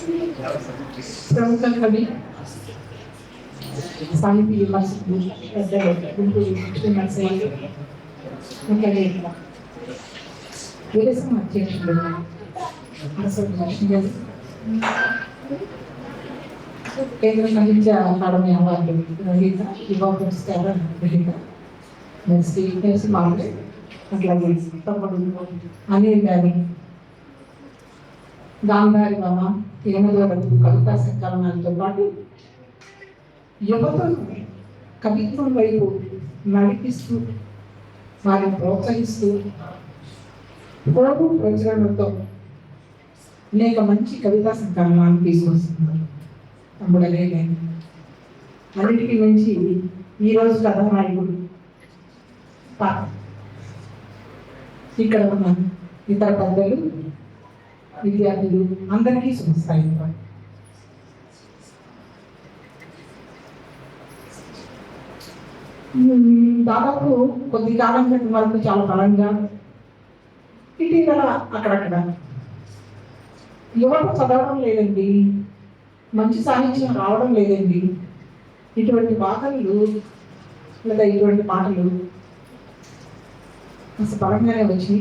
ప్రముఖ కవి సాహితీ విమర్శకులు గుంటూరు నరసింహ ఇంకా విరసం అధ్యక్షులు కేంద్ర సాహిత్య అకాడమీ అవార్డు గ్రహీత యువ పురస్కారం గ్రహీత శ్రీ మామూలు అట్లాగే తమ్ముడు అనిల్ గారి గాంధారి బామ 8 కవితా సంకలనాలతో పాటు యువతను కవిత్వం వైపు నడిపిస్తూ వారిని ప్రోత్సహిస్తూ ప్రచురణతో అనేక మంచి కవితా సంకలనాలు తీసుకొస్తున్నారు. తమ్ముడు అనేది అన్నిటికీ మించి ఈరోజు కథానాయకుడు ఇక్కడ ఉన్న ఇతర పెద్దలు విద్యార్థులు అందరికీ శుభస్థాయి. దాదాపు కొద్ది కాలం క్రితం వరకు చాలా బలంగా ఇటీవల అక్కడక్కడ యువత చదవడం లేదండి, మంచి సాహిత్యం రావడం లేదండి, ఇటువంటి వాదనలు లేదా ఇటువంటి మాటలు అసలు బలంగానే వచ్చి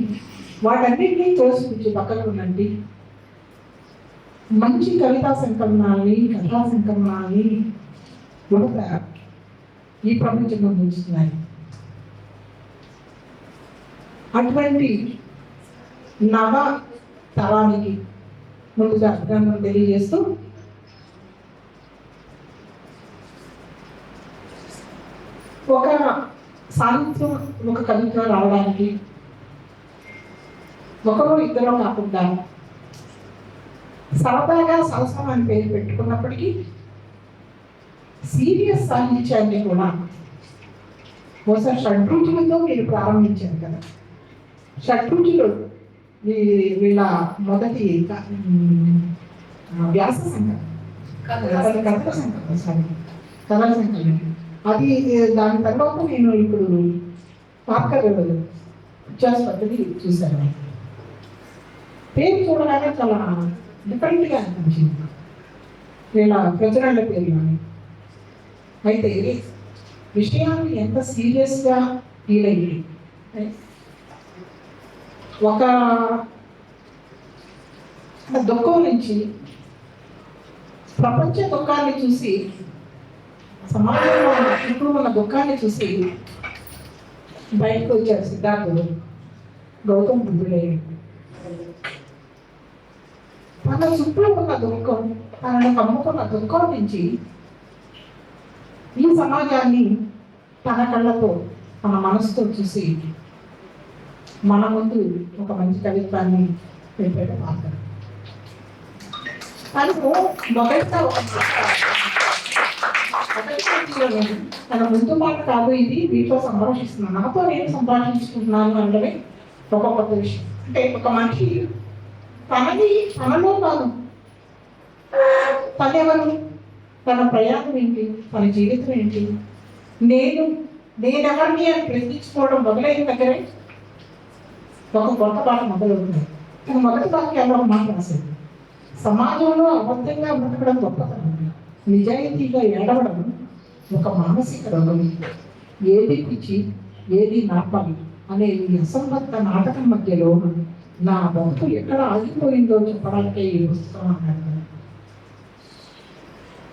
వాటన్నింటినీ తోసిపుచ్చి పక్కన ఉండండి. మంచి కవితా సంకలనాల్ని కథా సంకలనాల్ని యువత ఈ ప్రపంచంలో ఉంచుతున్నాయి. అటువంటి నవ తరానికి ముందుగా అభినందనలు తెలియజేస్తూ ఒక సాహిత్యం ఒక కవిత్వం రావడానికి ఒకరో ఇద్దరో కాకుండా సరదాగా సరసం అని పేరు పెట్టుకున్నప్పటికీ సీరియస్ సాహిత్యాన్ని కూడా బహుశా షడ్రుచులతో మీరు ప్రారంభించారు కదా. షడ్రుచులు వీళ్ళ మొదటి వ్యాస సంఘం కథల సంఘం అది. దాని తర్వాత నేను ఇప్పుడు పార్కర్ పద్ధతి చూశాను. పేరు చూడగానే చాలా డిఫరెంట్గా అనిపించింది వీళ్ళ ప్రచురణల పేరు. అయితే విషయాన్ని ఎంత సీరియస్గా ఫీల్ అయ్యింది. ఒక దుఃఖం నుంచి ప్రపంచ దుఃఖాన్ని చూసి, సమాజంలో చుట్టూ ఉన్న దుఃఖాన్ని చూసి బయటకు వచ్చారు సిద్ధార్థుడు గౌతమ్ బుద్ధుడే. తన చుట్టూ ఉన్న దుఃఖం, తనను కమ్ముకున్న దుఃఖం నుంచి ఈ సమాజాన్ని తన కళ్ళతో తన మనసుతో చూసి మన ముందు ఒక మంచి కవిత్వాన్ని పెట్టాడు పాత్ర. తనకు మొదటిగా తన ముందు మాట కాదు, ఇది వీటితో సంభాషిస్తున్నాను, నాతో నేను సంభాషించుకుంటున్నాను అంటే ఒక కొత్త విషయం. అంటే ఒక మనిషి తనలో కాదు, తనెవరు, తన ప్రయాణం ఏంటి, తన జీవితం ఏంటి, నేనెవరిని అని ప్రశ్నించుకోవడం మొదలైన దగ్గరే ఒక కొత్త పాట మొదలవుతుంది. తన మొదటి వాక్యాల్లో ఒక మాట రాసేది, సమాజంలో అబద్ధంగా బ్రతకడం గొప్పతనం, నిజాయితీగా ఏడవడం ఒక మానసిక రోగం, ఏది పిచ్చి ఏది నాపాలి అనే ఈ అసంబద్ధ నాటకం మధ్యలో నా బతుకు ఎక్కడ ఆగిపోయిందో చెప్పడానికే ఈ పుస్తకం అన్నాడు.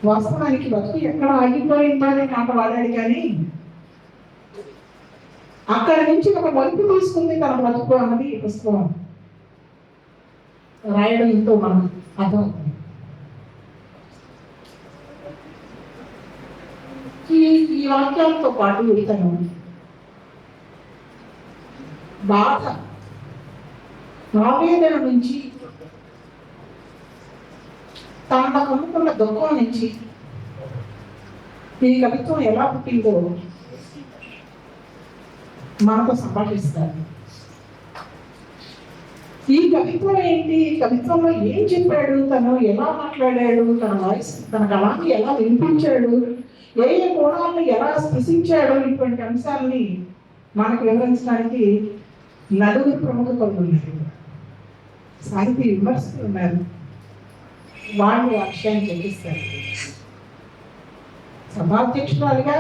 వాస్తవానికి బతుకు ఎక్కడ ఆగిపోయిందో అనే మాట వాడాడు, కానీ అక్కడి నుంచి ఒక మలుపు తీసుకుంది తన బతుకు అన్నది ఈ పుస్తకం రాయడంతో మనం అర్థమవుతుంది. ఈ వాక్యాలతో పాటు ఇతను బాధ, ఆవేదన నుంచి, తన కమ్ముకున్న దుఃఖం నుంచి ఈ కవిత్వం ఎలా పుట్టిందో మనతో సంభాషిస్తారు. ఈ కవిత్వం ఏంటి, ఈ కవిత్వంలో ఏం చెప్పాడు, తను ఎలా మాట్లాడాడు, తన వాయిస్ తన కళాన్ని ఎలా వినిపించాడు, ఏ ఏ కోణాలను ఎలా స్పృశించాడు, ఇటువంటి అంశాలని మనకు వివరించడానికి నలుగురు ప్రముఖ కవులు ఉన్నారు, సాహితీ విమర్శకులు ఉన్నారు, వాళ్ళు ఆ విషయాన్ని చర్చిస్తారు. సభాధ్యక్షురాలుగా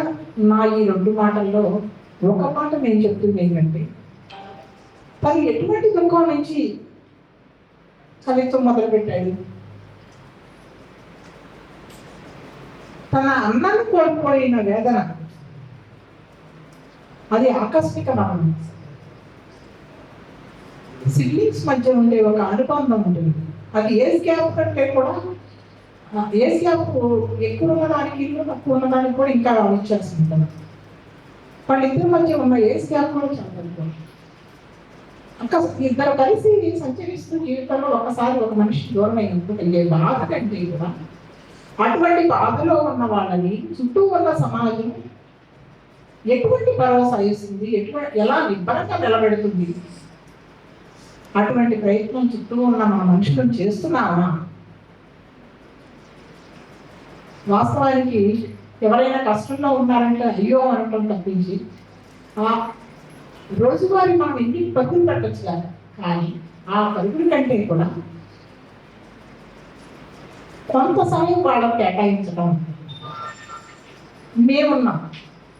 నా ఈ 2 మాటల్లో ఒక మాట నేను చెప్తుంది ఏంటంటే, తను ఎటువంటి దుఃఖం నుంచి కవిత్వం మొదలుపెట్టాడు. తన అన్నాన్ని కోల్పోయిన వేదన, అది ఆకస్మిక మరణం. సిబ్లింగ్స్ మధ్య ఉండే ఒక అనుబంధం ఉంటుంది. అది ఏజ్ గ్యాప్ కంటే కూడా, ఏజ్ గ్యాప్ ఎక్కువ ఉన్నదానికి ఇల్లు తక్కువ ఉన్నదానికి కూడా ఇంకా వ్యత్యాసం ఉంటుంది. వాళ్ళిద్దరి మధ్య ఉన్న ఏజ్ గ్యాప్ కూడా చాలా తక్కువ. ఇద్దరు కలిసి సంచరిస్తూ జీవితంలో ఒకసారి ఒక మనిషి దూరం అయినప్పుడు కలిగే బాధ కంటే కూడా, అటువంటి బాధలో ఉన్న వాళ్ళని చుట్టూ ఉన్న సమాజం ఎటువంటి భరోసా ఇస్తుంది, ఎలా నిబ్బరంగా నిలబెడుతుంది, అటువంటి ప్రయత్నం చుట్టూ ఉన్న మన మనుషులను చేస్తున్నామా? వాస్తవానికి ఎవరైనా కష్టంలో ఉన్నారంటే అయ్యో అనటం తప్పించి, రోజువారీ మనం ఇంటికి పరుగులు పెట్టచ్చు కదా, కానీ ఆ పరుగుల కంటే కూడా కొంత సమయం వాళ్ళకి కేటాయించడం. మేమున్నాం,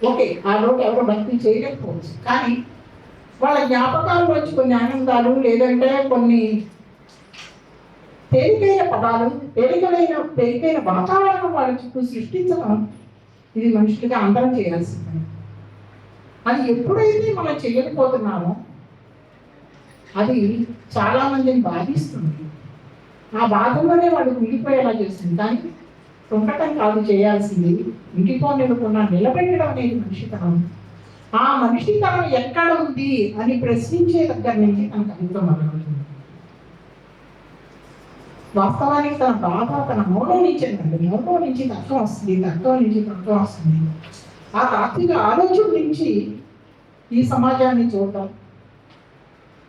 ఓకే, ఆ రోజు ఎవరో భక్తి చేయలేకపోవచ్చు, కానీ వాళ్ళ జ్ఞాపకాలు వచ్చి కొన్ని ఆనందాలు, లేదంటే కొన్ని తేలికైన పదాలు, తేలికైన వాతావరణం వాళ్ళ చుట్టూ సృష్టించడం, ఇది మనుషులుగా అందరం చేయాల్సింది. అది ఎప్పుడైతే మనం చేయకపోతున్నామో అది చాలా మందిని బాధిస్తుంది. ఆ బాధలోనే వాళ్ళు మిగిలిపోయేలా చేస్తుంది. కానీ ఉండటం కాదు చేయాల్సింది, ఇంటిపోనివ్వకుండా నిలబెట్టడం అనేది మనిషితనం. ఆ మనిషితనం ఎక్కడ ఉంది అని ప్రశ్నించే దగ్గర నుంచి తన కవిత్వం మొదలవుతుంది. వాస్తవానికి తన బాధ తన మౌనం నుంచి తర్కం వస్తుంది, తర్కం నుంచి తర్కం వస్తుంది. ఆ తాత్విక ఆలోచన నుంచి ఈ సమాజాన్ని చూడటం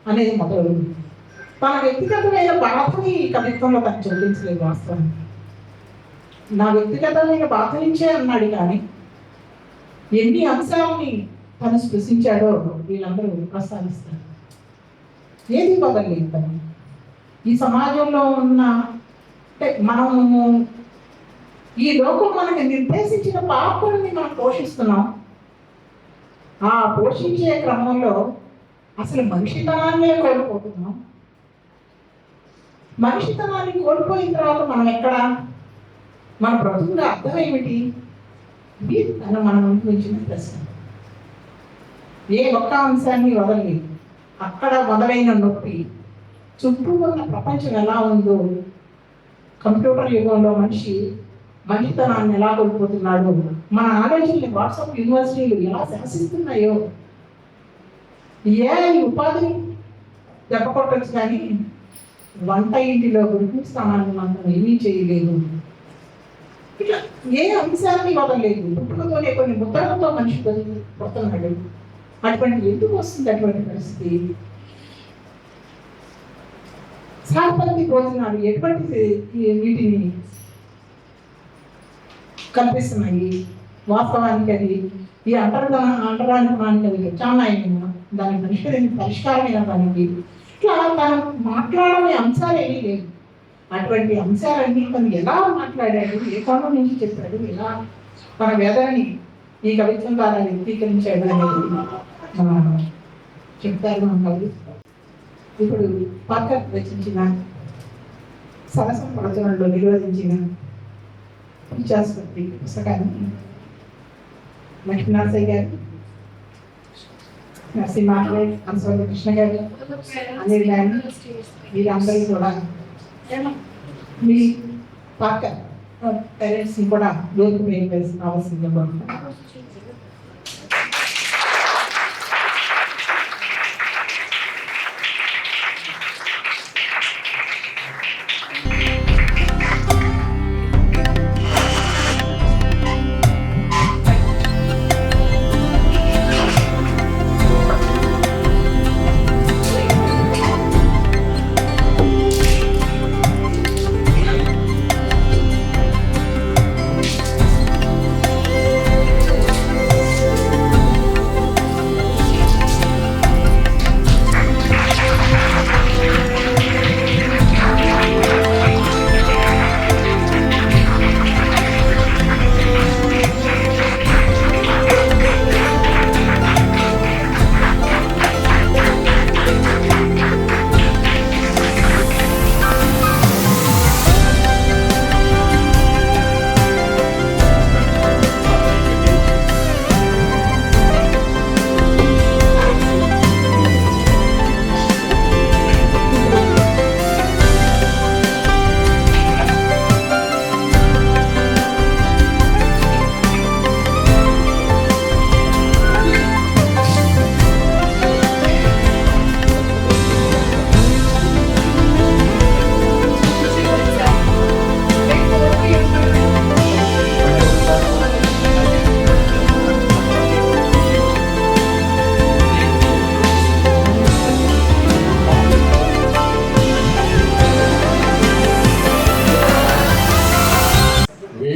అనేది మొదలవుతుంది. తన వ్యక్తిగతమైన బాధని ఈ కవిత్వంలో తను చెల్లించలేదు. వాస్తవానికి నా వ్యక్తిగతమైన బాధ నుంచే అన్నాడు, కానీ ఎన్ని అంశాలని తను స్పృశించాడో వీళ్ళందరూ ప్రస్తావిస్తారు. ఏది బదలేదు తను. ఈ సమాజంలో ఉన్న, అంటే మనము ఈ లోకం మనకి నిర్దేశించిన పాత్రల్ని మనం పోషిస్తున్నాం. ఆ పోషించే క్రమంలో అసలు మనిషితనాన్నే కోల్పోతున్నాం. మనిషితనాన్ని కోల్పోయిన తర్వాత మనం ఎక్కడ, మన బ్రతుకుల అర్థం ఏమిటి? ఇది మనం ఉంచిన ప్రశ్న. ఏ ఒక్క అంశాన్ని వదలలేదు. అక్కడ మొదలైన నొప్పి చుట్టూ ఉన్న ప్రపంచం ఎలా ఉందో, కంప్యూటర్ యుగంలో మనిషితనాన్ని ఎలా కోల్పోతున్నాడు, మన ఆలోచనలు వాట్సాప్ యూనివర్సిటీలు ఎలా శాసిస్తున్నాయో, ఏ ఉపాధిని దెబ్బ కొట్టచ్చు, కానీ వంట ఇంటిలో గురించి స్థానాన్ని మాత్రం ఏమీ చేయలేదు. ఇట్లా ఏ అంశాన్ని వదలలేదు. పుట్టుకతోనే కొన్ని ముద్రలతో మనిషి పుడుతున్నాడు. అటువంటి ఎందుకు వస్తుంది అటువంటి పరిస్థితి? సాపత్తి భోజనాలు ఎటువంటి వీటిని కల్పిస్తున్నాయి? వాస్తవానికి అది ఈ అంటరానితనానికి అది చాలా దాని పరిష్కారమైన దానికి ఇట్లా తను మాట్లాడని అంశాలు ఏమీ లేవు. అటువంటి అంశాలన్నీ తను ఎలా మాట్లాడాడు, ఏ కోణం నుంచి చెప్పాడు, ఎలా తన వేదనని ఈ కవిత్వం ద్వారా వ్యక్తీకరించాడు అనేది చెప్తారు మన కవి. ఇప్పుడు పార్కర్ రచించిన సరసం ప్రవచనంలో నిరోధించిన పిచ్చాసుపత్రి పుస్తకాన్ని లక్ష్మీనరసయ్య గారు, నరసింహారావు, అంశవల్లి కృష్ణ గారు, అనిల్ గారు, వీరందరూ కూడా మీ పార్కర్ పేరెంట్స్ని కూడా వేదిక మీద కావాల్సిందిగా కోరుతున్నాను.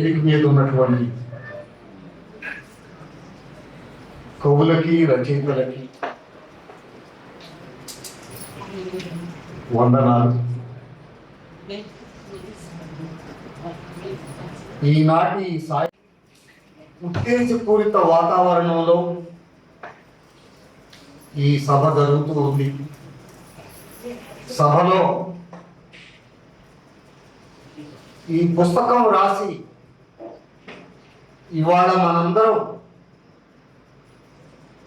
వేదిక మీద ఉన్నటువంటి కవులకి రచయితలకి వందనాలు. ఈనాటి సాయి ఉత్తేజపూరిత వాతావరణంలో ఈ సభ జరుగుతూ ఉంది. సభలో ఈ పుస్తకం రాసి ఇవాళ మనందరం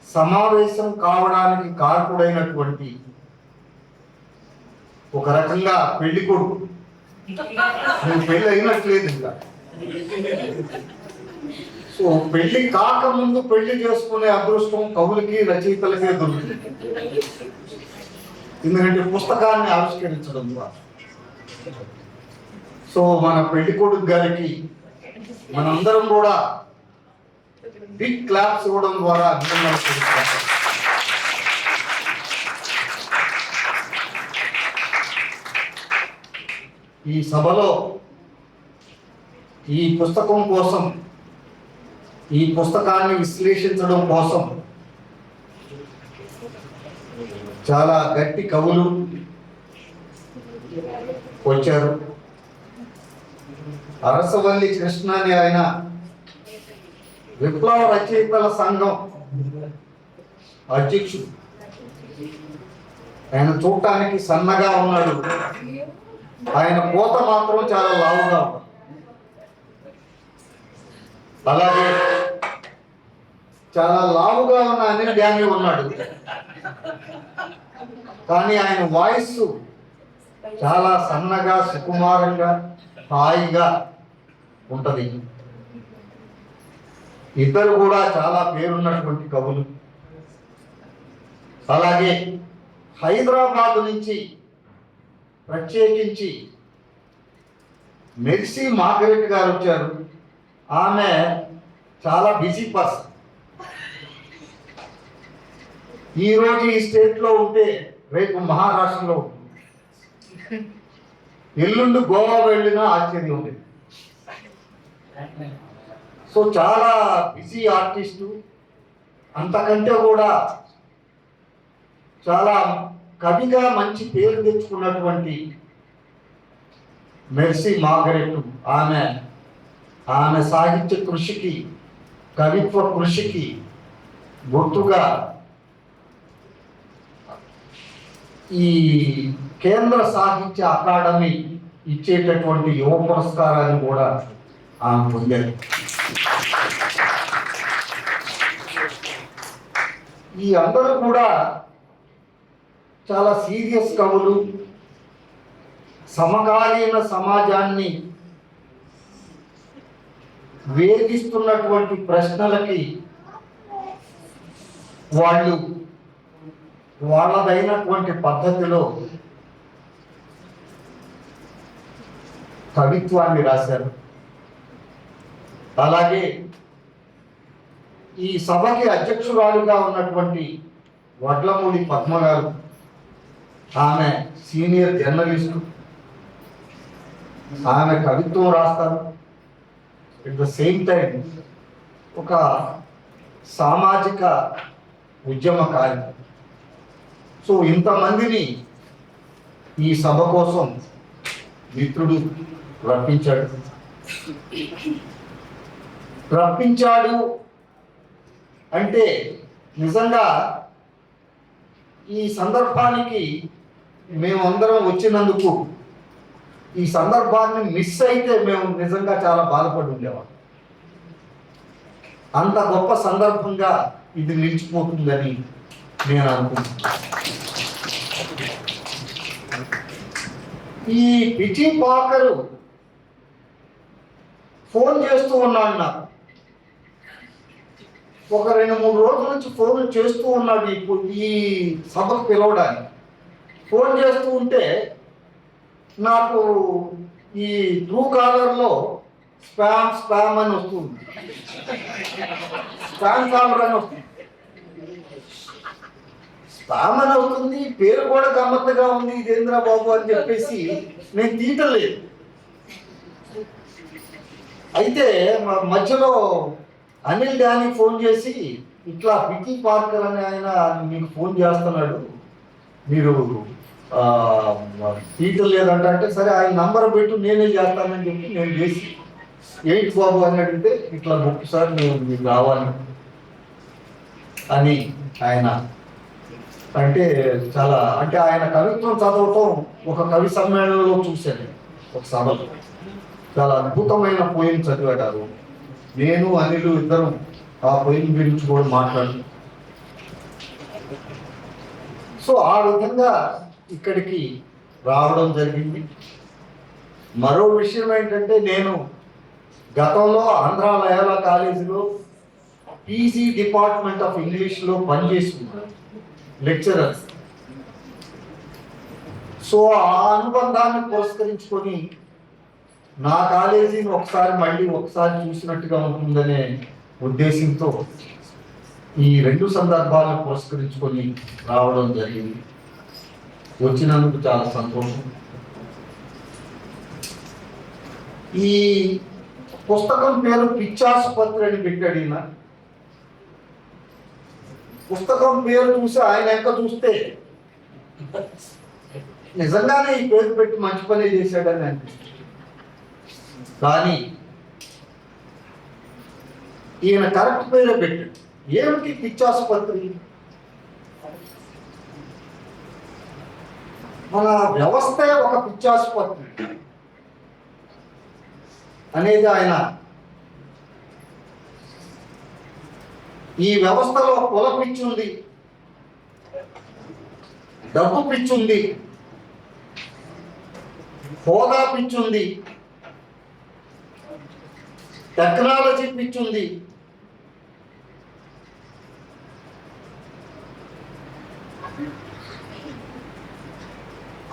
సమావేశం కావడానికి కారకుడైనటువంటి ఒక రకంగా పెళ్లి కొడుకు, నేను పెళ్లి అయినట్లేదు ఇంకా. సో పెళ్లి కాకముందు పెళ్లి చేసుకునే అదృష్టం కవులకి రచయితలకే దొరుకుతుంది. ఎందుకంటే పుస్తకాన్ని ఆవిష్కరించడం ద్వారా. సో మన పెళ్లి కొడుకు గారికి మనందరం కూడా బిగ్ క్లాప్స్ ఇవ్వడం ద్వారా అభినందనలు తెలుపుతాం. ఈ సభలో ఈ పుస్తకం కోసం, ఈ పుస్తకాన్ని విశ్లేషించడం కోసం చాలా గట్టి కవులు వచ్చారు. అరసవల్లి కృష్ణ అని ఆయన విప్లవ రచయితల సంఘం అధ్యక్షుడు. ఆయన చూడటానికి సన్నగా ఉన్నాడు, ఆయన కోత మాత్రం చాలా లావుగా ఉంది. అలాగే చాలా లావుగా ఉన్న అనిల్ డ్యామి ఉన్నాడు, కానీ ఆయన వాయిస్ చాలా సన్నగా సుకుమారంగా హాయిగా ఉంటది. ఇద్దరు కూడా చాలా పేరున్నటువంటి కవులు. అలాగే హైదరాబాద్ నుంచి ప్రత్యేకించి మెర్సీ మార్గరెట్ గారు వచ్చారు. ఆమె చాలా బిజీ పర్సన్. ఈరోజు ఈ స్టేట్లో ఉంటే రేపు మహారాష్ట్రలో ఉంటుంది, ఎల్లుండి గోవా వెళ్ళినా ఆశ్చర్యం ఉంది. సో చాలా బిజీ ఆర్టిస్టు. అంతకంటే కూడా చాలా కవిగా మంచి పేరు తెచ్చుకున్నటువంటి మెర్సీ మార్గరెట్, ఆమె సాహిత్య కృషికి, కవిత్వ కృషికి గుర్తుగా ఈ కేంద్ర సాహిత్య అకాడమీ ఇచ్చేటటువంటి యువ పురస్కారాన్ని కూడా ఆమె పొందారు. ఈ అందరూ కూడా చాలా సీరియస్ కవులు. సమకాలీన సమాజాన్ని వేధిస్తున్నటువంటి ప్రశ్నలకి వాళ్ళు వాళ్ళదైనటువంటి పద్ధతిలో కవిత్వాన్ని రాశారు. అలాగే ఈ సభకి అధ్యక్షురాలుగా ఉన్నటువంటి వడ్లమూడి పద్మ గారు, ఆమె సీనియర్ జర్నలిస్టు. ఆమె కవిత్వం రాస్తారు, ఎట్ ద సేమ్ టైం ఒక సామాజిక ఉద్యమకారి. సో ఇంతమందిని ఈ సభ కోసం మిత్రుడు రప్పించాడు అంటే నిజంగా ఈ సందర్భానికి మేమందరం వచ్చినందుకు, ఈ సందర్భాన్ని మిస్ అయితే మేము నిజంగా చాలా బాధపడి ఉండేవాళ్ళం. అంత గొప్ప సందర్భంగా ఇది నిలిచిపోతుందని నేను అనుకుంటున్నాను. ఈ పిచి పాకరు ఫోన్ చేస్తూ ఉన్నాడు నాకు. ఒక 2-3 రోజుల నుంచి ఫోన్ చేస్తూ ఉన్నాడు ఈ సభకు పిలవడానికి. ఫోన్ చేస్తూ ఉంటే నాకు ఈ ట్రూ కాలర్లో స్పామ్ అని వస్తుంది, స్పామ్ కాలర్ అని వస్తుంది. స్పామ్ అని వస్తుంది, పేరు కూడా గమ్మత్తుగా ఉంది, ఇదేంద్ర బాబు అని చెప్పేసి నేను తీయటలేదు. అయితే మధ్యలో అనిల్ డానీ ఫోన్ చేసి ఇట్లా వికీ పార్కర్ అనే ఆయన మీకు ఫోన్ చేస్తున్నాడు, మీరు తీయలేదంట. అంటే సరే ఆయన నంబర్ పెట్టు నేనే చేస్తానని చెప్పి నేను చేసి ఏంటి బాబు అని అడిగితే ఇట్లా ఒక్కసారి నేను మీకు రావాలి అని ఆయన అంటే చాలా అంటే ఆయన కవిత్వం చదవటం ఒక కవి సమ్మేళనంలో చూశాను ఒక సభలో. చాలా అద్భుతమైన పోయిం చదివాడు. నేను అనిలు ఇద్దరం ఆ పోయిం గురించి కూడా మాట్లాడు. సో ఆ విధంగా ఇక్కడికి రావడం జరిగింది. మరో విషయం ఏంటంటే నేను గతంలో ఆంధ్ర లయోలా కాలేజీలో పీజీ డిపార్ట్మెంట్ ఆఫ్ ఇంగ్లీష్లో పనిచేస్తున్నాను, లెక్చరర్స్. సో ఆ అనుబంధాన్ని పురస్కరించుకొని నా కాలేజీని మళ్ళీ ఒకసారి చూసినట్టుగా ఉంటుందనే ఉద్దేశంతో ఈ రెండు సందర్భాలను పురస్కరించుకొని రావడం జరిగింది. వచ్చినందుకు చాలా సంతోషం. ఈ పుస్తకం పేరు పిచ్చాసుపత్రి అని పెట్టాడు ఈయన. పుస్తకం పేరు చూసి ఆయన ఎంత చూస్తే నిజంగానే ఈ పేరు పెట్టి మంచి పని చేశాడని అనిపిస్తుంది. కానీ ఈయన కరెక్ట్ పేరే పెట్టాడు. ఏమిటి పిచ్చాసుపత్రి? మన వ్యవస్థే ఒక పిచ్చాసుపత్రి అనేది ఆయన. ఈ వ్యవస్థలో కుల పిచ్చి ఉంది, డబ్బు పిచ్చి ఉంది, హోదా పిచ్చి ఉంది, టెక్నాలజీ పిచ్చి ఉంది,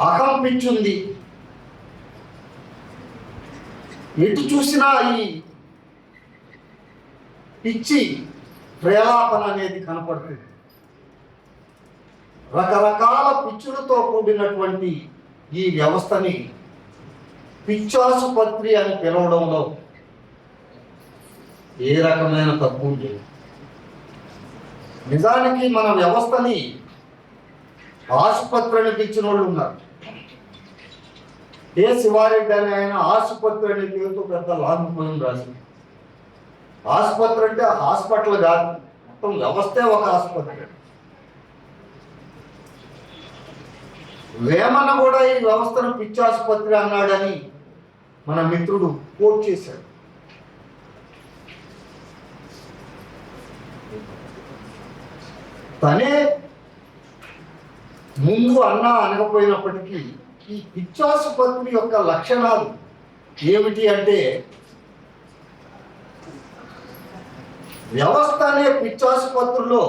అహం పిచ్చి ఉంది. ఎటు చూసినా ఈ పిచ్చి ప్రేలాపన అనేది కనపడుతుంది. రకరకాల పిచ్చులతో కూడినటువంటి ఈ వ్యవస్థని పిచ్చాసుపత్రి అని పిలవడంలో ఏ రకమైన తప్పు లేదు. నిజానికి మన వ్యవస్థని ఆసుపత్రి అని పిలిచిన వాళ్ళు ఉన్నారు. ఏ శివారెడ్డి అని ఆయన ఆసుపత్రి అనే పేరుతో పెద్ద లాంగ్ పోయం రాసింది. ఆసుపత్రి అంటే హాస్పిటల్ కాదు, మొత్తం వ్యవస్థే ఒక ఆసుపత్రి. వేమన కూడా ఈ వ్యవస్థను పిచ్చాసుపత్రి అన్నాడని మన మిత్రుడు కోట్ చేశాడు. తనే ముందు అన్నా అనకపోయినప్పటికీ ఈ పిచ్చాసుపత్రి యొక్క లక్షణాలు ఏమిటి అంటే, వ్యవస్థ అనే పిచ్చాసుపత్రిలో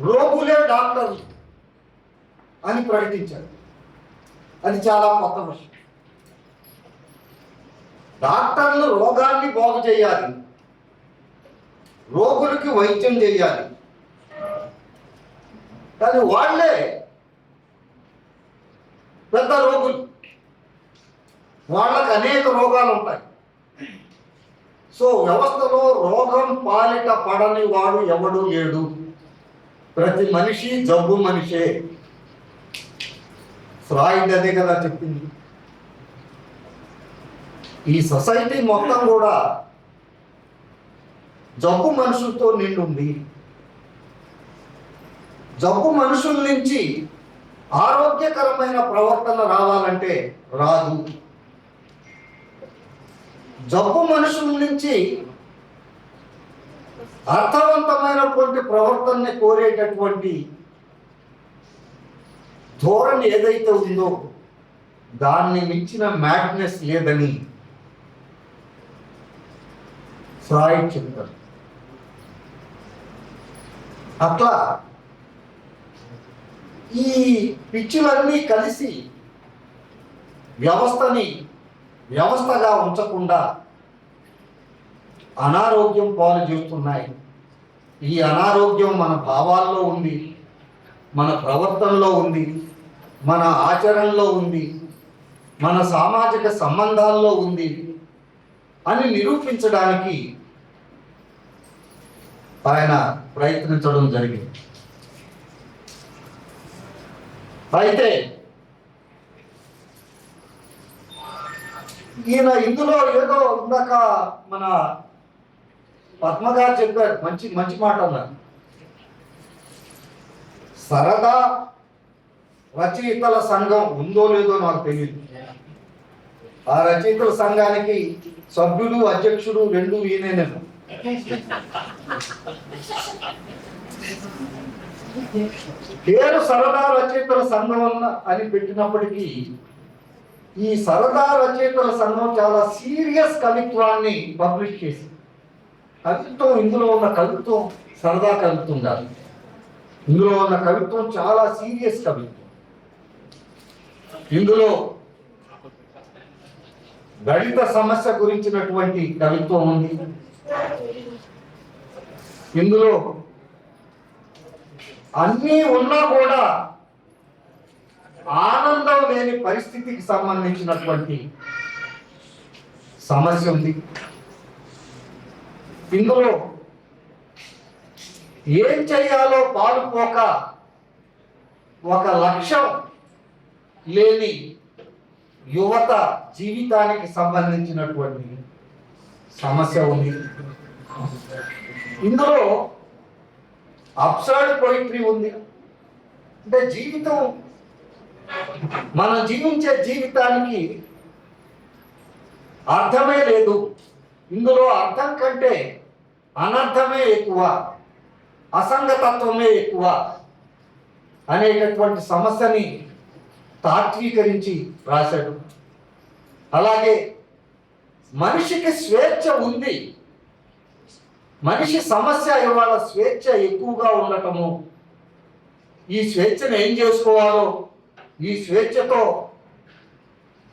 రోగులే డాక్టర్లు అని ప్రకటించారు. అది చాలా కొత్త విషయం. డాక్టర్లు రోగాన్ని బాగు చేయాలి, రోగులకి వైద్యం చేయాలి. కానీ వాళ్ళే పెద్ద రోగులు, వాళ్ళకి అనేక రోగాలు ఉంటాయి. సో వ్యవస్థలో రోగం పాలిట పడని వాడు ఎవడు లేడు. ప్రతి మనిషి జబ్బు మనిషే. ఫ్రాయిడ్ అదే కదా చెప్పింది. ఈ సొసైటీ మొత్తం కూడా జబ్బు మనుషులతో నిండుంది. జబ్బు మనుషుల నుంచి ఆరోగ్యకరమైన ప్రవర్తన రావాలంటే రాదు. జబ్బు మనుషుల నుంచి అర్థవంతమైనటువంటి ప్రవర్తనని కోరేటటువంటి ధోరణి ఏదైతే ఉందో దాన్ని మించిన మ్యాడ్నెస్ లేదని ఫ్రాయిడ్ చెప్తారు. అట్లా ఈ పిచ్చులన్నీ కలిసి వ్యవస్థని వ్యవస్థగా ఉంచకుండా అనారోగ్యం పాలు చేస్తున్నాయి. ఈ అనారోగ్యం మన భావాల్లో ఉంది, మన ప్రవర్తనలో ఉంది, మన ఆచరణలో ఉంది, మన సామాజిక సంబంధాల్లో ఉంది. అని నిరూపించడానికి ఆయన ప్రయత్నించడం జరిగింది. అయితే ఈయన ఇందులో ఏదో ఇందాక మన పద్మ గారు చెప్పారు, మంచి మంచి మాట అన్నారు. సరదా రచయితల సంఘం ఉందో లేదో నాకు తెలియదు. ఆ రచయితల సంఘానికి సభ్యులు అధ్యక్షుడు రెండు ఈయనేనేమో. పేరు సరదా రచయితల సంఘం అని పెట్టినప్పటికీ ఈ సరదా రచయితల సంఘం చాలా సీరియస్ కవిత్వాన్ని పబ్లిష్ చేసింది. కవిత్వం, ఇందులో ఉన్న కవిత్వం సరదా కవిత్వం కాదు. ఇందులో ఉన్న కవిత్వం చాలా సీరియస్ కవిత్వం. ఇందులో దళిత సమస్య గురించినటువంటి కవిత్వం ఉంది. ఇందులో అన్నీ ఉన్నా కూడా ఆనందం లేని పరిస్థితికి సంబంధించినటువంటి సమస్య ఉంది. ఇందులో ఏం చేయాలో పాలుపోక ఒక లక్ష్యం లేని యువత జీవితానికి సంబంధించినటువంటి సమస్య ఉంది. ఇందులో అబ్సర్డ్ పొయిట్రీ ఉంది. అంటే జీవితం, మనం జీవించే జీవితానికి అర్థమే లేదు, ఇందులో అర్థం కంటే అనర్థమే ఎక్కువ, అసంగతత్వమే ఎక్కువ అనేటటువంటి సమస్యని తాత్వీకరించి రాశాడు. అలాగే మనిషికి స్వేచ్ఛ ఉంది, మనిషి సమస్య ఇవాళ స్వేచ్ఛ ఎక్కువగా ఉండటము, ఈ స్వేచ్ఛను ఏం చేసుకోవాలో, ఈ స్వేచ్ఛతో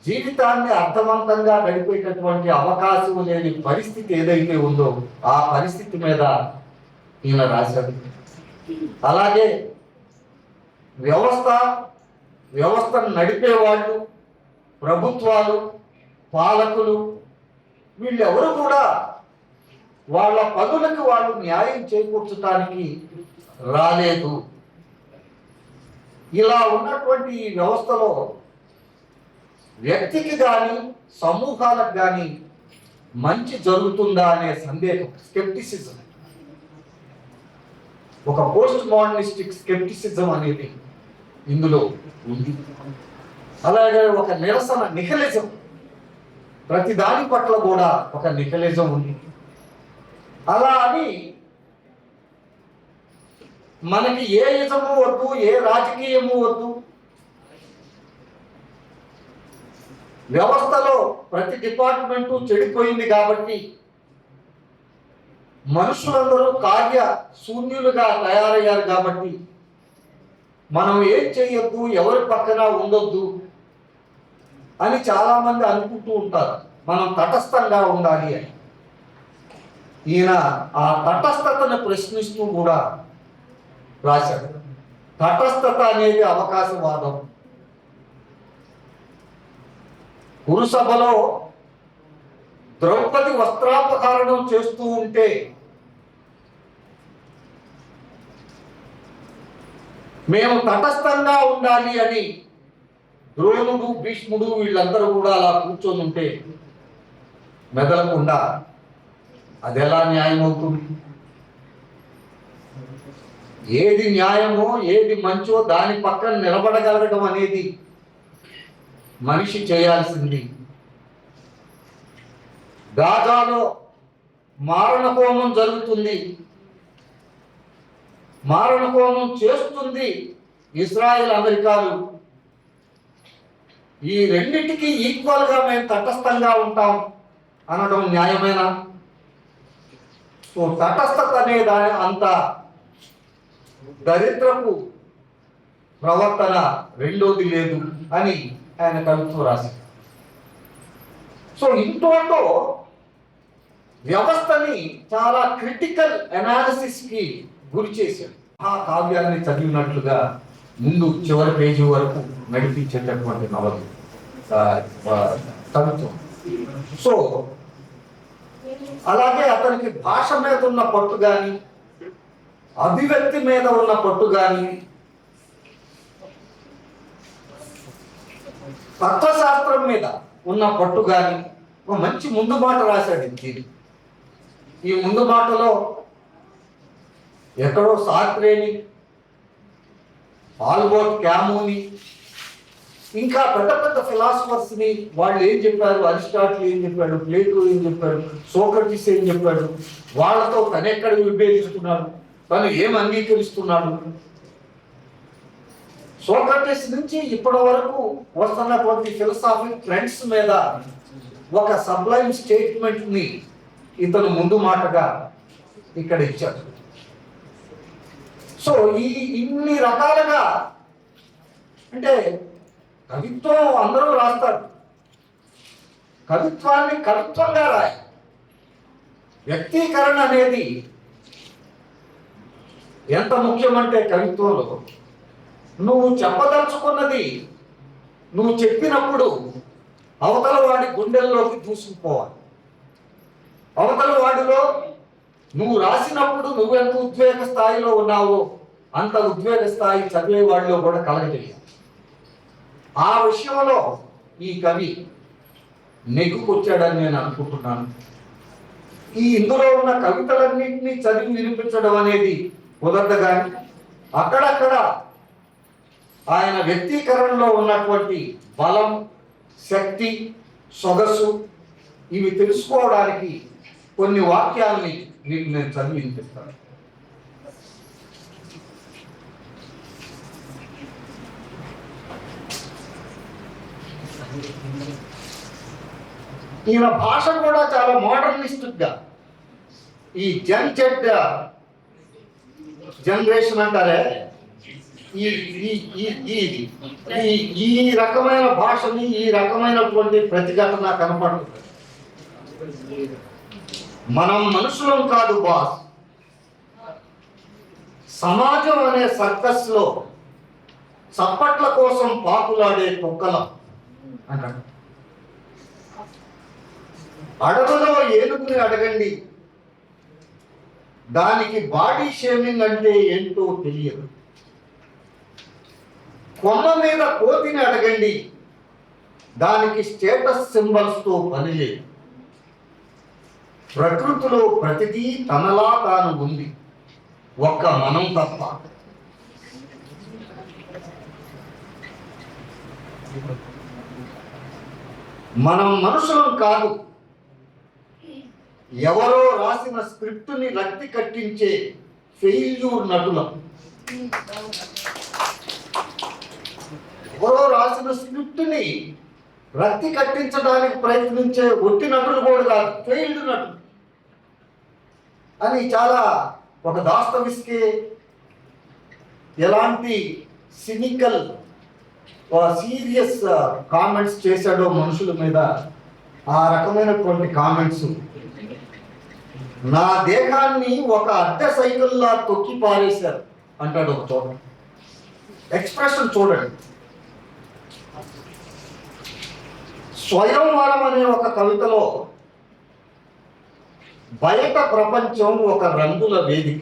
జీవితాన్ని అర్థవంతంగా గడిపేటటువంటి అవకాశం లేని పరిస్థితి ఏదైతే ఉందో ఆ పరిస్థితి మీద ఈయన రాశాడు. అలాగే వ్యవస్థను నడిపేవాళ్ళు, ప్రభుత్వాలు, పాలకులు, వీళ్ళెవరు కూడా వాళ్ళ పనులకు వాళ్ళు న్యాయం చేకూర్చడానికి రాలేదు. ఇలా ఉన్నటువంటి ఈ వ్యవస్థలో వ్యక్తికి కానీ సమూహాలకు కానీ మంచి జరుగుతుందా అనే సందేహం, స్కెప్టిసిజం, ఒక పోస్ట్ మోడర్నిస్టిక్ స్కెప్టిసిజం అనేది ఇందులో ఉంది. అలాగే ఒక నిరసన, నిఖిలిజం, ప్రతి దాని పట్ల కూడా ఒక నిఖిలిజం ఉంది. అలా అని మనకి ఏ ఇజము వద్దు, ఏ రాజకీయము వద్దు, వ్యవస్థలో ప్రతి డిపార్ట్మెంటు చెడిపోయింది కాబట్టి మనుషులందరూ కార్య శూన్యులుగా తయారయ్యారు కాబట్టి మనం ఏం చేయొద్దు, ఎవరి పక్కన ఉండొద్దు అని చాలామంది అనుకుంటూ ఉంటారు. మనం తటస్థంగా ఉండాలి అని. ఈయన ఆ తటస్థతను ప్రశ్నిస్తూ కూడా రాశాడు. తటస్థత అనేది అవకాశవాదం. కురుసభలో ద్రౌపది వస్త్రాపహరణం చేస్తూ ఉంటే మేము తటస్థంగా ఉండాలి అని ద్రోణుడు, భీష్ముడు వీళ్ళందరూ కూడా అలా కూర్చొని ఉంటే మెదలకుండా అది ఎలా న్యాయం అవుతుంది? ఏది న్యాయమో, ఏది మంచో దాని పక్కన నిలబడగలగడం అనేది మనిషి చేయాల్సింది. గాజాలో మారణహోమం జరుగుతుంది, మారణహోమం చేస్తుంది ఇజ్రాయెల్, అమెరికాలు. ఈ రెండింటికి ఈక్వల్గా మేము తటస్థంగా ఉంటాం అనడం న్యాయమేనా? సో తటస్థత అనే దాని అంత దరిద్రపు ప్రవర్తన రెండోది లేదు అని ఆయన కవిత్వం రాశారు. సో ఇంట్లో వ్యవస్థని చాలా క్రిటికల్ అనాలిసిస్కి గురి చేశాడు. ఆ కావ్యాన్ని చదివినట్లుగా ముందు చివరి పేజీ వరకు నడిపించేటటువంటి నవలు కవిత్వం. సో అలాగే అతనికి భాష మీద ఉన్న పట్టు కానీ, అభివ్యక్తి మీద ఉన్న పట్టు కానీ, తత్వశాస్త్రం మీద ఉన్న పట్టు కానీ ఒక మంచి ముందు మాట రాశాడు దీన్ని. ఈ ముందు మాటలో ఎక్కడో సార్త్రేని, ఆల్బర్ట్ క్యామూని, ఇంకా పెద్ద పెద్ద ఫిలాసఫర్స్ని వాళ్ళు ఏం చెప్పారు, అరిస్టాటిల్ ఏం చెప్పాడు, ప్లేటో ఏం చెప్పాడు, సోక్రటీస్ ఏం చెప్పాడు, వాళ్ళతో తనెక్కడ విభేదిస్తున్నాడు, తను ఏం అంగీకరిస్తున్నాడు. సోక్రటీస్ నుంచి ఇప్పటి వరకు వస్తున్నటువంటి ఫిలసాఫిక్ ట్రెండ్స్ మీద ఒక సబ్లైమ్ స్టేట్మెంట్ ని ఇతను ముందు మాటగా ఇక్కడ ఇచ్చాడు. సో ఇన్ని రకాలుగా, అంటే కవిత్వం అందరూ రాస్తారు, కవిత్వాన్ని కవిత్వంగా రాయి. వ్యక్తీకరణ అనేది ఎంత ముఖ్యమంటే కవిత్వంలో నువ్వు చెప్పదలుచుకున్నది నువ్వు చెప్పినప్పుడు అవతల వాడి గుండెల్లోకి దూసుకుపోవాలి. అవతల వాడిలో నువ్వు రాసినప్పుడు నువ్వెంత ఉద్వేగ స్థాయిలో ఉన్నావో అంత ఉద్వేగ స్థాయి చదివే వాడిలో కూడా కలగజేయాలి. ఆ విషయంలో ఈ కవి నెగ్గుకొచ్చాడని నేను అనుకుంటున్నాను. ఇందులో ఉన్న కవితలన్నింటినీ చదివి వినిపించడం అనేది కుదరదు, కానీ అక్కడక్కడ ఆయన వ్యక్తీకరణలో ఉన్నటువంటి బలం, శక్తి, సొగసు ఇవి తెలుసుకోవడానికి కొన్ని వాక్యాలని మీకు నేను చదివి వినిపిస్తాను. ఈయన భాష కూడా చాలా మోడర్నిస్టిక్ గా, ఈ జెడ్ జనరేషన్ అంటారే, ఈ రకమైన భాషని, ఈ రకమైనటువంటి ప్రతిఘటన కనపడుతుంది. మనం మనుషులం కాదు బాస్, సమాజం అనే సర్కస్ లో చప్పట్ల కోసం పాకులాడే కుక్కలం అంటాడు. అడవులో ఏనుగుని అడగండి, దానికి బాడీ షేమింగ్ అంటే ఏంటో తెలియదు. కొమ్మ మీద కోతిని అడగండి, దానికి స్టేటస్ సింబల్స్ తో పని లేదు. ప్రకృతిలో ప్రతిదీ తనలా తాను ఉంది, ఒక్క మనం తప్ప. మనం మనుషులం కాదు, ఎవరో రాసిన స్క్రిప్టుని రక్తి కట్టించే ఫెయిల్యూర్ నటులం. ఎవరో రాసిన స్క్రిప్టుని రక్తి కట్టించడానికి ప్రయత్నించే ఒట్టి నటులు కూడా కాదు, ఫెయిల్డ్ నటులు అని చాలా ఒక దాస్తవిస్కే ఎలాంటి సినికల్ సీరియస్ కామెంట్స్ చేశాడో మనుషుల మీద, ఆ రకమైనటువంటి కామెంట్స్. నా దేహాన్ని ఒక అద్దె సైకిల్లా తొక్కి పారేశారు అంటాడు ఒక చోట. ఎక్స్ప్రెషన్ చూడండి. స్వయంవరం అనే ఒక కవితలో బయట ప్రపంచం ఒక రంగుల వేదిక,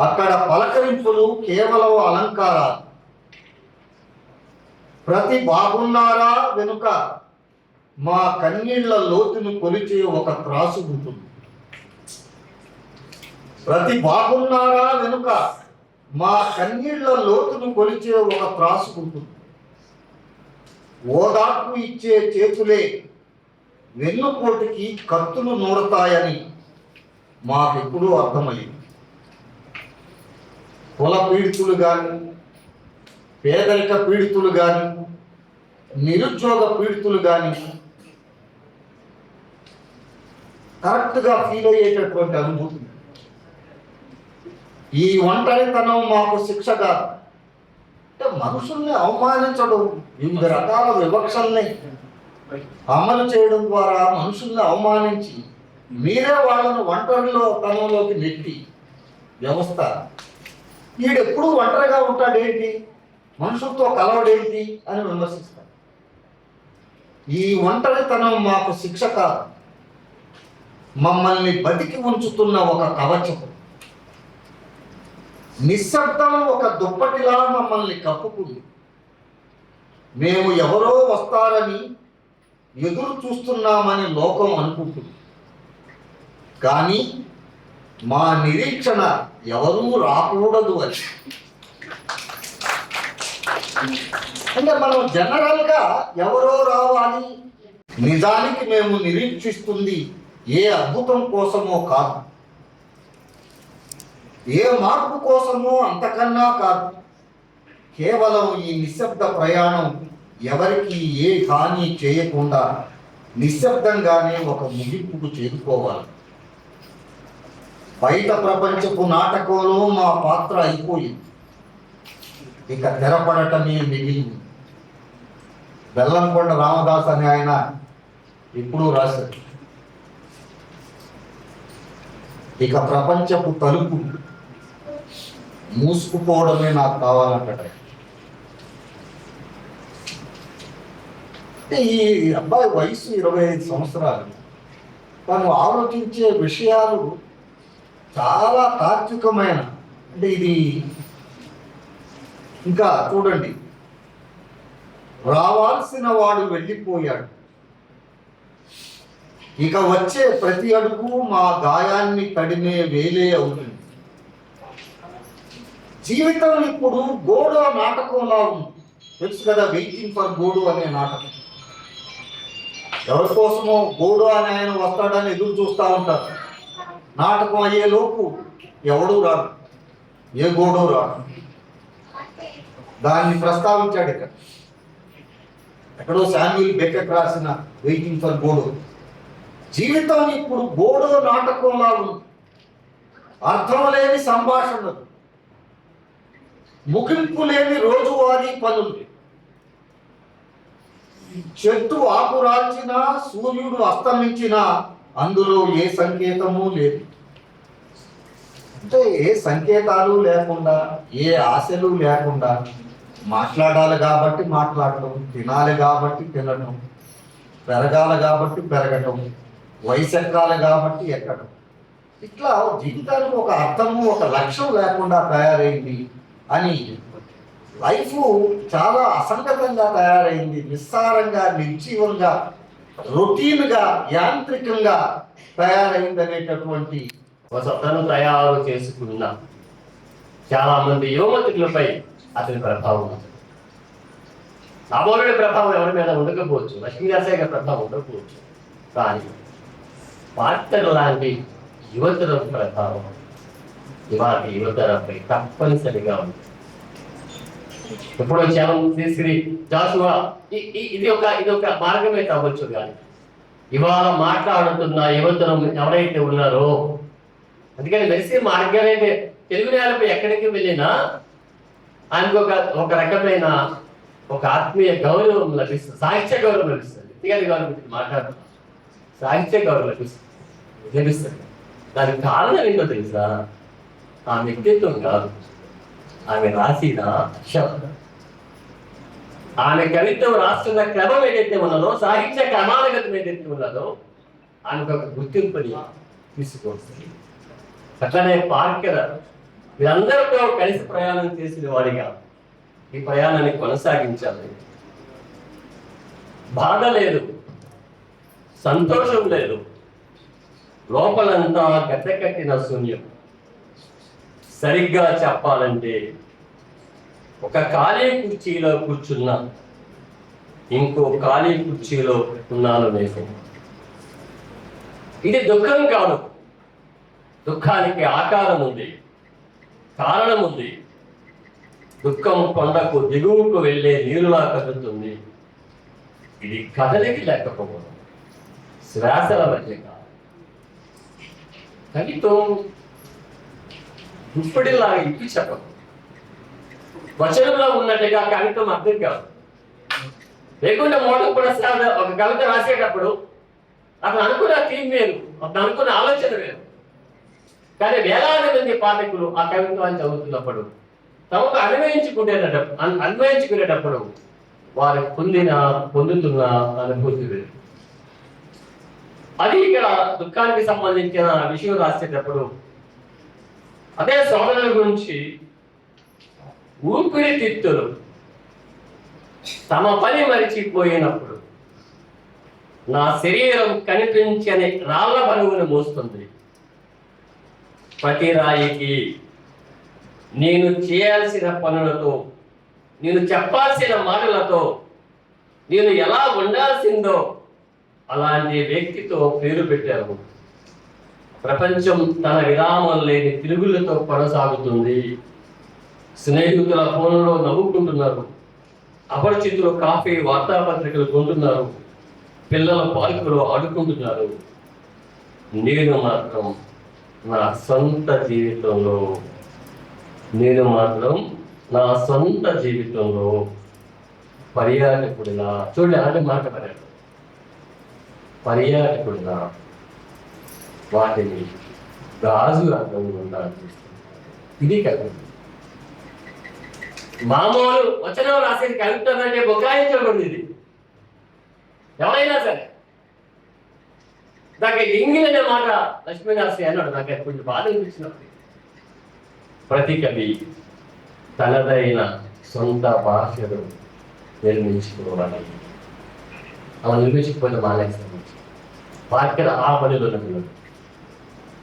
అక్కడ పలకరింపులు కేవలం అలంకారాలు. ప్రతి బాగున్నారా వెనుక మా కన్నీళ్ల లోతును కొలిచే ఒక త్రాసు ఉంటుంది. ప్రతి బాగున్నారా వెనుక మా కన్నీళ్ల లోతును కొలిచే ఒక త్రాసు ఉంటుంది. ఓదార్పు ఇచ్చే చేతులే వెన్నుపోటుకి కత్తులు నూరతాయని మాకెప్పుడూ అర్థమైంది. కుల పీడితులు కానీ, పేదరిక పీడితులు కానీ, నిరుద్యోగ పీడితులు కానీ కరెక్ట్గా ఫీల్ అయ్యేటటువంటి అనుభూతి. ఈ ఒంటరితనం మాకు శిక్ష కాదు. అంటే మనుషుల్ని అవమానించడం, వివిధ రకాల వివక్షల్ని అమలు చేయడం ద్వారా మనుషుల్ని అవమానించి మీరే వాళ్ళను ఒంటరిలో తనంలోకి నెట్టి వ్యవస్థ. వీడెప్పుడు ఒంటరిగా ఉంటాడేంటి, మనుషులతో కలవడేంటి అని విమర్శిస్తారు. ఈ ఒంటరితనం మాకు శిక్ష కాదు, మమ్మల్ని బతికి ఉంచుతున్న ఒక కవచం. నిశ్శబ్దం ఒక దుప్పటిలా మమ్మల్ని కప్పుకుంది. మేము ఎవరో వస్తారని ఎదురు చూస్తున్నామని లోకం అనుకుంటుంది. కానీ మా నిరీక్షణ ఎవరూ రాకూడదు అని. అంటే మనం జనరల్గా ఎవరో రావాలి, నిజానికి మేము నిరీక్షిస్తుంది ఏ అద్భుతం కోసమో కాదు, ఏ మార్పు కోసమో అంతకన్నా కాదు. కేవలం ఈ నిశ్శబ్ద ప్రయాణం ఎవరికి ఏ హాని చేయకుండా నిశ్శబ్దంగానే ఒక ముగింపుకు చేరుకోవాలి. బయట ప్రపంచపు నాటకంలో మా పాత్ర అయిపోయింది, ఇక తెరపడటమే మిగిలింది. బెల్లంకొండ రామదాస్ అని ఆయన ఎప్పుడూ రాశారు, ఇక ప్రపంచపు తలుపు మూసుకుపోవడమే నాకు కావాలంట. ఈ అబ్బాయి వయసు 25 సంవత్సరాలు. తను ఆలోచించే విషయాలు చాలా తాత్వికమైన, అంటే ఇది ఇంకా చూడండి, రావాల్సిన వాడు వెళ్ళిపోయాడు, ఇక వచ్చే ప్రతి అడుగు మా గాయాన్ని తడిమే వేలే అవుతుంది. జీవితం ఇప్పుడు గోడో నాటకంలా ఉంది. తెలుసు కదా, వెయిటింగ్ ఫర్ గోడు అనే నాటకం. ఎవరి కోసమో గోడు అని ఆయన వస్తాడని ఎదురు చూస్తూ ఉంటారు. నాటకం అయ్యేలోపు ఎవడూ రాడు, ఏ గోడో రాడు. దాన్ని ప్రస్తావించాడు ఇక్కడ, ఎక్కడో శామ్యూల్ బెకెట్ రాసిన వెయిటింగ్ ఫర్ గోడో. జీవితం ఇప్పుడు గోడో నాటకంలా ఉంది. అర్థం లేని సంభాషణలు, ముగింపు లేని రోజువారీ పనులు. చెట్టు ఆకు రాల్చినా, సూర్యుడు అస్తమించినా అందులో ఏ సంకేతము లేదు. అంటే ఏ సంకేతాలు లేకుండా, ఏ ఆశలు లేకుండా, మాట్లాడాలి కాబట్టి మాట్లాడటం, తినాలి కాబట్టి తినటం, పెరగాలి కాబట్టి పెరగటం, వయసు ఎక్కాలి కాబట్టి ఎక్కడం. ఇట్లా జీవితానికి ఒక అర్థము, ఒక లక్ష్యం లేకుండా తయారైంది అని లైఫ్ చాలా అసంగతంగా తయారైంది. నిస్సారంగా, నిర్జీవంగా, రొటీన్గా, యాంత్రికంగా తయారైంది అనేటటువంటి తను తయారు చేసుకున్న చాలా మంది యువమతులపై అతని ప్రభావం ఉంది. అమరుడి ప్రభావం ఎవరి మీద ఉండకపోవచ్చు, లక్ష్మీనరసింహ ప్రభావం ఉండకపోవచ్చు, కానీ పాత్ర లాంటి యువతర ప్రభావం ఇవాటి యువతరపై తప్పనిసరిగా ఉంది. ఎప్పుడో శ్రీ జాషువా ఇది ఒక మార్గమే కావచ్చు, కానీ ఇవాళ మాట్లాడుతున్న యువతరం ఎవరైతే ఉన్నారో, అందుకని మెరిసే మార్గం అయితే తెలుగు నేలపై ఎక్కడికి వెళ్ళినా ఆయనకు ఒక రకమైన ఒక ఆత్మీయ గౌరవం లభిస్తుంది, సాహిత్య గౌరవం లభిస్తుంది. వ్యక్తిగత గౌరవం మాట్లాడుతున్నాం, సాహిత్య గౌరవం లభిస్తుంది. దానికి కారణం ఏంటో తెలుసా? ఆ వ్యక్తిత్వం కాదు, ఆమె రాసిన అక్షరం. ఆమె కవిత్వం రాస్తున్న క్రమం ఏదైతే ఉన్నదో, సాహిత్య క్రమానుగతం ఏదైతే ఉన్నదో, ఆమెకు ఒక గుర్తింపుని తీసుకొస్తుంది. అట్లనే పార్కర్ వీరందరితో కలిసి ప్రయాణం చేసిన వాడిగా ఈ ప్రయాణాన్ని కొనసాగించాలి. బాధ లేదు, సంతోషం లేదు, లోపలంతా గడ్డకట్టిన శూన్యం. సరిగ్గా చెప్పాలంటే ఒక ఖాళీ కుర్చీలో కూర్చున్నా, ఇంకో ఖాళీ కుర్చీలో ఉన్నాను నేను. ఇది దుఃఖం కాదు, దుఃఖానికి ఆకారం ఉంది, కారణం ఉంది. దుఃఖం కొండకు దిగువకు వెళ్ళే నీరులా కదులుతుంది. ఇది కదలికి లేకపోవడం, శ్వాసల మధ్య కాదు. కవిత్వం ఇప్పటిలాగా ఇప్పి చెప్పదు, వచనంలో ఉన్నట్టుగా కవిత్వం అర్థం కాదు. లేకుండా మోడల్ పురస్కారం ఒక కవిత రాసేటప్పుడు అతను అనుకున్న థీమ్ వేరు, అతను అనుకున్న ఆలోచన వేరు. కానీ వేలాది మంది పాఠకులు ఆ కవిత్వాన్ని చదువుతున్నప్పుడు తమకు అన్వయించుకునేటప్పుడు వారు పొందుతున్న అనుభూతి వేరు. అది ఇక్కడ దుఃఖానికి సంబంధించిన విషయం రాసేటప్పుడు అదే సోదరుల గురించి ఊపిరితిత్తులు తమ పని మరిచిపోయినప్పుడు నా శరీరం కనిపించని రాళ్ల బరువును మోస్తుంది. ప్రతి రాయికి నేను చేయాల్సిన పనులతో, నేను చెప్పాల్సిన మాటలతో, నేను ఎలా ఉండాల్సిందో అలాంటి వ్యక్తితో పేరు పెట్టారు. ప్రపంచం తన విరామం లేని తిరుగులతో కొనసాగుతుంది. స్నేహితుల ఫోన్లో నవ్వుకుంటున్నారు, అపరిచితులు కాఫీ వార్తాపత్రికలు కొంటున్నారు, పిల్లల పార్కులో ఆడుకుంటున్నారు. నేను మాత్రం నా సొంత జీవితంలో పర్యాటకుడిలా, చూడండి అలాంటి మాట పర్యాటకుడిలా వాటిని గాజు రంగం ఉండాలి. ఇది కవి. మామూలు వచనం రాసేది కవిత్వం అంటే బొకాయించకూడదు. ఇది ఎవరైనా సరే నాకు ఇంగిల్ అనే మాట లక్ష్మీనాథి అన్నాడు. నాకు కొంచెం బాధ అనిపించినప్పుడు ప్రతి కవి తనదైన సొంత భాషను నిర్మించుకోవాలి. అలా నిర్మించకపోతే మానేస్తాను. వాక్య ఆ పనిలో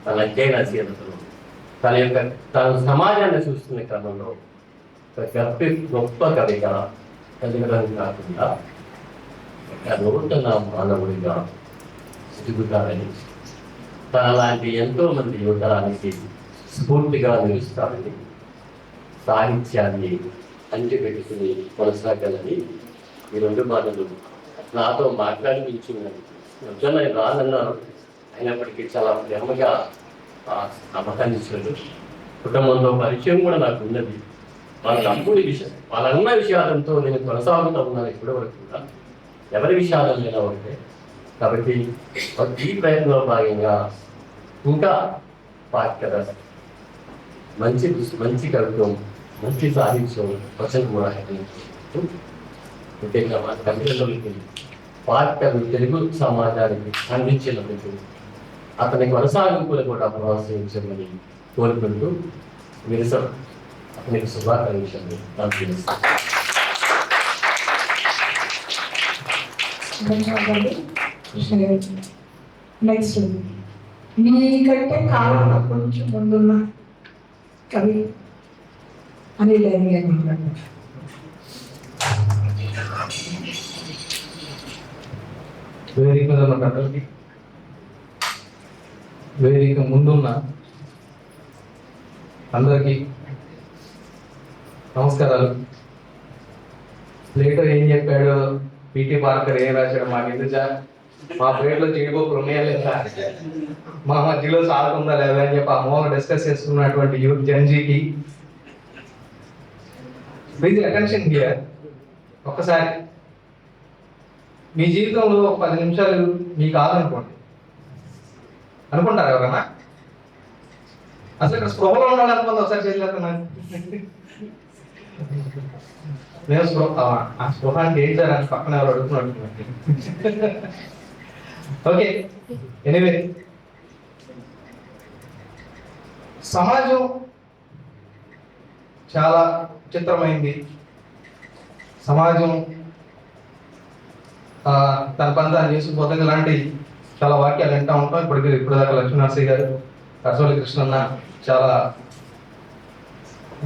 తన అధ్యయనశీలతలో తన సమాజాన్ని చూస్తున్న క్రమంలో గొప్ప కవిగా ఎదగడం కాకుండా నూతన మానవుడిగా ఎదుగుతారని, తన లాంటి ఎంతో మంది యువతరానికి స్ఫూర్తిగా నిలుస్తారని, సాహిత్యాన్ని అంటిపెట్టుకుని కొనసాగాలని ఈ రెండు మాటలు నాతో మాట్లాడించున్నాను. నిజంగా రాదన్నారు, అయినప్పటికీ చాలా ప్రేమగా అభినందించారు. కుటుంబంలో పరిచయం కూడా నాకు ఉన్నది. వాళ్ళన్న విషాదంతో నేను కొనసాగుతూ ఉన్నాను ఇప్పటి వరకు కూడా. ఎవరి విషాదం లేదా ఒకటే. కాబట్టి ఈ ప్రయత్నంలో భాగంగా ఇంకా పాఠ్యత, మంచి కవిత్వం, మంచి సాహిత్యం, వచనం కూడా ముఖ్యంగా మా కవితలకి పాఠ్యలు తెలుగు సమాజానికి అందించినందుకు అతని కొనసాగింపులు కూడా ప్రోత్సహించమని కోరుకుంటూ అతనికి శుభాకాంక్షలు నెక్స్ట్ మీకంటే కాలంలో కొంచెం ముందున్న కవి అనిల్ గారు మాట్లాడారు. వేదిక ముందున్న అందరికీ నమస్కారాలు. ప్లేటో ఏం చెప్పాడు, పిటి పార్కర్ ఏం రాశాడు మాకు ఎందుకు, మా ప్లేట్లో చెడిపోకు ఉన్నాయా లేదా, మా మధ్యలో సాగుతుందా లేదా అని చెప్పి ఆ మూలం డిస్కస్ చేసుకున్నటువంటి యూత్ జన్జీకి ప్లీజ్ అటెన్షన్ హియర్. ఒక్కసారి మీ జీవితంలో 10 నిమిషాలు మీ కాదనుకోండి, అనుకుంటారు ఎవరన్నా? అసలు ఇక్కడ స్పృహలో ఉండాలి అనుకుంది. ఒకసారి చేయలేకపోతున్నాను నేను ఆ స్పృహానికి ఏంటి సార్ అని పక్కన ఎవరు అడుగుతున్నాడు. ఓకే, ఎనీవే, సమాజం చాలా విచిత్రమైంది. సమాజం తన పని తాను చేసుకుపోతుంది. ఇలాంటి చాలా వాక్యాలు వింటూ ఉంటాం. ఇప్పుడు దాకా లక్ష్మీనరసింహ గారు, కర్సోలి కృష్ణన్న చాలా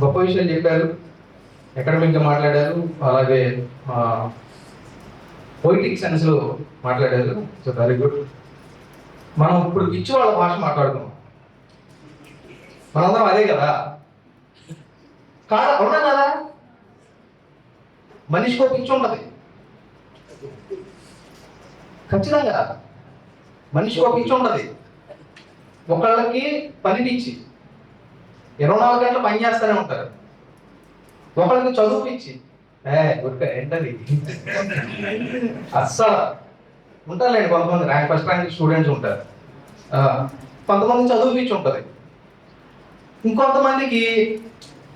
గొప్ప విషయాలు చెప్పారు, అకాడమిక్గా మాట్లాడారు, అలాగే పొయిటిక్ సెన్స్లో మాట్లాడారు. So very good. మనం ఇప్పుడు పిచ్చి వాళ్ళ భాష మాట్లాడుకున్నాం. మనందరం అదే కదా, అవునా కదా? మనిషికో పిచ్చి ఉంటుంది, ఖచ్చితంగా మనిషికో పిచ్చి ఉంటుంది. ఒకళ్ళకి పని పిచ్చి, 24 గంటలు పని చేస్తూనే ఉంటారు. ఒకళ్ళకి చదువు పిచ్చి, ఏంటది అస్సలు ఉంటారులేండి. కొంతమంది ఫస్ట్ ర్యాంక్ స్టూడెంట్స్ ఉంటారు, కొంతమంది చదువు పిచ్చి ఉంటుంది. ఇంకొంతమందికి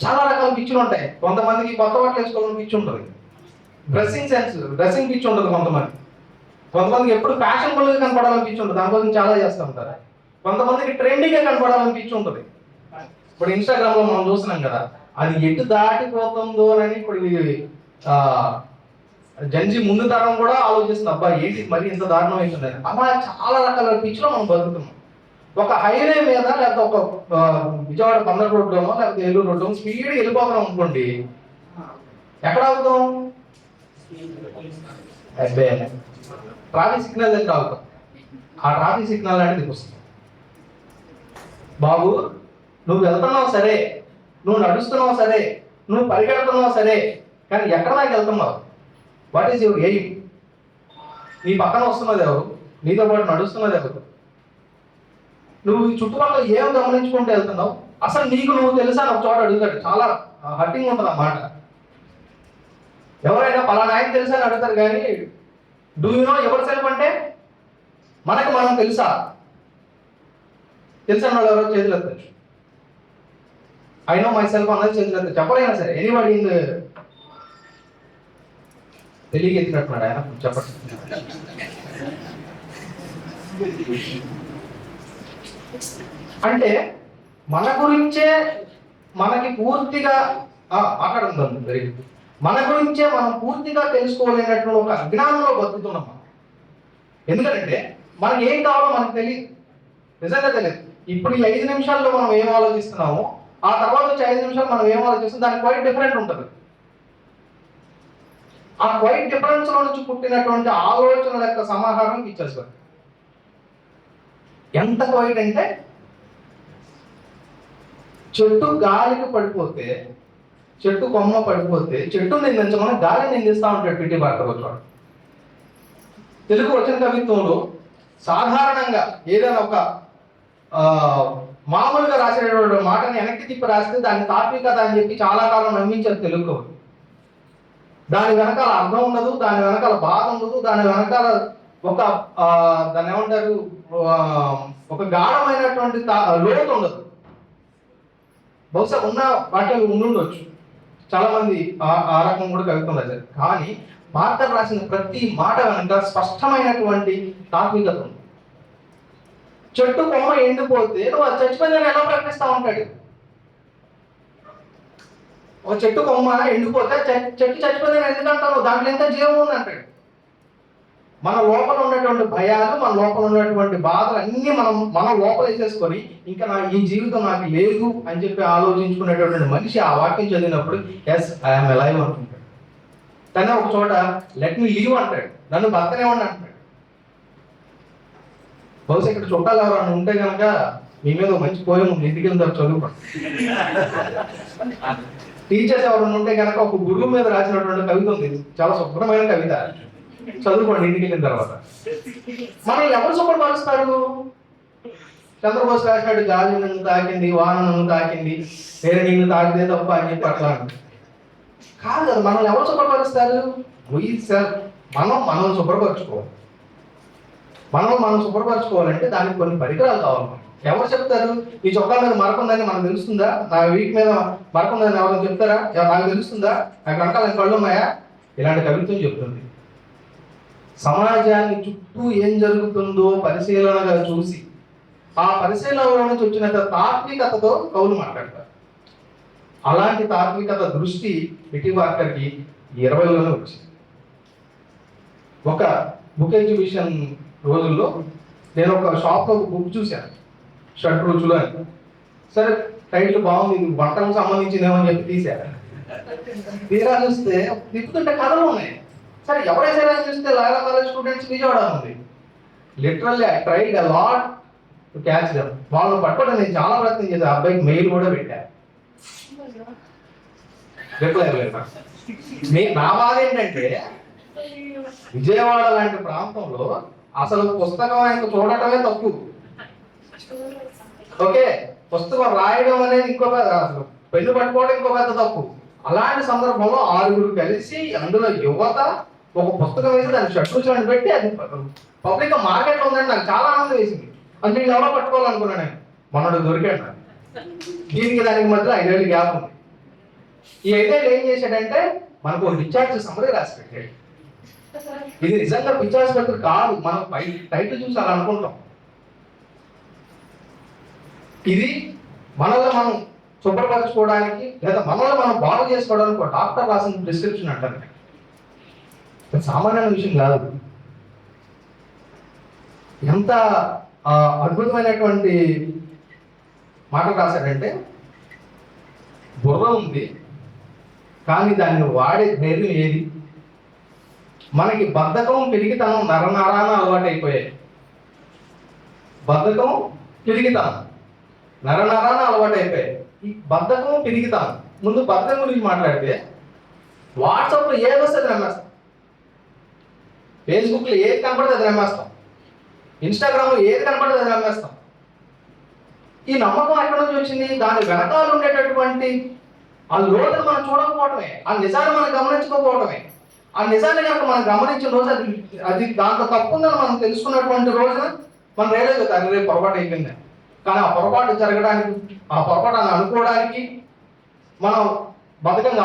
చాలా రకాల పిచ్చులు ఉంటాయి. కొంతమందికి కొత్త బట్టలు వేసుకోవాలని పిచ్చి ఉంటుంది, డ్రెస్సింగ్ పిచ్చి ఉంటుంది కొంతమంది. కొంతమందికి ఎప్పుడు ఫ్యాషనబుల్గా కనపడాలనిపించి ఉంటుంది, దానికోసం చాలా చేస్తూ ఉంటారు. కొంతమందికి ట్రెండీగా కనపడాలనిపించి ఉంటుంది. ఇప్పుడు ఇన్స్టాగ్రామ్లో మనం చూస్తున్నాం కదా, అది ఎటు దాటిపోతుందో అని ఇప్పుడు జంజీ ముందు తరం కూడా ఆలోచిస్తుంది, అబ్బా ఏంటి మరి ఇంత దారుణం అవుతుంది. అలా చాలా రకాల పిచ్చిలో మనం బతుకుతున్నాం. ఒక హైవే మీద లేకపోతే ఒక విజయవాడ బందర్ రోడ్లోనో లేకపోతే ఏలూరు రోడ్లో స్పీడ్ వెళ్ళిపోతున్నాం అనుకోండి, ఎక్కడ అవుతాం? అబ్బే ట్రాఫిక్ సిగ్నల్ దగ్గర ఆగుతాం. ఆ ట్రాఫిక్ సిగ్నల్ అనేది వస్తుంది. బాబు నువ్వు వెళ్తున్నావు సరే, నువ్వు నడుస్తున్నావు సరే, నువ్వు పరిగెడుతున్నావు సరే, కానీ ఎక్కడ దాకా వెళ్తున్నావు? What is your aim? నీ పక్కన వస్తున్నది ఎవరు? నీతో పాటు నడుస్తున్నది ఎవరు? నువ్వు ఈ చుట్టుపక్కల ఏం గమనించుకుంటూ వెళ్తున్నావు? అసలు నీకు నువ్వు తెలుసా అని ఒక చోట అడుగుతాడు. చాలా హర్టింగ్ ఉంటుంది ఆ మాట. ఎవరైనా పలానా ఆయన తెలుసా అని అడుగుతారు, కానీ డూ యు నో ఎవరు సెల్ఫ్ అంటే మనకు మనం తెలుసా? తెలిసిన వాళ్ళు ఎవరో చేతులు ఎత్తారు. ఐ నో మై సెల్ఫ్ అన్నది చేతులు ఎత్తారు. చెప్పలేనా సరే ఎనీబడి ఇన్ తెలియక ఎత్తినట్టున్నాడు ఆయన, చెప్పండి. అంటే మన గురించే మనకి పూర్తిగా మాట్లాడుతుంది వెరీ గుడ్. మన గురించే మనం పూర్తిగా తెలుసుకోలేనటువంటి ఒక అజ్ఞానంలో బతుకుతున్నాం మనం. ఎందుకంటే మనకి ఏం కావాలో మనకు తెలియదు, నిజంగా తెలియదు. ఇప్పుడు ఈ 5 నిమిషాల్లో మనం ఏం ఆలోచిస్తున్నామో ఆ తర్వాత వచ్చే 5 నిమిషాలు మనం ఏం ఆలోచిస్తాం దానికి క్వైట్ డిఫరెంట్ ఉంటుంది. ఆ క్వైట్ డిఫరెన్స్ లో నుంచి పుట్టినటువంటి ఆలోచనల యొక్క సమాహారం ఇచ్చేస్తారు. ఎంత క్వైట్ అంటే చెట్టు గాలికి పడిపోతే, చెట్టు కొమ్మ పడిపోతే చెట్టు నిందించమని గాలిని నిందిస్తా ఉంటాడు పిటి పార్కర్ వచ్చాడు. తెలుగు వచ్చిన కవిత్వంలో సాధారణంగా ఏదైనా ఒక మామూలుగా రాసేటువంటి మాటని వెనక్కి తిప్పి రాస్తే దాన్ని తాత్వికత అని చెప్పి చాలా కాలం నమ్మించారు తెలుగు. దాని వెనకాల అర్థం ఉండదు, దాని వెనకాల బాధ ఉండదు, దాని వెనకాల ఒక దాన్ని ఏమంటారు ఒక గాఢమైనటువంటి లోతు ఉండదు. బహుశా ఉన్న వాటిలో ఉండుండొచ్చు, చాలా మంది ఆ రకం కూడా కవిత్వం రాశారు. కానీ పార్కర్ రాసిన ప్రతి మాట వెనక స్పష్టమైనటువంటి తాత్వికత ఉంది. చెట్టు కొమ్మ ఎండిపోతే నువ్వు అది చచ్చిపోయిందని ఎలా ప్రకటిస్తా ఉంటాడు? ఒక చెట్టు కొమ్మ ఎండిపోతే చెట్టు చచ్చిపోయిందని ఎందుకంటావు? దాంట్లో ఎంత జీవం ఉంది అంటాడు. మన లోపల ఉన్నటువంటి భయాలు, మన లోపల ఉన్నటువంటి బాధలు అన్నీ మనం లోపల వేసేసుకొని ఇంకా ఈ జీవితం నాకు లేదు అని చెప్పి ఆలోచించుకునేటటువంటి మనిషి ఆ వాక్యం చదివినప్పుడు ఎస్ ఐఎమ్ అలైవ్ అంటుంటాడు. కానీ ఒక చోట లెట్ మీ లీవ్ అంటాడు, నన్ను బతకనివ్వండి అంటాడు. బహుశా ఇక్కడ చుట్టాలు ఎవరైనా ఉంటే కనుక మీ మీద మంచి పోయం ఇంటికి వెళ్ళిన తర్వాత చదువుకోండి. టీచర్స్ ఎవరైనా ఉంటే కనుక ఒక గురువు మీద రాసినటువంటి కవిత ఉంది, చాలా శుభ్రమైన కవిత, చదువుకోండి ఇంటికి వెళ్ళిన తర్వాత. మనల్ని ఎవరు శుభ్రపరుస్తారు? చంద్రబోస్ రాసినట్టు గాలి నన్ను తాకింది, వాన నన్ను తాకింది, నేను నిన్ను తాకితే తప్ప అని చెప్పి అట్లా కాదు కదా. మనల్ని ఎవరు శుభ్రపరుస్తారు? మనం శుభ్రపరచుకోవాలి. మనం శుభ్రపరచుకోవాలంటే దానికి కొన్ని పరికరాలు కావాలి. ఎవరు చెప్తారు? ఈ చొక్కా మీద మరకుందని మనకు తెలుస్తుందా? నా వీటి మీద మరకుందని ఎవరైనా చెప్తారా? నాకు తెలుస్తుందా? నాకు వెనకాల కళ్ళు ఉన్నాయా? ఇలాంటి కవిత్వం చెప్తుంది. సమాజాన్ని చుట్టూ ఏం జరుగుతుందో పరిశీలనగా చూసి ఆ పరిశీలనలో నుంచి వచ్చిన తాత్వికతతో కవులు మాట్లాడతారు. అలాంటి తాత్వికత దృష్టి పిటి పార్కర్కి 20లోనే వచ్చింది. ఒక బుక్ ఎగ్జిబిషన్ రోజుల్లో నేను ఒక షాప్లో బుక్ చూశాను, షడ్రుచులు అని. సరే టైటిల్ బాగుంది, ఇది వంటలకు సంబంధించిందేమో అని చెప్పి తీశారు. తీరా చూస్తే తిప్పుతుంటే కథలు ఉన్నాయి. సరే ఎవరైనా చూస్తే లాయలా కాలేజ్ స్టూడెంట్స్ విజయవాడ ఉంది. Literally I tried a lot to catch them. వాళ్ళని పట్టుకోవడం నేను చాలా ప్రయత్నం చేశాను. అబ్బాయికి మెయిల్ కూడా పెట్టా, రిప్లై లేదు. నా బాధ ఏంటంటే విజయవాడ లాంటి ప్రాంతంలో అసలు పుస్తకం ఆయన చూడటమే తప్పు. ఓకే, పుస్తకం రాయడం అనేది ఇంకో అసలు పెన్ను పట్టుకోవడం ఇంకో పెద్ద తప్పు. అలాంటి సందర్భంలో 6 కలిసి అందులో యువత ఒక పుస్తకం వేసి దాన్ని షట్రుచులను పెట్టి అది పబ్లిక్ మార్కెట్లో ఉందని నాకు చాలా ఆనందం వేసింది. అంటే ఎవరో పట్టుకోవాలనుకున్నాను నేను, మనోడు దొరికాడు నాకు. దీనికి దానికి మధ్యలో 5 ఏళ్ళు గ్యాప్ ఉంది. ఈ 5 ఏళ్ళు ఏం చేశాడంటే మనకు డిశ్చార్జ్ సమ్మరీ రాసి పెట్టాడు. ఇది నిజంగా పిచ్చాసుపత్రి కాదు. మనం టైటిల్ చూసి అలా అనుకుంటాం. ఇది మనల్ని మనం శుభ్రపరచుకోవడానికి లేదా మనల్ని మనం బాగు చేసుకోవడానికి ఒక డాక్టర్ రాసిన ప్రిస్క్రిప్షన్ అంటారు. సామాన్యమైన విషయం కాదు. ఎంత అద్భుతమైనటువంటి మాటలు రాశాడంటే, బుర్ర ఉంది కానీ దాన్ని వాడే ధైర్యం ఏది? మనకి బద్ధకం పిరిగితనం నరనరాన అలవాటు అయిపోయాయి. బద్ధకం పిరిగితనం నరనరాన అలవాటు అయిపోయాయి. ఈ బద్ధకం పిరిగితనం, ముందు బద్ధకం గురించి మాట్లాడితే వాట్సాప్లో ఏది వస్తే అది నమ్మేస్తాం, ఫేస్బుక్లో ఏది కనపడితే అది నమ్మేస్తాం, ఇన్స్టాగ్రామ్లో ఏది కనపడితే అది నమ్మేస్తాం. ఈ నమ్మకం ఎక్కడి నుంచి వచ్చింది? దాని వెనకాల ఉండేటటువంటి ఆ లోతును మనం చూడకపోవడమే, ఆ నిజాన్ని మనం గమనించకపోవడమే. ఆ నిజాన్ని కనుక మనం గమనించిన రోజు అది దాంట్లో తప్పు ఉందని మనం తెలుసుకున్నటువంటి రోజున మనం రియలైజ్ అవుతాం, రేపు పొరపాటు అయిపోయింది. కానీ ఆ పొరపాటు జరగడానికి, ఆ పొరపాటు అని అనుకోవడానికి మనం బద్ధకంగా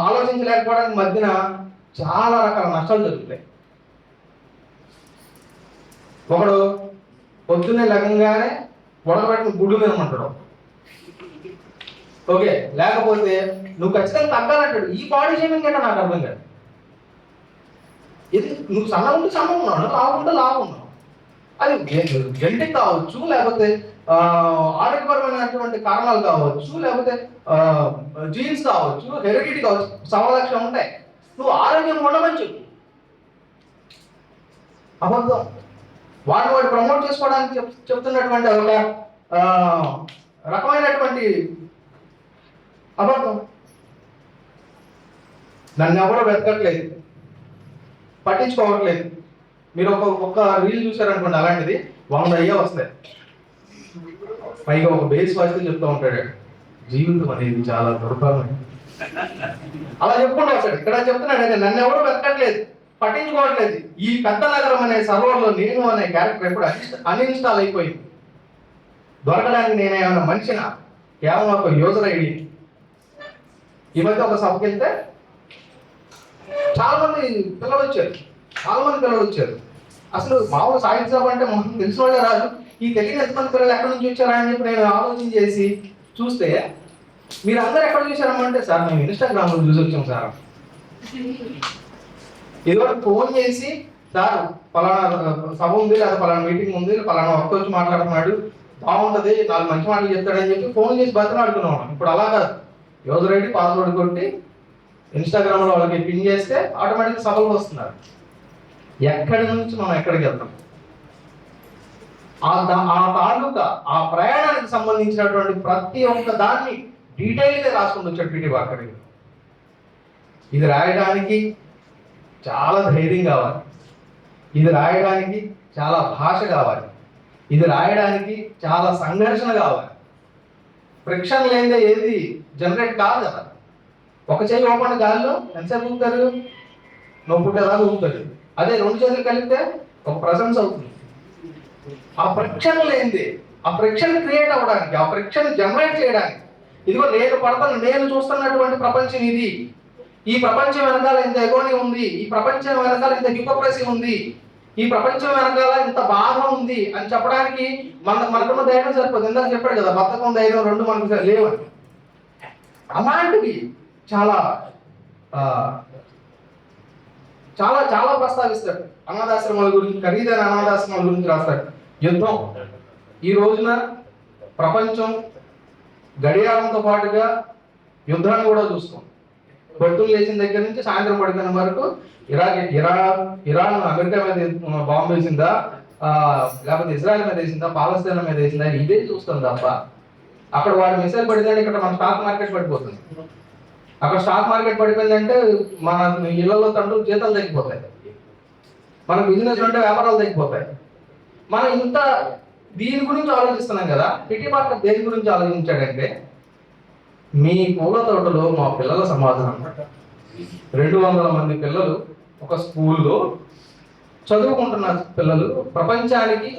ఆలోచించలేకపోవడానికి మధ్యన చాలా రకాల నష్టాలు జరుగుతాయి. ఒకడు పొద్దున్నే లగంగానే ఉడకబెట్టిన గుడ్డు తినమంటాడు. ఓకే, లేకపోతే నువ్వు ఖచ్చితంగా తగ్గాలంటాడు. ఈ బాడీ షేమింగ్ అంటే నాకు అర్థం కాదు. ఇది నువ్వు సన్న ఉంటే సన్న ఉన్నాడు, లావు ఉంటే లావు ఉన్నావు. అది జెనెటిక్ కావచ్చు, లేకపోతే ఆరోగ్యపరమైనటువంటి కారణాలు కావచ్చు, లేకపోతే జీన్స్ కావచ్చు, హెరిడిటీ కావచ్చు, సమలక్షణం ఉంటాయి. నువ్వు ఆరోగ్యం ఉండమని చెప్పు. అబద్ధం. వాడు ప్రమోట్ చేసుకోవడానికి చెప్తున్నటువంటి ఒక రకమైనటువంటి అబద్ధం. నన్ను ఎవరో వెతకట్లేదు, పట్టించుకోవట్లేదు. మీరు ఒక రీల్ చూసారనుకోండి, అలాంటిది 100 అయ్యే వస్తాయి. పైగా ఒక బేస్ వాయిస్తో చెప్తూ ఉంటాడు, జీవితం అనేది చాలా దుర్భరమే. అలా చెప్పుకుంటూ వస్తాడు. ఇక్కడ చెప్తున్నాడు అయితే నన్ను ఎవరో వెతకట్లేదు, పట్టించుకోవట్లేదు. ఈ పెద్ద నగరం అనే సర్వర్లో నేను అనే క్యారెక్టర్ ఎప్పుడు అన్ఇన్స్టాల్ అయిపోయింది. దొరకడానికి నేను ఏమైనా మనిషినా? కేవలం ఒక యూజర్ ఐడి. ఈ మధ్య ఒక సభకి వెళ్తే చాలా మంది పిల్లలు వచ్చారు. అసలు మామూలు సాహిత్య సభ అంటే మొహం తెలిసిన వాళ్ళే రాదు. ఈ తెలియని ఎంతమంది పిల్లలు ఎక్కడి నుంచి వచ్చారా అని చెప్పి నేను ఆలోచన చేసి చూస్తే, మీరు అందరూ ఎక్కడ చూసారమ్మంటే, సార్ మేము ఇన్స్టాగ్రామ్లో చూసి వచ్చాం సార్. ఇదివరకు ఫోన్ చేసి, సార్ పలానా సభ ఉంది, లేదా పలానా మీటింగ్ ఉంది, పలానా ఒక్క వచ్చి మాట్లాడుతున్నాడు, బాగుంటుంది, 4 మంచి మాటలు చెప్తాడని చెప్పి ఫోన్ చేసి బతిలాడుకున్నాం. ఇప్పుడు అలా కాదు. యూజర్ ఐడి పాస్వర్డ్ కొట్టి ఇన్స్టాగ్రామ్లో వాళ్ళకి పిన్ చేస్తే ఆటోమేటిక్ సభలు వస్తున్నారు. ఎక్కడి నుంచి మనం ఎక్కడికి వెళ్తాం? ఆ తాలూకా ఆ ప్రయాణానికి సంబంధించినటువంటి ప్రతి ఒక్క దాన్ని డీటెయిల్గా రాసుకుంటూ వచ్చాడు పిటి వార్కర్. ఇది రాయడానికి చాలా ధైర్యం కావాలి, ఇది రాయడానికి చాలా భాష కావాలి, ఇది రాయడానికి చాలా సంఘర్షణ కావాలి. ఫ్రిక్షన్ లేదే ఏది జనరేట్ కాదు కదా. ఒక చేయి ఓపెన్ గాలిలో ఎంతసేపు ఊపుతారు? నొప్పుంటేదాకా ఊపుతారు. అదే 2 చేతులు కలిపితే ఒక ప్రశంస అవుతుంది. ఆ ఫ్రిక్షన్ లేనిది, ఆ ఫ్రిక్షన్ క్రియేట్ అవ్వడానికి, ఆ ఫ్రిక్షన్ జనరేట్ చేయడానికి, ఇదిగో నేను చూస్తున్నటువంటి ప్రపంచం ఇది, ఈ ప్రపంచం వెనకాల ఇంత ఎగోని ఉంది, ఈ ప్రపంచం వెనకాల ఇంత హిపోక్రసీ ఉంది, ఈ ప్రపంచం వెనకాల ఇంత బాధ ఉంది అని చెప్పడానికి మనకున్న ధైర్యం సరిపోతుంది. ఇందాక చెప్పాడు కదా, బద్ధకం ధైర్యం 2 మనకు లేవని. అలాంటివి చాలా చాలా చాలా ప్రస్తావిస్తాడు. అనాథాశ్రమాల గురించి, ఖరీదైన అనాథాశ్రమాల గురించి రాస్తాడు. యుద్ధం. ఈ రోజున ప్రపంచం గడియారంతో పాటుగా యుద్ధాన్ని కూడా చూస్తాం. పొద్దున్న లేచిన దగ్గర నుంచి సాయంత్రం పడుకున్న వరకు ఇరాన్ అమెరికా మీద బాంబు వేసిందా, లేకపోతే ఇజ్రాయెల్ మీద వేసిందా, పాలస్తీనా మీద వేసిందా, ఇదే చూస్తాం తప్ప అక్కడ వాడు మిసైల్ పడితే ఇక్కడ మన స్టాక్ మార్కెట్ పడిపోతుంది. అక్కడ స్టాక్ మార్కెట్ పడిపోయిందంటే మన ఇళ్లలో తండ్రులు జీతాలు తగ్గిపోతాయి, మన బిజినెస్ అంటే వ్యాపారాలు తగ్గిపోతాయి. మనం ఇంత దీని గురించి ఆలోచిస్తున్నాం కదా. పిటి వార్కర్ దేని గురించి ఆలోచించాడంటే, మీ పూల తోటలో మా పిల్లల సమాధానం. 200 మంది పిల్లలు ఒక స్కూల్లో చదువుకుంటున్న పిల్లలు ప్రపంచానికి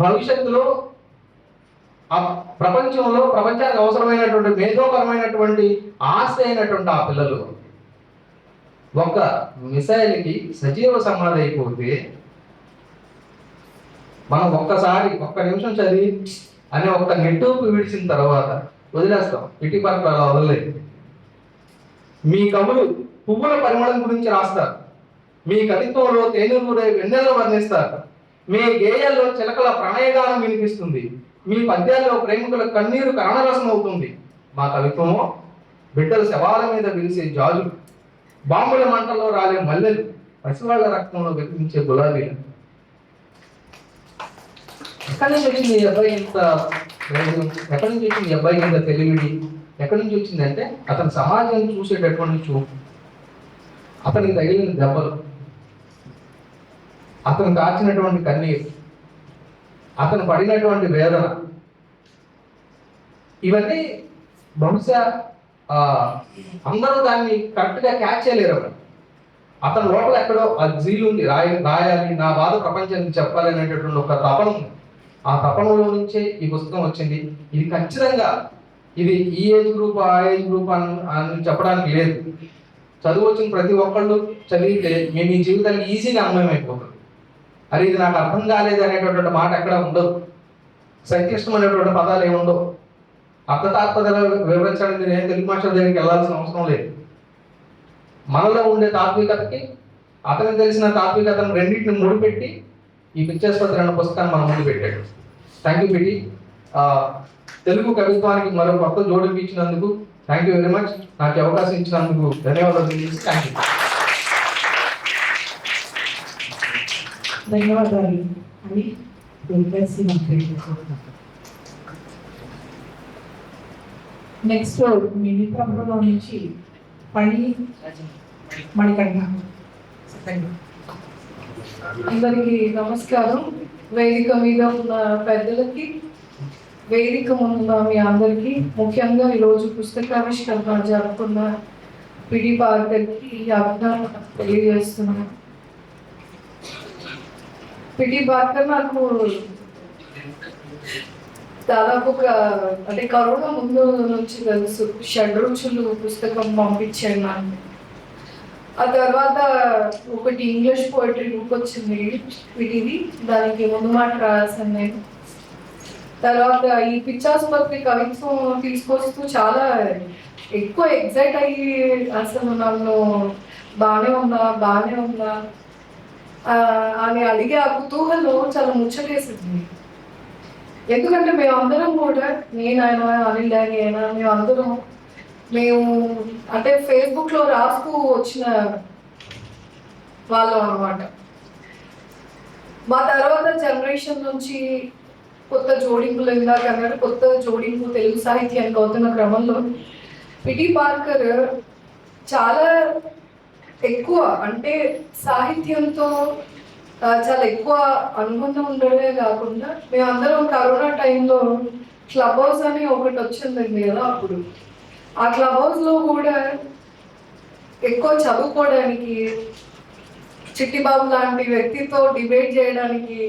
భవిష్యత్తులో ప్రపంచానికి అవసరమైనటువంటి మేధోపరమైనటువంటి ఆస్తి అయినటువంటి ఆ పిల్లలు ఒక మిసైల్కి సజీవ సమాధి అయిపోతే మనం ఒక్క నిమిషం చదివి అనే ఒక్క నెట్టూపు విడిచిన తర్వాత వదిలేస్తాం. పిటి పార్క్ అలా వదలలేదు. మీ కవులు పువ్వుల పరిమళం గురించి రాస్తారు, మీ కవిత్వంలో తేనెలూరే వెన్నెల్లో వర్ణిస్తారు, మీ గేయాల్లో చిలకల ప్రణయగానం వినిపిస్తుంది, మీ పద్యాల్లో ప్రేమికుల కన్నీరు కరణరసం అవుతుంది. మా కవిత్వమో బిడ్డల శవాల మీద విరిసే జాజులు, బాంబుల మంటల్లో రాలే మల్లెలు, పసివాళ్ల రక్తంలో వికసించే గులాబీలు. ఎక్కడి నుంచి వచ్చింది ఈ అబ్బాయి ఇంత ధైర్యం? ఎక్కడి నుంచి వచ్చింది ఈ అబ్బాయి ఇంత తెలివిడి? ఎక్కడి నుంచి వచ్చిందంటే అతను సమాజాన్ని చూసేటటువంటి చూపు, అతనికి తగిలిన దెబ్బలు, అతను కాచినటువంటి కన్నీరు, అతను పడినటువంటి వేదన, ఇవన్నీ బహుశా అందరూ దాన్ని కరెక్ట్గా క్యాచ్ చేయలేరు. అతని లోపల ఎక్కడో ఆ జీలు ఉంది, రాయాలి, నా బాధ ప్రపంచానికి చెప్పాలి అనేటటువంటి ఒక తపన ఉంది. ఆ తపనలో నుంచే ఈ పుస్తకం వచ్చింది. ఇది ఖచ్చితంగా ఇది ఈ ఏజ్ గ్రూప్ ఆ ఏజ్ గ్రూప్ అని చెప్పడానికి లేదు. చదువు వచ్చిన ప్రతి ఒక్కళ్ళు చదివితే మేము ఈ జీవితానికి ఈజీగా అన్వయం అయిపోతుంది. అది ఇది నాకు అర్థం కాలేదు అనేటటువంటి మాట ఎక్కడ ఉండదు. సంక్లిష్టమైనటువంటి పదాలు ఏమి ఉండవు. అర్థతాత్పదాలు వివరించడానికి నేను తెలుగు మాస్టర్ దగ్గరికి వెళ్ళాల్సిన అవసరం లేదు. మనలో ఉండే తాత్వికతకి అతనికి తెలిసిన తాత్వికతను రెండింటిని ముడిపెట్టి ఈ పిక్చర్స్ పత్రి అన్న పుస్తకాన్ని మన ముందు పెట్టాడు. Thank you PT. తెలుగు కవిత్వానికి మరో కొత్త జోడింపు ఇచ్చినందుకు థ్యాంక్ యూ వెరీ మచ్. నాకు అవకాశం ఇచ్చినందుకు ధన్యవాదాలు. Thank you. ధన్యవాదాలు అని నెక్స్ట్ మినిత్రంలో నుంచి మణికంఠ. అందరికీ నమస్కారం. వేదిక మీద ఉన్న పెద్దలకి, వేదిక ముందున్న మీ అందరికీ, ముఖ్యంగా ఈరోజు పుస్తకావిష్కరణ జరుపుకున్న పిడి పార్కర్కి అభినందన తెలియజేస్తున్నాను. పిడి పార్కర్ నాకు దాదాపు అంటే కరోనా ముందు నుంచి తెలుసు. షడ్రుచులు పుస్తకం పంపించాను నాకు. ఆ తర్వాత ఒకటి ఇంగ్లీష్ పోయిటరీ బుక్ వచ్చింది ఇది, దానికి ముందు మాట రాశాను నేను. తర్వాత ఈ పిచ్చాసుపత్రి కవిత్వం తీసుకొస్తూ చాలా ఎక్కువ ఎగ్జైట్ అయ్యి అసలు నన్ను బాగానే ఉందా అని అడిగే ఆ కుతూహలం చాలా ముచ్చటేసింది. ఎందుకంటే మేమందరం కూడా, నేనైనా అనిల్ డానీ అయినా, మేము అంటే ఫేస్బుక్లో రాస్తూ వచ్చిన వాళ్ళం అనమాట. మా తర్వాత జనరేషన్ నుంచి కొత్త జోడింపులు, ఇందాక అన్నట్టు కొత్త జోడింపు తెలుగు సాహిత్యానికి అవుతున్న క్రమంలో పిటి పార్కర్ చాలా ఎక్కువ, అంటే సాహిత్యంతో చాలా ఎక్కువ అనుబంధం ఉండడమే కాకుండా, మేమందరం కరోనా టైంలో క్లబ్ హౌస్ అని ఒకటి వచ్చిందండి కదా, అప్పుడు ఆ క్లబ్ హౌస్లో కూడా ఎక్కువ చదువుకోవడానికి, చిట్టిబాబు లాంటి వ్యక్తితో డిబేట్ చేయడానికి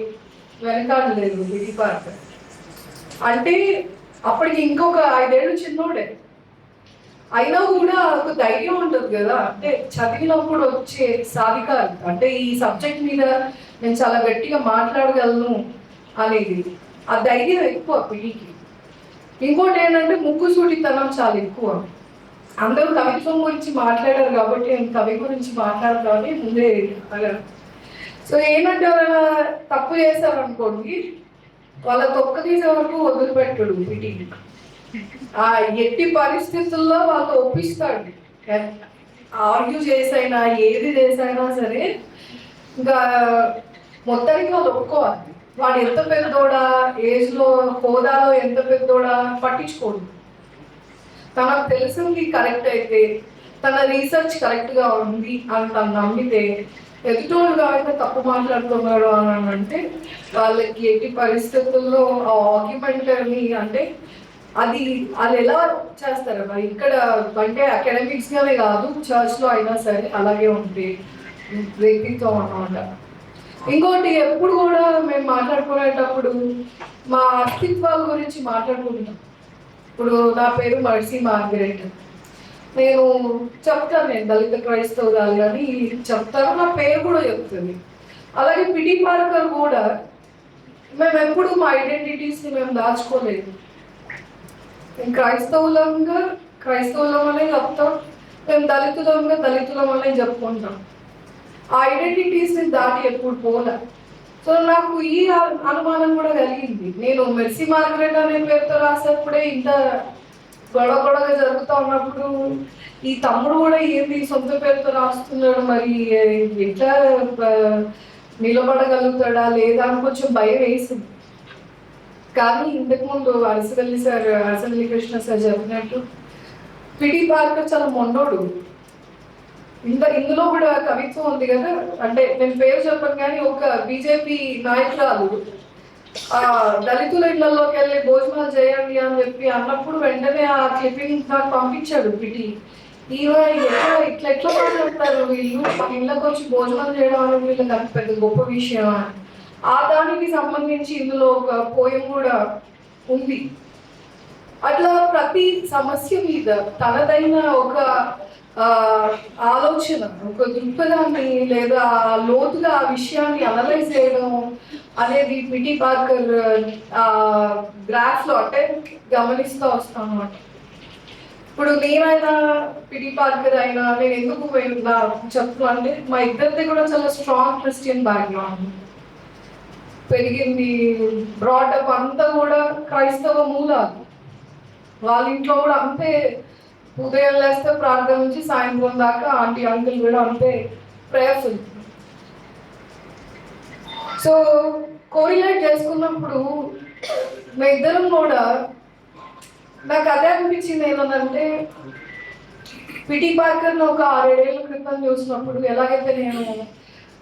వెనకాడలేదు పిటి పార్కర్. అంటే అప్పటికి ఇంకొక 5 ఏళ్ళు చిన్నోడే అయినా కూడా ఒక ధైర్యం ఉంటుంది కదా, అంటే చదివినప్పుడు వచ్చే సాధికారు, అంటే ఈ సబ్జెక్ట్ మీద నేను చాలా గట్టిగా మాట్లాడగలను అనేది, ఆ ధైర్యం ఎక్కువ పిడికి. ఇంకోటి ఏంటంటే ముక్కుసూటితనం చాలా ఎక్కువ. అందరూ కవిత్వం గురించి మాట్లాడారు కాబట్టి నేను కవి గురించి మాట్లాడతామని ముందే అలా. సో ఏంటంటే ఎవరైనా తప్పు చేశారనుకోండి, వాళ్ళ తొక్క తీసే వరకు వదిలిపెట్టాడు పిటి. ఆ ఎట్టి పరిస్థితుల్లో వాళ్ళతో ఒప్పిస్తాడు. ఆర్గ్యూ చేసైనా ఏది చేసైనా సరే ఇంకా మొత్తానికి వాళ్ళు ఒప్పుకోవాలి. వాడు ఎంత పెద్దోడా, ఏజ్లో హోదాలో ఎంత పెద్దోడా పట్టించుకోడు. తనకు తెలిసింది కరెక్ట్ అయితే, తన రీసెర్చ్ కరెక్ట్గా ఉంది అని తను నమ్మితే, ఎదుటోళ్ళుగా అయితే తప్పు మాట్లాడుతున్నాడు అని అంటే వాళ్ళకి ఎట్టి పరిస్థితుల్లో ఆ ఆర్గ్యుమెంట్ని, అంటే అది వాళ్ళు ఎలా చేస్తారు మరి ఇక్కడ, అంటే అకాడమిక్స్గానే కాదు చర్చ్లో అయినా సరే అలాగే ఉంటే వ్యక్తిత్వం అన్నమాట. ఇంకోటి ఎప్పుడు కూడా మేము మాట్లాడుకునేటప్పుడు మా అస్తిత్వాల గురించి మాట్లాడుకుంటాం. ఇప్పుడు నా పేరు మర్సీ మార్గరెట్. నేను చెప్తాను, నేను దళిత క్రైస్తవురాలు అని చెప్తాను, నా పేరు కూడా చెప్తుంది. అలాగే పిటి పార్కర్ కూడా మేము ఎప్పుడు మా ఐడెంటిటీస్ని మేము దాచుకోలేదు. మేము క్రైస్తవులం అనే చెప్తాం, మేము దళితులం అనే చెప్పుకుంటాం. ఆ ఐడెంటిటీస్ని దాటి ఎప్పుడు పోలే. సో నాకు ఈ అనుమానం కూడా కలిగింది. నేను మెర్సీ మార్గరెట్ అనే పేరుతో రాసేప్పుడే ఇంత గొడవగా జరుగుతూ ఉన్నప్పుడు ఈ తమ్ముడు కూడా ఏంది సొంత పేరుతో రాస్తున్నాడు, మరి ఎట్లా నిలబడగలుగుతాడా లేదా అని కొంచెం భయం వేసింది. కానీ ఇంతకుముందు అరసవల్లి కృష్ణ సార్ చెప్పినట్టు పిటి పార్కర్ చాలా మొండోడు. ఇందులో కూడా కవిత్వం ఉంది కదా, అంటే నేను పేరు చెప్పను కానీ ఒక బీజేపీ నాయకురాలు దళితుల ఇళ్లలోకి వెళ్ళి భోజనాలు చేయండి అని చెప్పి అన్నప్పుడు వెంటనే ఆ క్లిప్పింగ్ నాకు పంపించాడు పిటి. ఇట్లా మాట్లాడతారు వీళ్ళు, మా ఇళ్ళకి వచ్చి భోజనం చేయడం అనేది వీళ్ళకి అంత పెద్ద గొప్ప విషయం అని. ఆ దానికి సంబంధించి ఇందులో ఒక పోయం కూడా ఉంది. అట్లా ప్రతి సమస్య మీద తనదైన ఒక ఆలోచన, ఒక దృక్పథాన్ని లేదా లోతుగా ఆ విషయాన్ని అనలైజ్ చేయడం అనేది పిటి పార్కర్ గ్రాఫ్ లో అంటే గమనిస్తూ వస్తాం అన్నమాట. ఇప్పుడు నేనైనా పిటి పార్కర్ అయినా నేను ఎందుకు చెప్తున్నా అంటే మా ఇద్దరిది కూడా చాలా స్ట్రాంగ్ క్రిస్టియన్ బ్యాక్గ్రౌండ్, పెరిగింది బ్రాటప్ అంతా కూడా క్రైస్తవ మూలాలు. వాళ్ళ ఇంట్లో కూడా అంతే, ఉదయం లేస్తే ప్రార్థన నుంచి సాయంత్రం దాకా ఆంటీ అంకుల్ కూడా అంతే ప్రేయర్ఫుల్. సో కోరిలేట్ చేసుకున్నప్పుడు మా ఇద్దరం కూడా నాకు అదే అనిపించింది. ఏమనంటే పిటి పార్కర్ను ఒక 6-7 ఏళ్ల క్రితం చూసినప్పుడు ఎలాగైతే నేను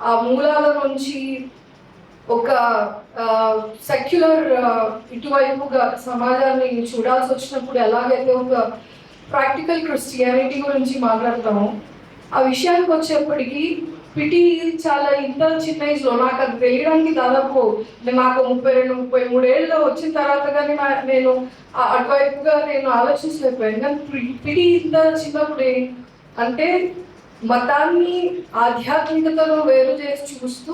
ఆ మూలాల నుంచి ఒక సెక్యులర్ ఇటువైపుగా సమాజాన్ని చూడాల్సి వచ్చినప్పుడు ఎలాగైతే ఒక ప్రాక్టికల్ క్రిస్టియానిటీ గురించి మాట్లాడతాము, ఆ విషయానికి వచ్చేప్పటికీ పిటి చాలా ఇంత చిన్న ఏజ్లో నాకు అది తెలియడానికి దాదాపు నాకు 32-33 ఏళ్ళు వచ్చిన తర్వాత కానీ నేను అటువైపుగా నేను ఆలోచించలేకపోయాను. కానీ పిటి ఇంత చిన్నప్పుడే అంటే మతాన్ని ఆధ్యాత్మికతను వేరు చేసి చూస్తూ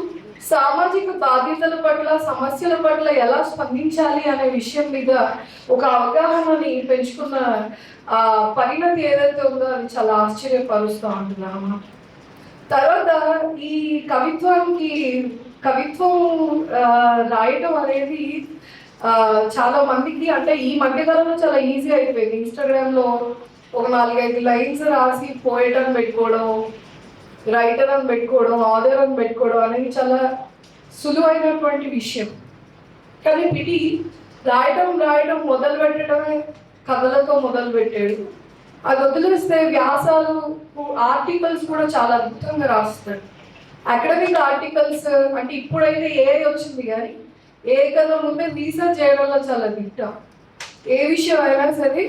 సామాజిక బాధ్యతల పట్ల సమస్యల పట్ల ఎలా స్పందించాలి అనే విషయం మీద ఒక అవగాహనని పెంచుకున్న పరిణతి ఏదైతే ఉందో అది చాలా ఆశ్చర్యపరుస్తూ ఉంటున్నాను. తర్వాత ఈ కవిత్వం రాయటం అనేది చాలా మందికి అంటే ఈ మధ్యకాలంలో చాలా ఈజీ అయిపోయింది. ఇన్స్టాగ్రామ్లో ఒక 4-5 లైన్స్ రాసి పోయట్ అని పెట్టుకోవడం, రైటర్ అని పెట్టుకోవడం, ఆథర్ అని పెట్టుకోవడం అనేది చాలా సులువైనటువంటి విషయం. కానీ పిటి రాయడం మొదలు పెట్టడమే కథలతో మొదలు పెట్టాడు. అది వదిలేస్తే వ్యాసాలు, ఆర్టికల్స్ కూడా చాలా అద్భుతంగా రాస్తాడు. అకాడమిక్ ఆర్టికల్స్ అంటే ఇప్పుడైతే ఏ వచ్చింది కానీ ఏ కన్నా ముందే రీసెర్చ్ చేయడంలో చాలా దిట్ట. ఏ విషయం అయినా సరే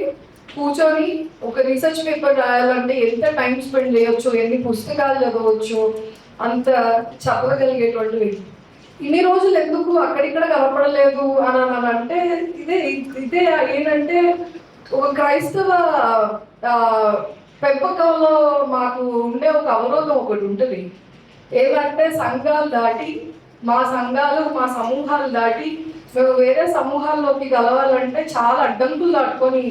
కూర్చొని ఒక రీసెర్చ్ పేపర్ రాయాలంటే ఎంత టైం స్పెండ్ చేయొచ్చు, ఎన్ని పుస్తకాలు చదవచ్చు, అంత చెప్పగలిగేటువంటి వ్యక్తి. ఇన్ని రోజులు ఎందుకు అక్కడిక్కడ కనపడలేదు అని అంటే ఇదే ఏంటంటే ఒక క్రైస్తవ పెంపకంలో మాకు ఉండే ఒక అవరోధం ఒకటి ఉంటుంది. ఏమంటే సంఘాలు దాటి మా సమూహాలు దాటి మేము వేరే సమూహాల్లోకి కలవాలంటే చాలా అడ్డంకులు దాటుకొని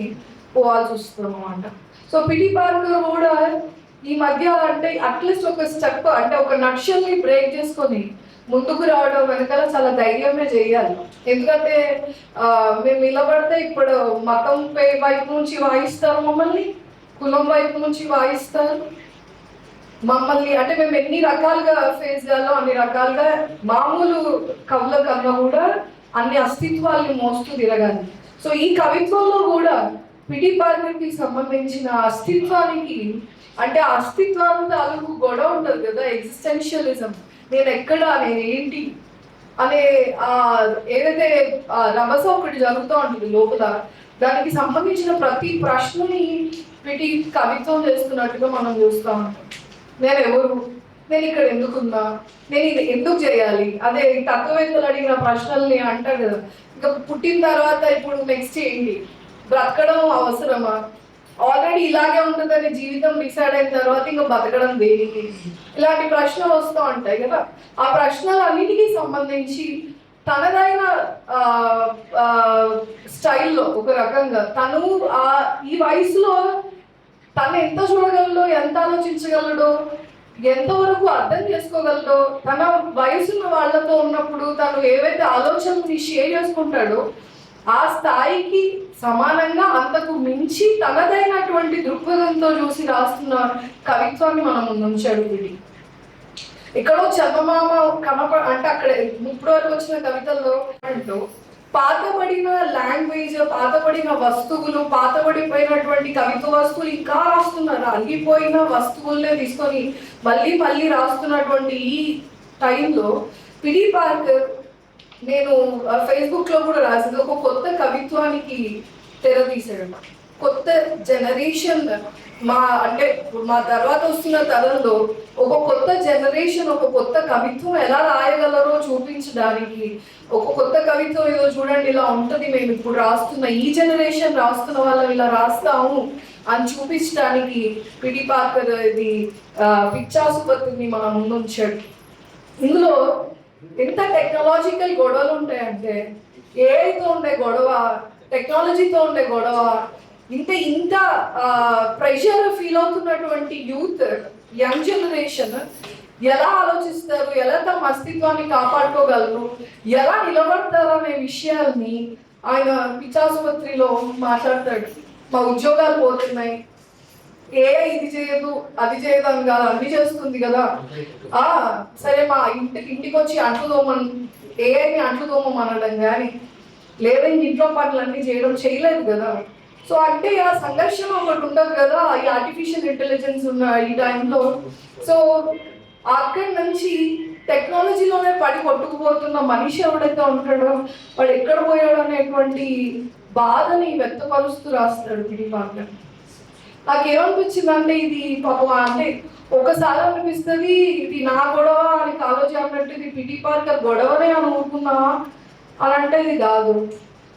పోవాల్సి వస్తుంది అన్నమాట. సో పిటి పార్కర్ కూడా ఈ మధ్య అంటే అట్లీస్ట్ ఒక స్టెప్ అంటే ఒక నక్షల్ని బ్రేక్ చేసుకొని ముందుకు రావడం వెనకాల చాలా ధైర్యమే చేయాలి. ఎందుకంటే మేము నిలబడితే ఇప్పుడు మతం వైపు నుంచి వాయిస్తారు మమ్మల్ని, కులం వైపు నుంచి వాయిస్తారు మమ్మల్ని. అంటే మేము ఎన్ని రకాలుగా ఫేస్ చేయాలో అన్ని రకాలుగా మామూలు కవుల కన్నా కూడా అన్ని అస్తిత్వాల్ని మోస్తూ తిరగాలి. సో ఈ కవిత్వంలో కూడా పిటి పార్కర్కి సంబంధించిన అస్తిత్వానికి అంటే ఆ అస్తిత్వానికి అలుగు గొడవ ఉంటుంది కదా, ఎగ్జిస్టెన్షియలిజం, నేను ఎక్కడ, నేను ఏంటి అనే ఏదైతే రభస ఒకటి జరుగుతూ ఉంటుంది లోపల, దానికి సంబంధించిన ప్రతి ప్రశ్నని పిటి కవిత్వం చేస్తున్నట్టుగా మనం చూస్తూ ఉంటాం. నేను ఎవరు, నేను ఇక్కడ ఎందుకున్నా, నేను ఇది ఎందుకు చేయాలి, అదే తత్వవేత్తలు అడిగిన ప్రశ్నల్ని అంటారు కదా, ఇంకా పుట్టిన తర్వాత ఇప్పుడు నెక్స్ట్ ఏంటి, బ్రతకడం అవసరమా, ఆల్రెడీ ఇలాగే ఉంటుందని జీవితం డిసైడ్ అయిన తర్వాత ఇంకా బతకడం దేనికి, ఇలాంటి ప్రశ్నలు వస్తూ ఉంటాయి కదా. ఆ ప్రశ్నలన్నిటికీ సంబంధించి తనదైన స్టైల్లో ఒక రకంగా తను ఈ వయసులో తను ఎంత చూడగలడో, ఎంత ఆలోచించగలడో, ఎంతవరకు అర్థం చేసుకోగలడో, తన వయసున్న వాళ్ళతో ఉన్నప్పుడు తను ఏవైతే ఆలోచనని షేర్ చేసుకుంటాడో ఆ స్థాయికి సమానంగా అంతకు మించి తనదైనటువంటి దృక్పథంతో చూసి రాస్తున్న కవిత్వాన్ని మనం ముందుంచాడు వీడి. ఎక్కడో చందమామ అంటే అక్కడ ఇప్పటి వరకు వచ్చిన కవితల్లో అంటూ పాతబడిన లాంగ్వేజ్, పాతబడిన వస్తువులు, పాతబడిపోయినటువంటి కవిత్వ వస్తువులు ఇంకా రాస్తున్నారు. అరిగిపోయిన వస్తువులనే తీసుకొని మళ్ళీ మళ్ళీ రాస్తున్నటువంటి ఈ టైంలో పిడి పార్కర్, నేను ఫేస్బుక్లో కూడా రాసింది, ఒక కొత్త కవిత్వానికి తెరదీశాడు. కొత్త జనరేషన్ అంటే మా తర్వాత వస్తున్న తరంలో ఒక కొత్త జనరేషన్ ఒక కొత్త కవిత్వం ఎలా రాయగలరో చూపించడానికి, ఒక కొత్త కవిత్వం ఏదో చూడండి ఇలా ఉంటుంది, మేము ఇప్పుడు రాస్తున్న ఈ జనరేషన్ రాస్తున్న వాళ్ళం ఇలా రాస్తాము అని చూపించడానికి పిడి పార్కర్ ఇది పిచ్చాసుపత్రిని మన ముందు ఉంచాడు. ఇందులో ఎంత టెక్నాలజికల్ గొడవలు ఉంటాయంటే, ఏఐతో ఉండే గొడవ, టెక్నాలజీతో ఉండే గొడవ, ఇంత ప్రెషర్ ఫీల్ అవుతున్నటువంటి యూత్, యంగ్ జనరేషన్ ఎలా ఆలోచిస్తారు, ఎలా తమ అస్తిత్వాన్ని కాపాడుకోగలరు, ఎలా నిలబడతారు అనే విషయాల్ని ఆయన పిచ్చాసుపత్రిలో మాట్లాడతాడు. మా ఉద్యోగాలు పోతున్నాయి, ఏఐ ఇది చేయదు అది చేయదు అని కాదు, అన్ని చేస్తుంది కదా, సరే మా ఇంటికి వచ్చి అంట్లు తోమని ఏఐని అంట్లు తోమనడం కానీ లేదా ఇంట్లో పనులన్నీ చేయలేదు కదా. సో అంటే ఆ సంఘర్షణ ఒకటి ఉండదు కదా ఈ ఆర్టిఫిషియల్ ఇంటెలిజెన్స్ ఉన్న ఈ టైంలో. సో అక్కడి నుంచి టెక్నాలజీలోనే పడి కొట్టుకుపోతున్న మనిషి ఎవడైతే ఉంటాడో వాడు ఎక్కడ పోయాడు అనేటువంటి బాధని వ్యక్తపరుస్తూ రాస్తాడు పిడి పార్కర్. నాకేమనిపించిందంటే ఇది పాపం అంటే ఒకసారి అనిపిస్తుంది ఇది నా గొడవ అని కాలేజీ అన్నట్టు ఇది పిడి పార్కర్ గొడవనే అని ఊరుకున్నావా అని అంటే ఇది కాదు.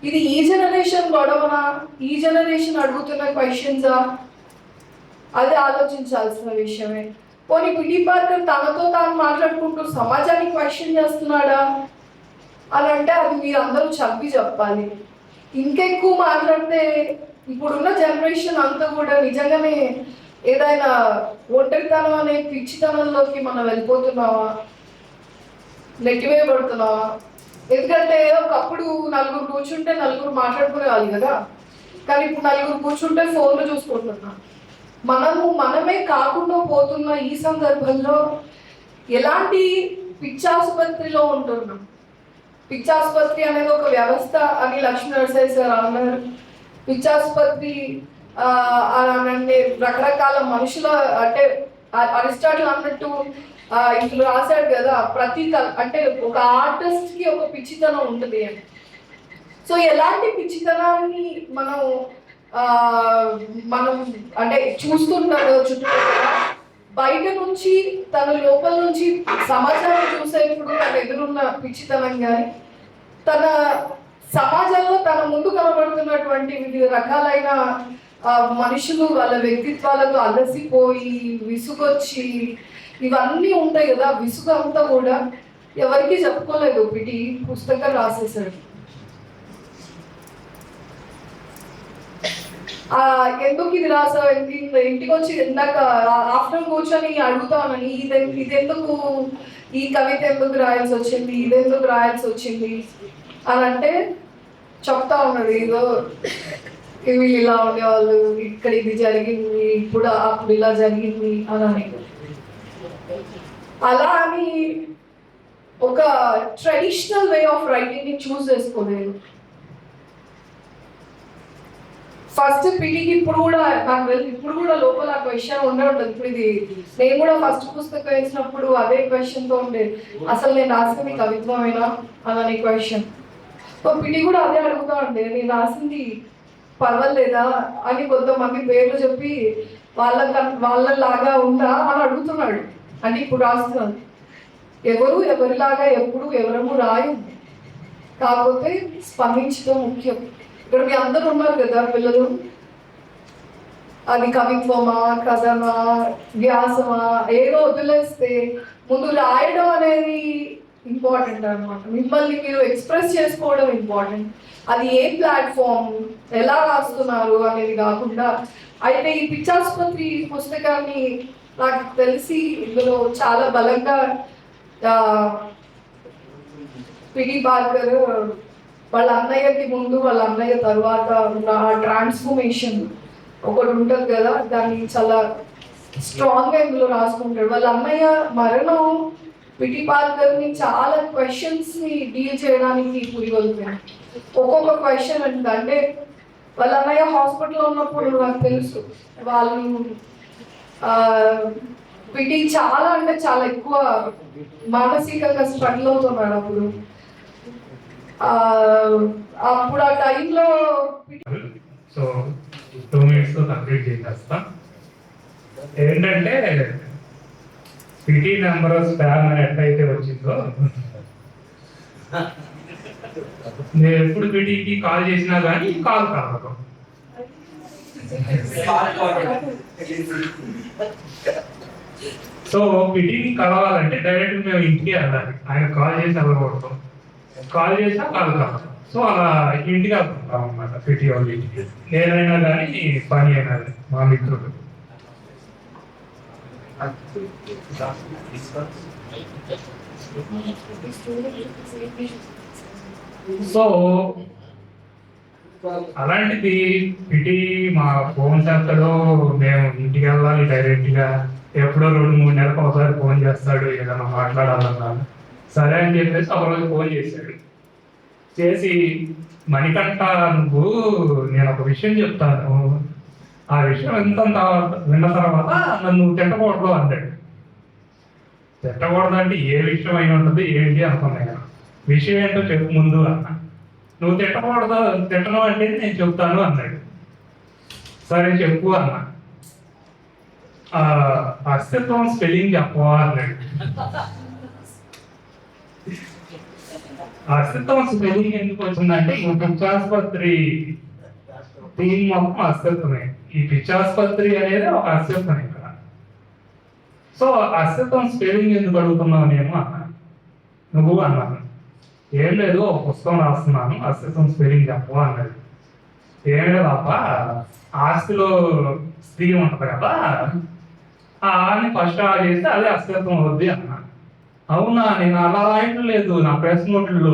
ఇది ఈ జనరేషన్ గొడవనా, ఈ జనరేషన్ అడుగుతున్న క్వశ్చన్సా, అది ఆలోచించాల్సిన విషయమే. పోనీ పిడి పార్కర్ తనతో తాను మాట్లాడుకుంటూ సమాజానికి క్వశ్చన్ చేస్తున్నాడా అని అంటే అది మీరు అందరూ చెప్పాలి. ఇంకెక్కువ మాట్లాడితే ఇప్పుడున్న జనరేషన్ అంతా కూడా నిజంగానే ఏదైనా ఒంటరితనం అనే పిచ్చితనంలోకి మనం వెళ్ళిపోతున్నావా, నెట్టివేయబడుతున్నావా? ఎందుకంటే ఒకప్పుడు నలుగురు కూర్చుంటే నలుగురు మాట్లాడుకునేవాళ్ళు కదా, కానీ ఇప్పుడు నలుగురు కూర్చుంటే ఫోన్లు చూసుకుంటున్నాం. మనమే కాకుండా పోతున్న ఈ సందర్భంలో ఎలాంటి పిచ్చాసుపత్రిలో ఉంటున్నాం. పిచ్చాసుపత్రి అనేది ఒక వ్యవస్థ అని లక్ష్మీ నరసయ్య సార్ అన్నారు. పిచ్చాసుపత్రి అంటే రకరకాల మనుషుల అంటే అరిస్టాటిల్ అన్నట్టు ఇప్పుడు రాశాడు కదా, ప్రతి అంటే ఒక ఆర్టిస్ట్ కి ఒక పిచ్చితనం ఉంటుంది అని. సో ఎలాంటి పిచ్చితనాన్ని మనం అంటే చూస్తుంటారు చుట్టుపక్కల, బయట నుంచి తన లోపల నుంచి సమాజాన్ని చూసేప్పుడు తన ఎదురున్న పిచ్చితనం కానీ, తన సమాజంలో తన ముందు కనబడుతున్నటువంటి వివిధ రకాలైన మనుషులు వాళ్ళ వ్యక్తిత్వాలకు అలసిపోయి విసుగొచ్చి ఇవన్నీ ఉంటాయి కదా, విసుగు అంతా కూడా ఎవరికి చెప్పుకోలేదు. పిటి పుస్తకం రాసేసాడు. ఎందుకు ఇది రాసావు, ఇంటికి వచ్చి ఇందాక ఆఫ్టర్నూన్ కూర్చొని అడుగుతానని ఇదెందుకు, ఈ కవిత ఎందుకు రాయాల్సి వచ్చింది, ఇదెందుకు రాయాల్సి వచ్చింది అని అంటే చెప్తా ఉన్నాడు. ఏదో వీళ్ళు ఇలా ఉండేవాళ్ళు, ఇక్కడ ఇది జరిగింది, అప్పుడు ఇలా జరిగింది అని. అలా అని ఒక ట్రెడిషనల్ వే ఆఫ్ రైటింగ్ ని చూస్ చేసుకోలేదు. ఫస్ట్ పిటికి ఇప్పుడు కూడా నాకు ఇప్పుడు కూడా లోపల ఆ క్వశ్చన్ ఉండే ఉంటుంది. ఇప్పుడు ఇది నేను కూడా ఫస్ట్ పుస్తకం వేసినప్పుడు అదే క్వశ్చన్ తో ఉండేది, అసలు నేను రాసింది కవిత్వమేనా అనే క్వశ్చన్. పిటి కూడా అదే అడుగుతా ఉండే, నేను రాసింది పర్వాలేదా అని కొంతమంది పేర్లు చెప్పి వాళ్ళలాగా ఉందా అని అడుగుతున్నాడు. అని ఇప్పుడు రాస్తున్నాడు. ఎవరిలాగా ఎప్పుడు ఎవరము రాయు, కాకపోతే స్పందించడం ముఖ్యం. ఇక్కడ మీ అందరూ ఉన్నారు కదా పిల్లలు, అది కవిత్వమా, కథమా, వ్యాసమా ఏదో వదిలేస్తే ముందు రాయడం అనేది ఇంపార్టెంట్ అన్నమాట. మిమ్మల్ని మీరు ఎక్స్ప్రెస్ చేసుకోవడం ఇంపార్టెంట్. అది ఏ ప్లాట్ఫామ్, ఎలా రాస్తున్నారు అనేది కాకుండా. అయితే ఈ పిచ్చాసుపత్రి పుస్తకాన్ని నాకు తెలిసి ఇందులో చాలా బలంగా పిడి పార్కర్ వాళ్ళ అన్నయ్యకి ముందు, వాళ్ళ అన్నయ్య తర్వాత ఉన్న ట్రాన్స్ఫర్మేషన్ ఒకటి ఉంటుంది కదా, దాన్ని చాలా స్ట్రాంగ్గా ఇందులో రాసుకుంటాడు. వాళ్ళ అన్నయ్య మరణం పిటి పార్కర్ని చాలా క్వశ్చన్స్ని డీల్ చేయడానికి పురిగొల్పాను. ఒక్కొక్క క్వశ్చన్ అంటే వాళ్ళ అన్నయ్య హాస్పిటల్లో ఉన్నప్పుడు నాకు తెలుసు వాళ్ళు పిటి చాలా అంటే చాలా ఎక్కువ మానసికంగా స్ట్రగుల్ అవుతున్నాడు. అప్పుడు ఆ టైంలో సో 2 minutes కంప్లీట్ చేసేస్తా. ఏంటంటే పిటి నెంబర్ స్పామ్ అని ఎట్లయితే వచ్చిందో, నేను ఎప్పుడు పిటికి కాల్ చేసినా కానీ కాల్ కలవదు. సో పిటిని కలవాలంటే డైరెక్ట్ మేము ఇంటికి వెళ్ళాలి. ఆయన కాల్ చేసి వెళ్ళకూడదు, కాల్ చేసినా కాల్ కలవదు. సో అలా ఇంటికి వెళ్తుంటాం అన్నమాట పిటి వాళ్ళ ఇంటికి. నేనైనా కానీ పని అయినా కానీ మా మిత్రుడు. సో అలాంటిది పిటి మా ఫోన్ చేస్తాడు, మేము ఇంటికి వెళ్ళాలి డైరెక్ట్గా. ఎప్పుడో 2-3 నెలలకు ఒకసారి ఫోన్ చేస్తాడు ఏదైనా మాట్లాడాలన్నా. సరే అని చెప్పేసి ఒకరోజు ఫోన్ చేశాడు. చేసి మణికంఠ, నువ్వు నేను ఒక విషయం చెప్తాను, ఆ విషయం విన్న తర్వాత నన్ను తిట్టకూడదు అన్నాడు. తిట్టకూడదు అంటే ఏ విషయం అయినా ఉంటుంది ఏంటి అనుకున్నాను. విషయం ఏంటో చెప్పు ముందు అన్న. నువ్వు తిట్టకూడదు, తిట్టను అంటే నేను చెప్తాను అన్నాడు. సరే చెప్పు అన్న. అస్తిత్వం స్పెల్లింగ్ చెప్పవా అన్నాడు. అస్తిత్వం స్పెల్లింగ్ ఎందుకు వచ్చిందంటే ఈ పిచ్చాసుపత్రి థీమ్ మొత్తం అస్తిత్వమే. ఈ పిచ్చాసుపత్రి అనేది ఒక అస్తిత్వం ఇక్కడ. సో అస్తిత్వం స్పెల్లింగ్ ఎందుకు అడుగుతున్నావు నేను అన్నా. నువ్వు అన్నాను. ఏం లేదు, ఒక పుస్తకం రాస్తున్నాను, అస్తిత్వం స్పెల్లింగ్ చెప్పవా అన్నాడు. ఏం లేదు అప్ప, ఆస్తిలో స్త్రీ ఉంటుంది కదా, ఆ ఆని ఫస్ట్ ఆ చేస్తే అదే అస్తిత్వం అవుద్ది అన్నా. అవునా, నేను అలా రాయటం లేదు, నా ప్రెస్ నోట్లో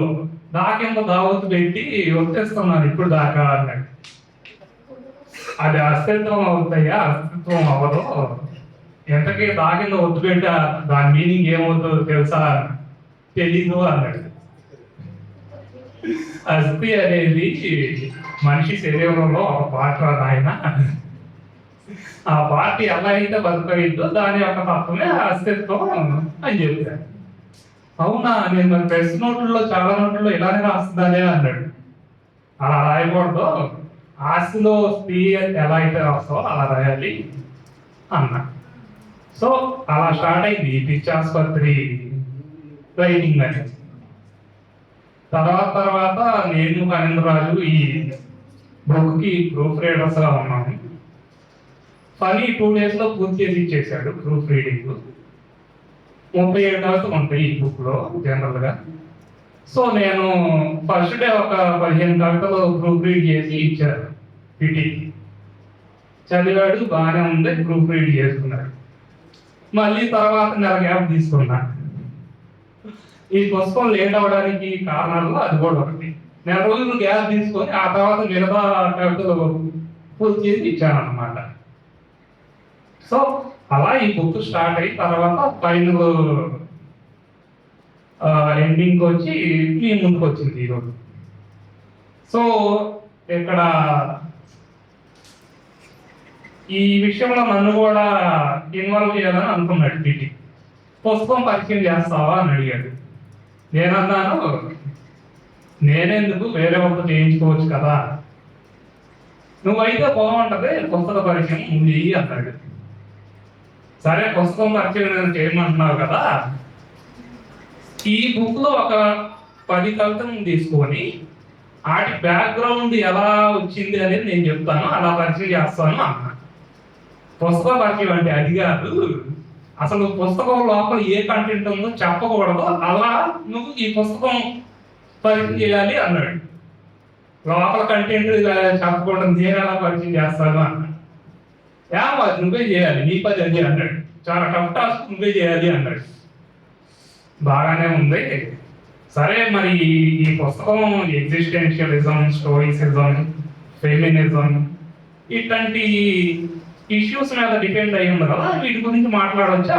దాకేంత దావత్తు పెట్టి వచ్చేస్తున్నాను ఇప్పుడు దాకా అన్నాడు. అది అస్తిత్వం అవుతాయా? అస్తిత్వం అవ్వదు. ఎంతకీ దాకింద ఒత్తు పెట్టి దాని మీనింగ్ ఏమవుతుందో తెలుసా? తెలీదు అన్నాడు. అస్థి అనేది మనిషి శరీరంలో ఒక పార్ట్ ఆయన. ఆ పార్టీ ఎలా అయితే బతుకైందో దాని యొక్క తత్వమే అస్తిత్వం అని చెప్పాడు. అవునా, నేను మన ప్రెస్ నోట్లలో చాలా నోట్లలో ఇలానే రాస్తుందనే అన్నాడు. అలా రాయకూడదు, ఆస్తిలో స్త్రీ ఎలా అయితే రాస్తావో అలా రాయాలి అన్నా. సో అలా స్టార్ట్ అయింది ఈ పిచ్చాసుపత్రి ట్రైనింగ్ అనేది. తర్వాత నేను కనేంద్రరాజు ఈ బుక్కి ప్రూఫ్ రీడర్స్గా ఉన్నాను. పని 2 days లో పూర్తి చేసి ఇచ్చేసాడు ప్రూఫ్ రీడింగ్. 37 కవితలు ఉంటాయి ఈ బుక్లో జనరల్గా. సో నేను ఫస్ట్ డే ఒక 15 కవితలు ప్రూఫ్ రీడ్ చేసి ఇచ్చారు పిటికి. చదివాడు, బాగానే ఉంది, ప్రూఫ్ రీడ్ చేసుకున్నాడు. మళ్ళీ తర్వాత నెల గ్యాప్ తీసుకున్నా. ఈ పుస్తకం లేట్ అవ్వడానికి కారణాల్లో అది కూడా ఒకటి. నెల రోజులు గ్యాప్ తీసుకొని ఆ తర్వాత మిగతా కవితలు పూర్తి చేసి ఇచ్చాను అన్నమాట. సో అలా ఈ బుక్ స్టార్ట్ అయిన తర్వాత ఫైనల్ ఎండింగ్ వచ్చి మీ ముందుకు వచ్చింది ఈరోజు. సో ఇక్కడ ఈ విషయంలో నన్ను కూడా ఇన్వాల్వ్ చేయాలని అనుకున్నాడు పిటి. పుస్తకం పరిచయం చేస్తావా అని అడిగాడు. నేనన్నాను, నేనెందుకు, వేరే వాళ్ళతో చేయించుకోవచ్చు కదా, నువ్వైతే బాగుంటది పుస్తక పరిచయం ఉంది అన్నాడు. సరే పుస్తకం పరిచయం చేయమంటున్నావు కదా, ఈ బుక్ లో ఒక 10 కవితలను తీసుకొని వాటి బ్యాక్గ్రౌండ్ ఎలా వచ్చింది అనేది నేను చెప్తాను, అలా పరిచయం చేస్తాను అన్నా. పుస్తక పరిచయం అంటే అది కాదు, అసలు పుస్తకం లోపల ఏ కంటెంట్ ఉందో చెప్పకూడదు, అలా నువ్వు ఈ పుస్తకం పరిచయం చేయాలి అన్నాడు. లోపల కంటెంట్ చెప్పకుండా నేను ఎలా పరిచయం చేస్తాను అన్నాడు. అది నువ్వే చేయాలి, నీ పది అది అన్నాడు. చాలా టఫ్ టాస్క్, నువ్వే చేయాలి అన్నాడు. బాగానే ఉంది. సరే, మరి ఈ పుస్తకం ఎగ్జిస్టెన్షియలిజం, స్టోయిసిజం, ఫెమినిజం ఇట్లాంటి ఇష్యూస్ మీద డిపెండ్ అయి ఉంది కదా, వీటి గురించి మాట్లాడవచ్చు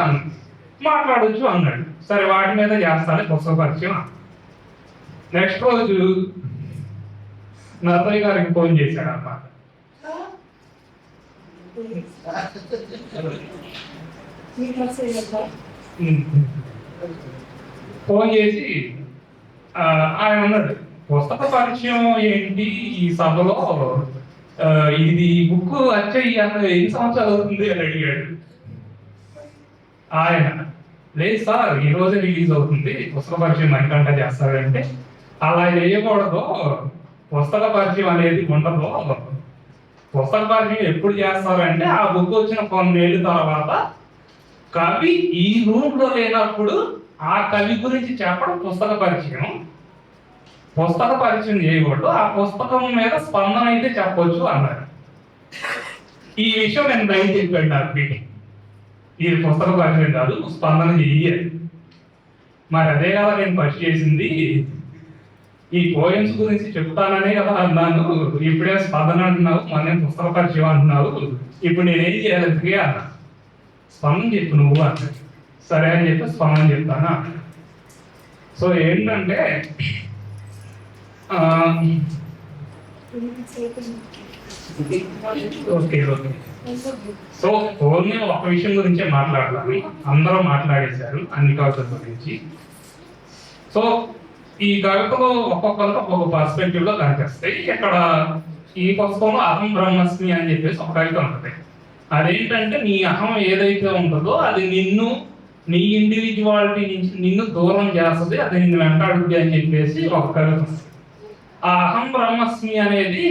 అన్నాడు. సరే, వాటి మీద చేస్తాను పుస్తక పరిచయం. నెక్స్ట్ రోజు నర్సయ్య గారికి ఫోన్ చేశాడు అన్నమాట. ఫోన్ చేసి ఆయన అన్నాడు, పుస్తక పరిచయం ఏంటి ఈ సభలో, ఇది బుక్ వచ్చాయి అన్న ఎన్ని సంవత్సరాలు అవుతుంది అని అడిగాడు. ఆయన, లేదు సార్ ఈ రోజే రిలీజ్ అవుతుంది, పుస్తక పరిచయం మరికంట చేస్తారంటే, అలా చేయకూడదు, పుస్తక పరిచయం అనేది ఉండదు. పుస్తక పరిచయం ఎప్పుడు చేస్తారంటే ఆ బుక్ వచ్చిన కొన్నేళ్ళ తర్వాత కవి ఈ రూమ్ లో లేనప్పుడు ఆ కవి గురించి చెప్పడం పుస్తక పరిచయం. పుస్తక పరిచయం చేయకూడదు, ఆ పుస్తకం మీద స్పందన అయితే చెప్పొచ్చు అన్నారు. ఈ విషయం నేను బయట చెప్పాడు నాకు మీటింగ్. ఇది పుస్తక పరిచయం కాదు, స్పందన చెయ్యాలి. మరి అదే కదా నేను ఫస్ట్ చేసింది, ఈ పోయమ్స్ గురించి చెప్తాననే కదా అన్నాను, ఇప్పుడే స్పందన అంటున్నావు, మన పుస్తక పరిచయం అంటున్నావు, ఇప్పుడు నేనేం చేయాలి అన్నా. స్పందన చెప్పు నువ్వు అన్నాడు. సరే అని చెప్పి స్పందన చెప్తానా. సో ఏంటంటే ఓకే సో ఓన్లీ ఒక విషయం గురించే మాట్లాడాలి, అందరూ మాట్లాడేశారు అన్ని కవితల గురించి. సో ఈ కవితలో ఒక్కొక్కరికి ఒక్కొక్క పర్స్పెక్టివ్ లో కనిపిస్తాయి. ఇక్కడ ఈ పుస్తకంలో అహం బ్రహ్మస్మి అని చెప్పేసి ఒక కవిత ఉంటుంది. అదేంటంటే నీ అహం ఏదైతే ఉంటుందో అది నిన్ను, నీ ఇండివిజువాలిటీ నుంచి నిన్ను దూరం చేస్తుంది, అది నిన్ను వెంటాడుద్ది అని చెప్పేసి ఒక కవిత. ఆ అహం బ్రహ్మస్మి అనేది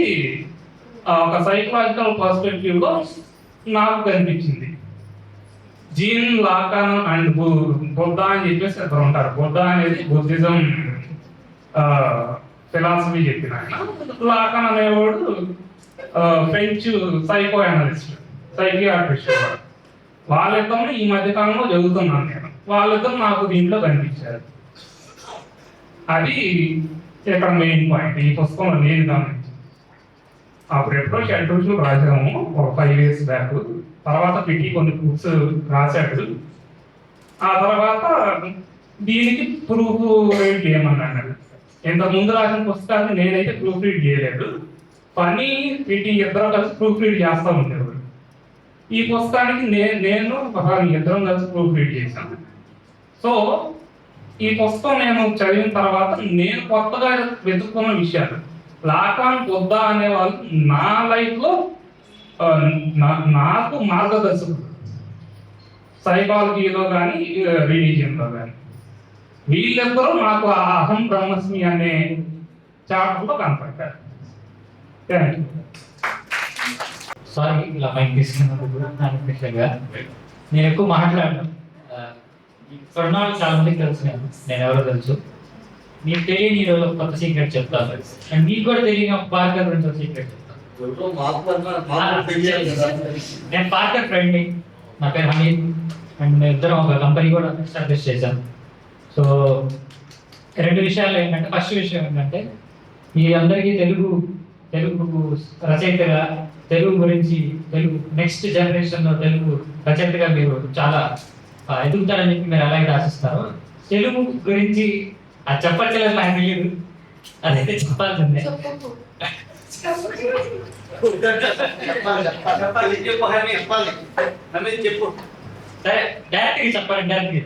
ఒక సైకలాజికల్ పర్స్పెక్టివ్ లో నాకు కనిపించింది. జీన్ లాకాన్ అండ్ బుద్ధ అని చెప్పేసి ఇద్దరు ఉంటారు. బుద్ధ అనేది బుద్ధిజం ఫిలాసఫీ చెప్పిన ఆయన. లాకాన్ అనేవాడు ఫ్రెంచ్ సైకో అనలిస్ట్, సైకియాట్రిస్ట్. వాళ్ళిద్దరు ఈ మధ్య కాలంలో చదువుతున్నాను నేను. వాళ్ళిద్దరు నాకు దీంట్లో కనిపించారు. అది ఇక్కడ మెయిన్ పాయింట్ ఈ పుస్తకంలో నేను గమనించాను. అప్పుడు ఎప్పుడో షెడ్యూల్ రాసాము ఒక 5 years బ్యాక్. తర్వాత పిటి కొన్ని బుక్స్ రాశాడు. ఆ తర్వాత దీనికి ప్రూఫ్ రీడ్ చేయమన్నాడు. ఇంతకు ముందు రాసిన పుస్తకాన్ని నేనైతే ప్రూఫ్ రీడ్ చేయలేదు, పని పిటి ఇద్దరు కలిసి ప్రూఫ్ రీడ్ చేస్తూ ఉండేవాడు. ఈ పుస్తకానికి నేను ఇద్దరం కలిసి ప్రూఫ్ రీడ్ చేశాను. సో ఈ పుస్తకం నేను చదివిన తర్వాత నేను కొత్తగా వెతుక్కున్న విషయాలు, లాకాన్ బుద్ధ అనేవాళ్ళు నా లైఫ్లో నాకు మార్గదర్శకులు, సైకాలజీలో కానీ రిలీజియన్లో కానీ. వీళ్ళెందరూ నాకు ఆ అహం బ్రహ్మస్మి అనే చాప్టర్లో కనపడ్డారు. Thank you. సారీ ఇలా మైక్ తీసుకున్నప్పుడు నేను ఎక్కువ మాట్లాడను. ప్రణాళిక చాలా మందికి తెలుసు, నేను ఎవరో తెలుసు. మీకు తెలియని ఈరోజు కొత్త సీక్రెట్ చెప్తాను, అండ్ మీకు కూడా తెలియని ఒక పార్కర్ గురించి ఒక సీక్రెట్ చెప్తాను. నేను పార్కర్ ఫ్రెండ్ని, నా పేరు హమీద్, అండ్ ఇద్దరం ఒక కంపెనీ కూడా ఎస్టాబ్లిష్ చేశాను. సో 2 విషయాలు ఏంటంటే, ఫస్ట్ విషయం ఏంటంటే మీ అందరికీ తెలుగు రచయితగా, తెలుగు గురించి, తెలుగు నెక్స్ట్ జనరేషన్లో తెలుగు రచయితగా మీరు చాలా ఎదుగుతారని చెప్పి మీరు అలాగే ఆశిస్తారు. తెలుగు గురించి అది చెప్పట్లేదు, నాకు తెలియదు, అదైతే చెప్పాల్సిందే. సరే, డైరెక్ట్గా చెప్పాలి, డైరెక్ట్గా.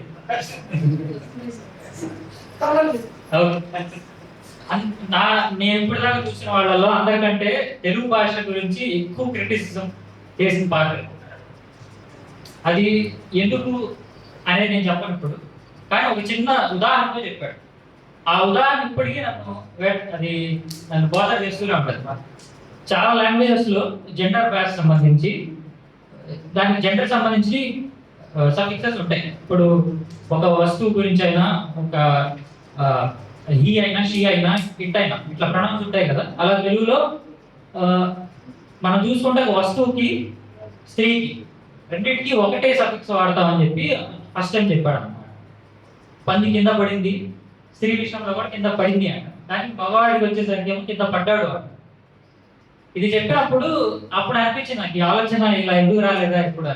నేను ఇప్పుడు దాకా చూసిన వాళ్ళలో అందరికంటే తెలుగు భాష గురించి ఎక్కువ క్రిటిసిజం చేసిన పాట. అది ఎందుకు అనేది నేను చెప్పను ఇప్పుడు, కానీ ఒక చిన్న ఉదాహరణతో చెప్పాడు. ఆ ఉదాహరణ ఇప్పటికీ నన్ను బోధ చేస్తూనే ఉంటుంది. చాలా లాంగ్వేజెస్లో జెండర్ బ్యాస్ సంబంధించి దానికి జెండర్ సంబంధించి సఫిక్సెస్ ఉంటాయి. ఇప్పుడు ఒక వస్తువు గురించి అయినా, ఒక హీ అయినా, షీ అయినా, ఇట్ అయినా, ఇట్లా ప్రొనౌన్స్ ఉంటాయి కదా. అలా తెలుగులో మనం చూసుకుంటే ఒక వస్తువుకి, స్త్రీకి, రెండింటికి ఒకటే సఫిక్స్ వాడతామని చెప్పి ఫస్ట్ టైం చెప్పాడు అన్నమాట. పంది కింద పడింది, స్త్రీ విషయంలో కూడా కింద పడింది అంట. కానీ మగవాడికి వచ్చేసరికి ఏమో కింద పడ్డాడు అంట. ఇది చెప్పినప్పుడు అప్పుడు అనిపించింది నాకు, ఈ ఆలోచన ఇలా ఎందుకు రాలేదా ఇప్పుడు.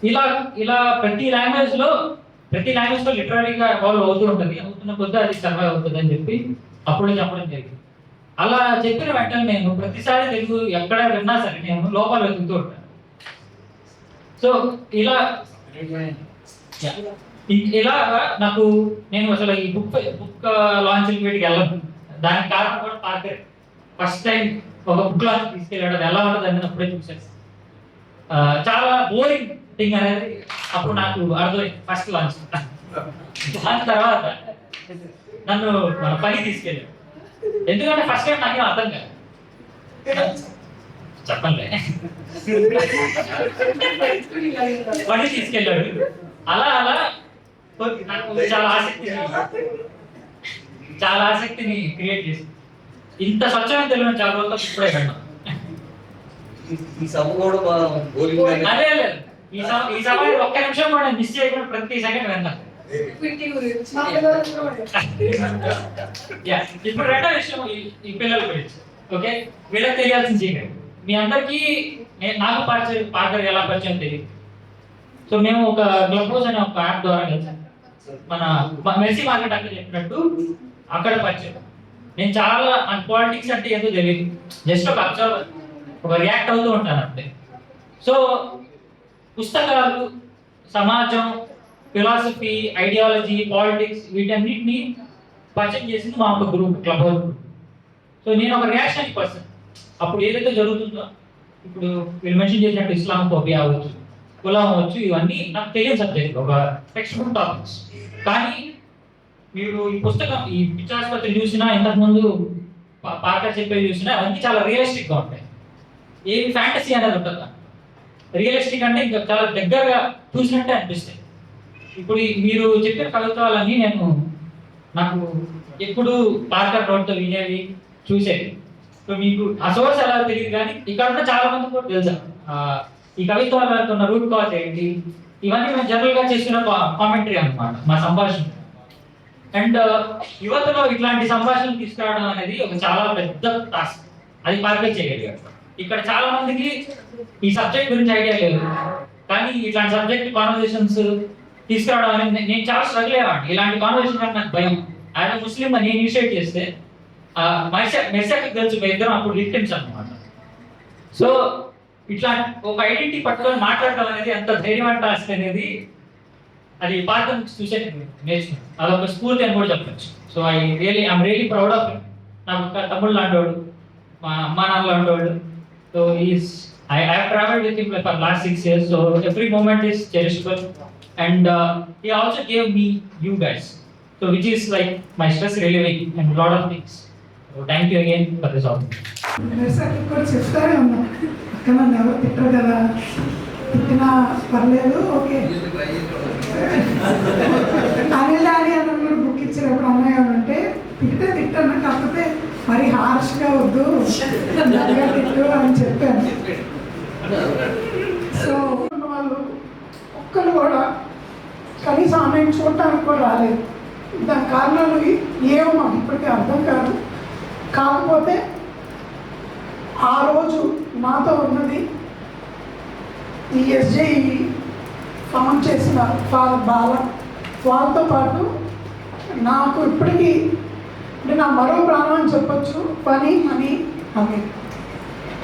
ఇలా ఇలా ప్రతి లాంగ్వేజ్ లో లిటరరీగా ఎవాల్వ్ అవుతూ ఉంటుంది. అవుతున్న కొద్ది అది సర్వైవ్ అవుతుంది అని చెప్పి అప్పుడు చెప్పడం జరిగింది. అలా చెప్పిన వెంటనే నేను ప్రతిసారి తెలుగు ఎక్కడ విన్నా సరే నేను లోపల వెతుకుతూ ఉంటాను. సో ఇలా నాకు నేను అసలు ఈ బుక్ లాంచ్ వీటికి వెళ్ళను. దానికి కారణం కూడా పార్కర్. ఫస్ట్ టైం ఒక బుక్ లాంచ్ తీసుకెళ్ళాడు, అది ఎలా ఉంటుంది అని అప్పుడే చూసాను. చాలా బోరింగ్ థింగ్ అనేది అప్పుడు నాకు అర్థమైంది ఫస్ట్ లాంచ్. దాని తర్వాత నన్ను మన పని తీసుకెళ్ళాడు. ఎందుకంటే ఫస్ట్ టైం నాకేం అర్థం కాదు. చెప్పండి, పని తీసుకెళ్ళాడు. అలా అలా నాకు చాలా ఆసక్తిని క్రియేట్ చేసి ఇంత స్వచ్ఛమైన తెలుగు చాలా రోజులతో ఇప్పుడే కన్నా. అదే లేదు, ఈ సభ ఒక్క నిమిషం కూడా మిస్ చేయకుండా ప్రతి సెకండ్ విన్నాను. ఇప్పుడు రెండో విషయం ఈ పిల్లల గురించి. ఓకే, వీళ్ళకి తెలియాల్సిన సీక్రెట్ మీ అందరికీ. నాకు పార్కర్ ఎలా పరిచయం తెలియదు. సో మేము ఒక క్లబ్ హౌస్ అనే ఒక యాప్ ద్వారా కలిసాం. మన మెర్సీ మార్కెట్ అక్కడ చెప్పినట్టు అక్కడ పరిచయం. నేను చాలా పాలిటిక్స్ అంటే ఏదో తెలియదు, జస్ట్ ఒక అబ్జర్వర్, ఒక రియాక్ట్ అవుతూ ఉంటాను అంతే. సో పుస్తకాలు, సమాజం, ఫిలాసఫీ, ఐడియాలజీ, పాలిటిక్స్ వీటన్నిటిని పరిచయం చేసింది మా ఒక group, club house group. So నేను ఒక రియాక్షన్ పర్సన్. అప్పుడు ఏదైతే జరుగుతుందో, ఇప్పుడు వీళ్ళు మెన్షన్ చేసినట్టు ఇస్లామోఫోబియా అవ్వచ్చు, కులం అవ్వచ్చు, ఇవన్నీ నాకు తెలియని సబ్జెక్ట్, ఒక టెక్స్ట్ బుక్ టాపిక్స్. కానీ మీరు ఈ పుస్తకం, ఈ పిచ్చాసుపత్రి చూసినా, ఇంతకుముందు పార్కర్ చెప్పేది చూసినా, అవన్నీ చాలా రియలిస్టిక్గా ఉంటాయి. ఏమి ఫ్యాంటసీ అనేది ఉంటుందా, రియలిస్టిక్ అంటే ఇంకా చాలా దగ్గరగా చూసినట్టే అనిపిస్తాయి. ఇప్పుడు మీరు చెప్పిన కవిత్వాలన్నీ నాకు ఎప్పుడు పార్కర్ నోట్తో వినేవి, చూసేది. సో మీకు ఆ సోర్స్ ఎలా తెలియదు, కానీ ఇక్కడ ఉన్న చాలా మంది కూడా తెలుసా ఈ కవిత్వాలకు ఉన్న రూట్ కాజ్ ఏంటి. ఇవన్నీ మేము జనరల్గా చేసిన కామెంటరీ అన్నమాట, మా సంభాషణ. అండ్ యువతలో ఇట్లాంటి సంభాషణలు తీసుకురావడం అనేది ఒక చాలా పెద్ద టాస్క్. అది పార్కర్ చేయగలిగారు. ఇక్కడ చాలా మందికి ఈ సబ్జెక్ట్ గురించి ఐడియా లేదు, కానీ ఇట్లాంటి సబ్జెక్ట్ కాన్వర్సేషన్స్ తీసుకురావడం అనేది నేను చాలా స్ట్రగుల్ అయ్యాను. ఇలాంటి కాన్వర్సేషన్ నాకు భయం. ఆయన ముస్లిం అని ఇనిషియేట్ చేస్తే మెర్సాకి తెలుసు, ఇద్దరం అప్పుడు విక్టిమ్స్ అన్నమాట. సో ఇట్లా ఒక ఐడెంటిటీ పట్టుకొని మాట్లాడటం అనేది ఎంత ధైర్యమైన టాస్క్ అనేది అది పార్కర్ నుంచి చూసే నేర్చుకున్నాను. అదొక స్ఫూర్తి అని కూడా చెప్పచ్చు. So I'm really proud of him. నాకు తమ్ముడు లాంటివాడు, మా అమ్మ నాన్న లాంటివాడు. So I have traveled with him for last 6 years, so every moment is cherishable. And he also gave me you guys, so which is like my stress relieving and a lot of things. So thank you again for this opportunity. మెర్సాకి కూడా చెప్తానే ఉన్నా, అక్కడ నన్ను ఎవరు తిట్టరు కదా, తిట్టినా పర్లేదు, okay. Anil daddy అన్న మీరు బుక్ ఇచ్చినప్పుడు అన్నయ్య అంటే తిట్టాను, కాకపోతే మరి హార్ష్గా వద్దు, తిట్టు అని చెప్పాను. సో వాళ్ళు ఒక్కరు కూడా కనీసం ఆమెను చూడటానికి కూడా రాలేదు. దాని కారణాలు ఏమో మాకు ఇప్పటికీ అర్థం కాదు. కాకపోతే ఆ రోజు నాతో ఉన్నది ఈ ఎస్జే ఫౌండ్ చేసిన బాల, వాళ్ళతో పాటు నాకు ఇప్పటికీ అంటే నా మరో ప్రాణం అని చెప్పొచ్చు, పని అని అవి.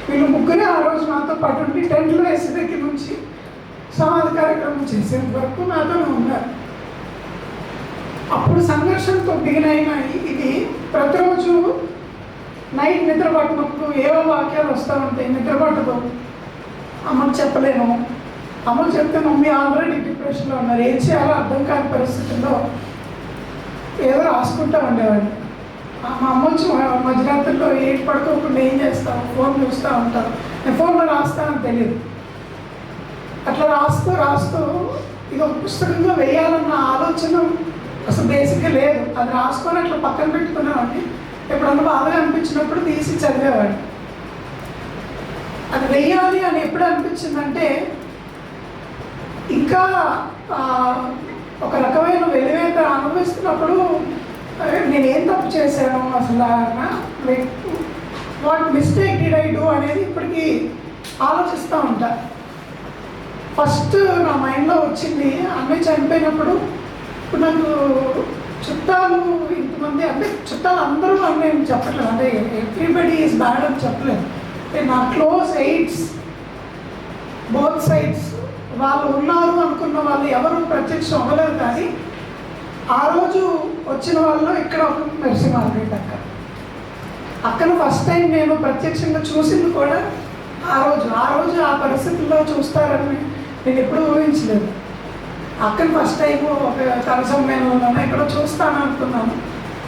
వీళ్ళు ముగ్గురే ఆ రోజు నాతో పాటు ఉండి టెంట్లో వేసే దగ్గర నుంచి సమాధి కార్యక్రమం చేసే వరకు నాతోనే ఉన్నారు. అప్పుడు సంఘర్షణతో బిగినైన ఇది ప్రతిరోజు నైట్ నిద్ర పట్టినప్పుడు ఏవో వాక్యాలు వస్తూ ఉంటాయి. నిద్ర పట్టదు, అమ్మకు చెప్పలేను, అమ్మకు చెప్తే మమ్మీ ఆల్రెడీ డిప్రెషన్లో ఉన్నారు, ఏం చేయాలో అర్థం కాని పరిస్థితుల్లో ఏదో రాసుకుంటూ ఉండేవాడిని. మా అమ్మ వచ్చి మధ్యరాత్రుల్లో ఏం పడుకోకుండా ఏం చేస్తావు, ఫోన్ చూస్తూ ఉంటాను. నేను ఫోన్లో రాస్తానని తెలియదు. అట్లా రాస్తూ ఇది ఒక పుస్తకంగా వేయాలన్న ఆలోచన అసలు బేసిక్గా లేదు. అది రాసుకొని అట్లా పక్కన పెట్టుకునేవాడిని. ఎప్పుడన్నా బాధగా అనిపించినప్పుడు తీసి చదివేవాడిని. అది వెయ్యాలి అని ఎప్పుడు అనిపించిందంటే ఇంకా ఒక రకమైన వెలివేత అనుభవిస్తున్నప్పుడు నేనేం తప్పు చేశాను అసలు, what mistake did I do అనేది ఇప్పటికీ ఆలోచిస్తూ ఉంటా. ఫస్ట్ నా మైండ్లో వచ్చింది అన్నయ్య చనిపోయినప్పుడు. ఇప్పుడు నాకు చుట్టాలు ఇంతమంది, అంటే చుట్టాలు అందరూ అని నేను చెప్పట్లేదు, అంటే ఎవ్రీబడి ఈజ్ బ్యాడ్ అని చెప్పలేదు. నా క్లోజ్ ఎయిడ్స్ బోత్ సైడ్స్ వాళ్ళు ఉన్నారు అనుకున్న వాళ్ళు ఎవరు ప్రత్యక్షం అవ్వలేదు. కానీ ఆ రోజు వచ్చిన వాళ్ళు ఇక్కడ ఒక మెర్సీ మార్కెట్ అక్కను ఫస్ట్ టైం నేను ప్రత్యక్షంగా చూసింది కూడా ఆ రోజు ఆ పరిస్థితుల్లో చూస్తారని నేను ఎప్పుడూ ఊహించలేదు. అక్కను ఫస్ట్ టైం ఒక కర సమ్మేళనంలోనే ఎక్కడో చూస్తాను అనుకున్నాను.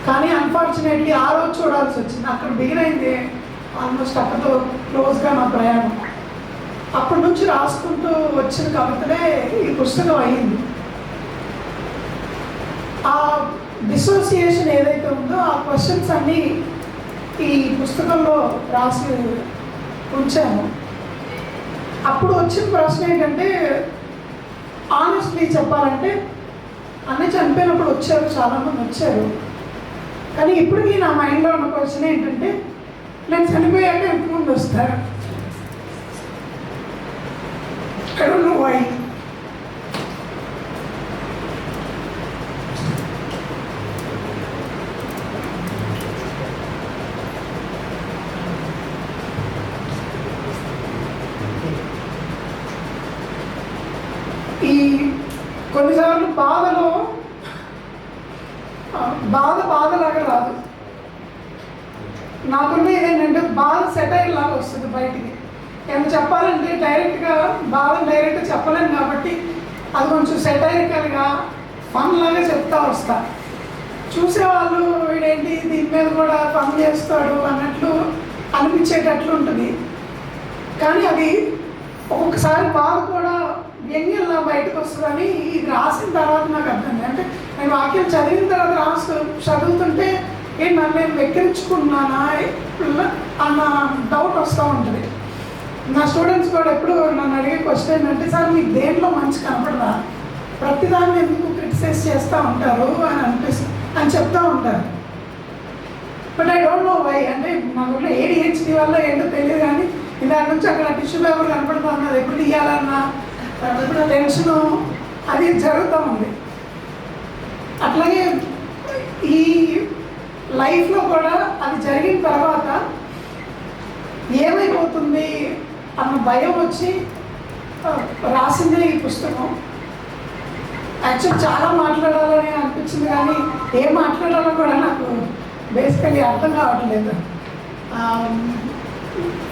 కానీ అన్ఫార్చునేట్లీ ఆ రోజు చూడాల్సి వచ్చింది. అక్కడ బిగిన్ అయింది ఆల్మోస్ట్ అక్కడతో క్లోజ్గా నా ప్రయాణం. అప్పటి నుంచి రాసుకుంటూ వచ్చిన కవితలే ఈ పుస్తకం అయ్యింది. ఆ డిసోసియేషన్ ఏదైతే ఉందో ఆ క్వశ్చన్స్ అన్నీ ఈ పుస్తకంలో రాసి ఉంచాను. అప్పుడు వచ్చిన ప్రశ్న ఏంటంటే, ఆనెస్ట్లీ చెప్పాలంటే అన్నయ్య చనిపోయినప్పుడు వచ్చారు, చాలామంది వచ్చారు. కానీ ఇప్పటికీ నా మైండ్లో ఉన్న క్వశ్చన్ ఏంటంటే, నేను చనిపోయాక ఎంతమంది వస్తారు? I don't know why. ఈ కొన్నిసార్లు బాధలాగా రాదు. నాకున్న ఏంటంటే బాధ సెటైర్ లాగా వస్తుంది బయటికి. ఏమైనా చెప్పాలంటే డైరెక్ట్గా డైరెక్ట్గా చెప్పలేను కాబట్టి అది కొంచెం సెటైరికల్గా ఫన్ లాగా చెప్తా వస్తా. చూసేవాళ్ళు వీడేంటి దీని మీద కూడా ఫన్ చేస్తాడు అన్నట్లు అనిపించేటట్లు ఉంటుంది. కానీ అది ఒక్కొక్కసారి బాధ కూడా వ్యంగ్యంలా బయటకు వస్తుందని ఇది రాసిన తర్వాత నాకు అర్థమైంది. అంటే నేను వాక్యం చదివిన తర్వాత చదువుతుంటే ఏంటి నన్ను నేను వెక్కిరించుకున్నానా అన్న డౌట్ వస్తూ ఉంటుంది. నా స్టూడెంట్స్ కూడా ఎప్పుడు నన్ను అడిగే క్వశ్చన్ ఏంటంటే, సార్ మీకు దేంట్లో మంచి కనపడదా, ప్రతిదాన్ని ఎందుకు క్రిటిసైజ్ చేస్తూ ఉంటారు అని చెప్తూ ఉంటారు. But I don't know why. అంటే నాకు ADHD వల్ల ఏంటో తెలియదు. కానీ దాని నుంచి అక్కడ టిష్యూ పేపర్ కనపడుతూ ఉన్నది, ఎప్పుడు తీయాలన్నా ఎప్పుడు టెన్షను అది జరుగుతూ ఉంది. అట్లాగే ఈ లైఫ్లో కూడా అది జరిగిన తర్వాత ఏమైపోతుంది అన్న భయం వచ్చి రాసిందే ఈ పుస్తకం. యాక్చువల్ చాలా మాట్లాడాలని అనిపించింది, కానీ ఏం మాట్లాడాలో కూడా నాకు బేసికలీ అర్థం కావట్లేదు.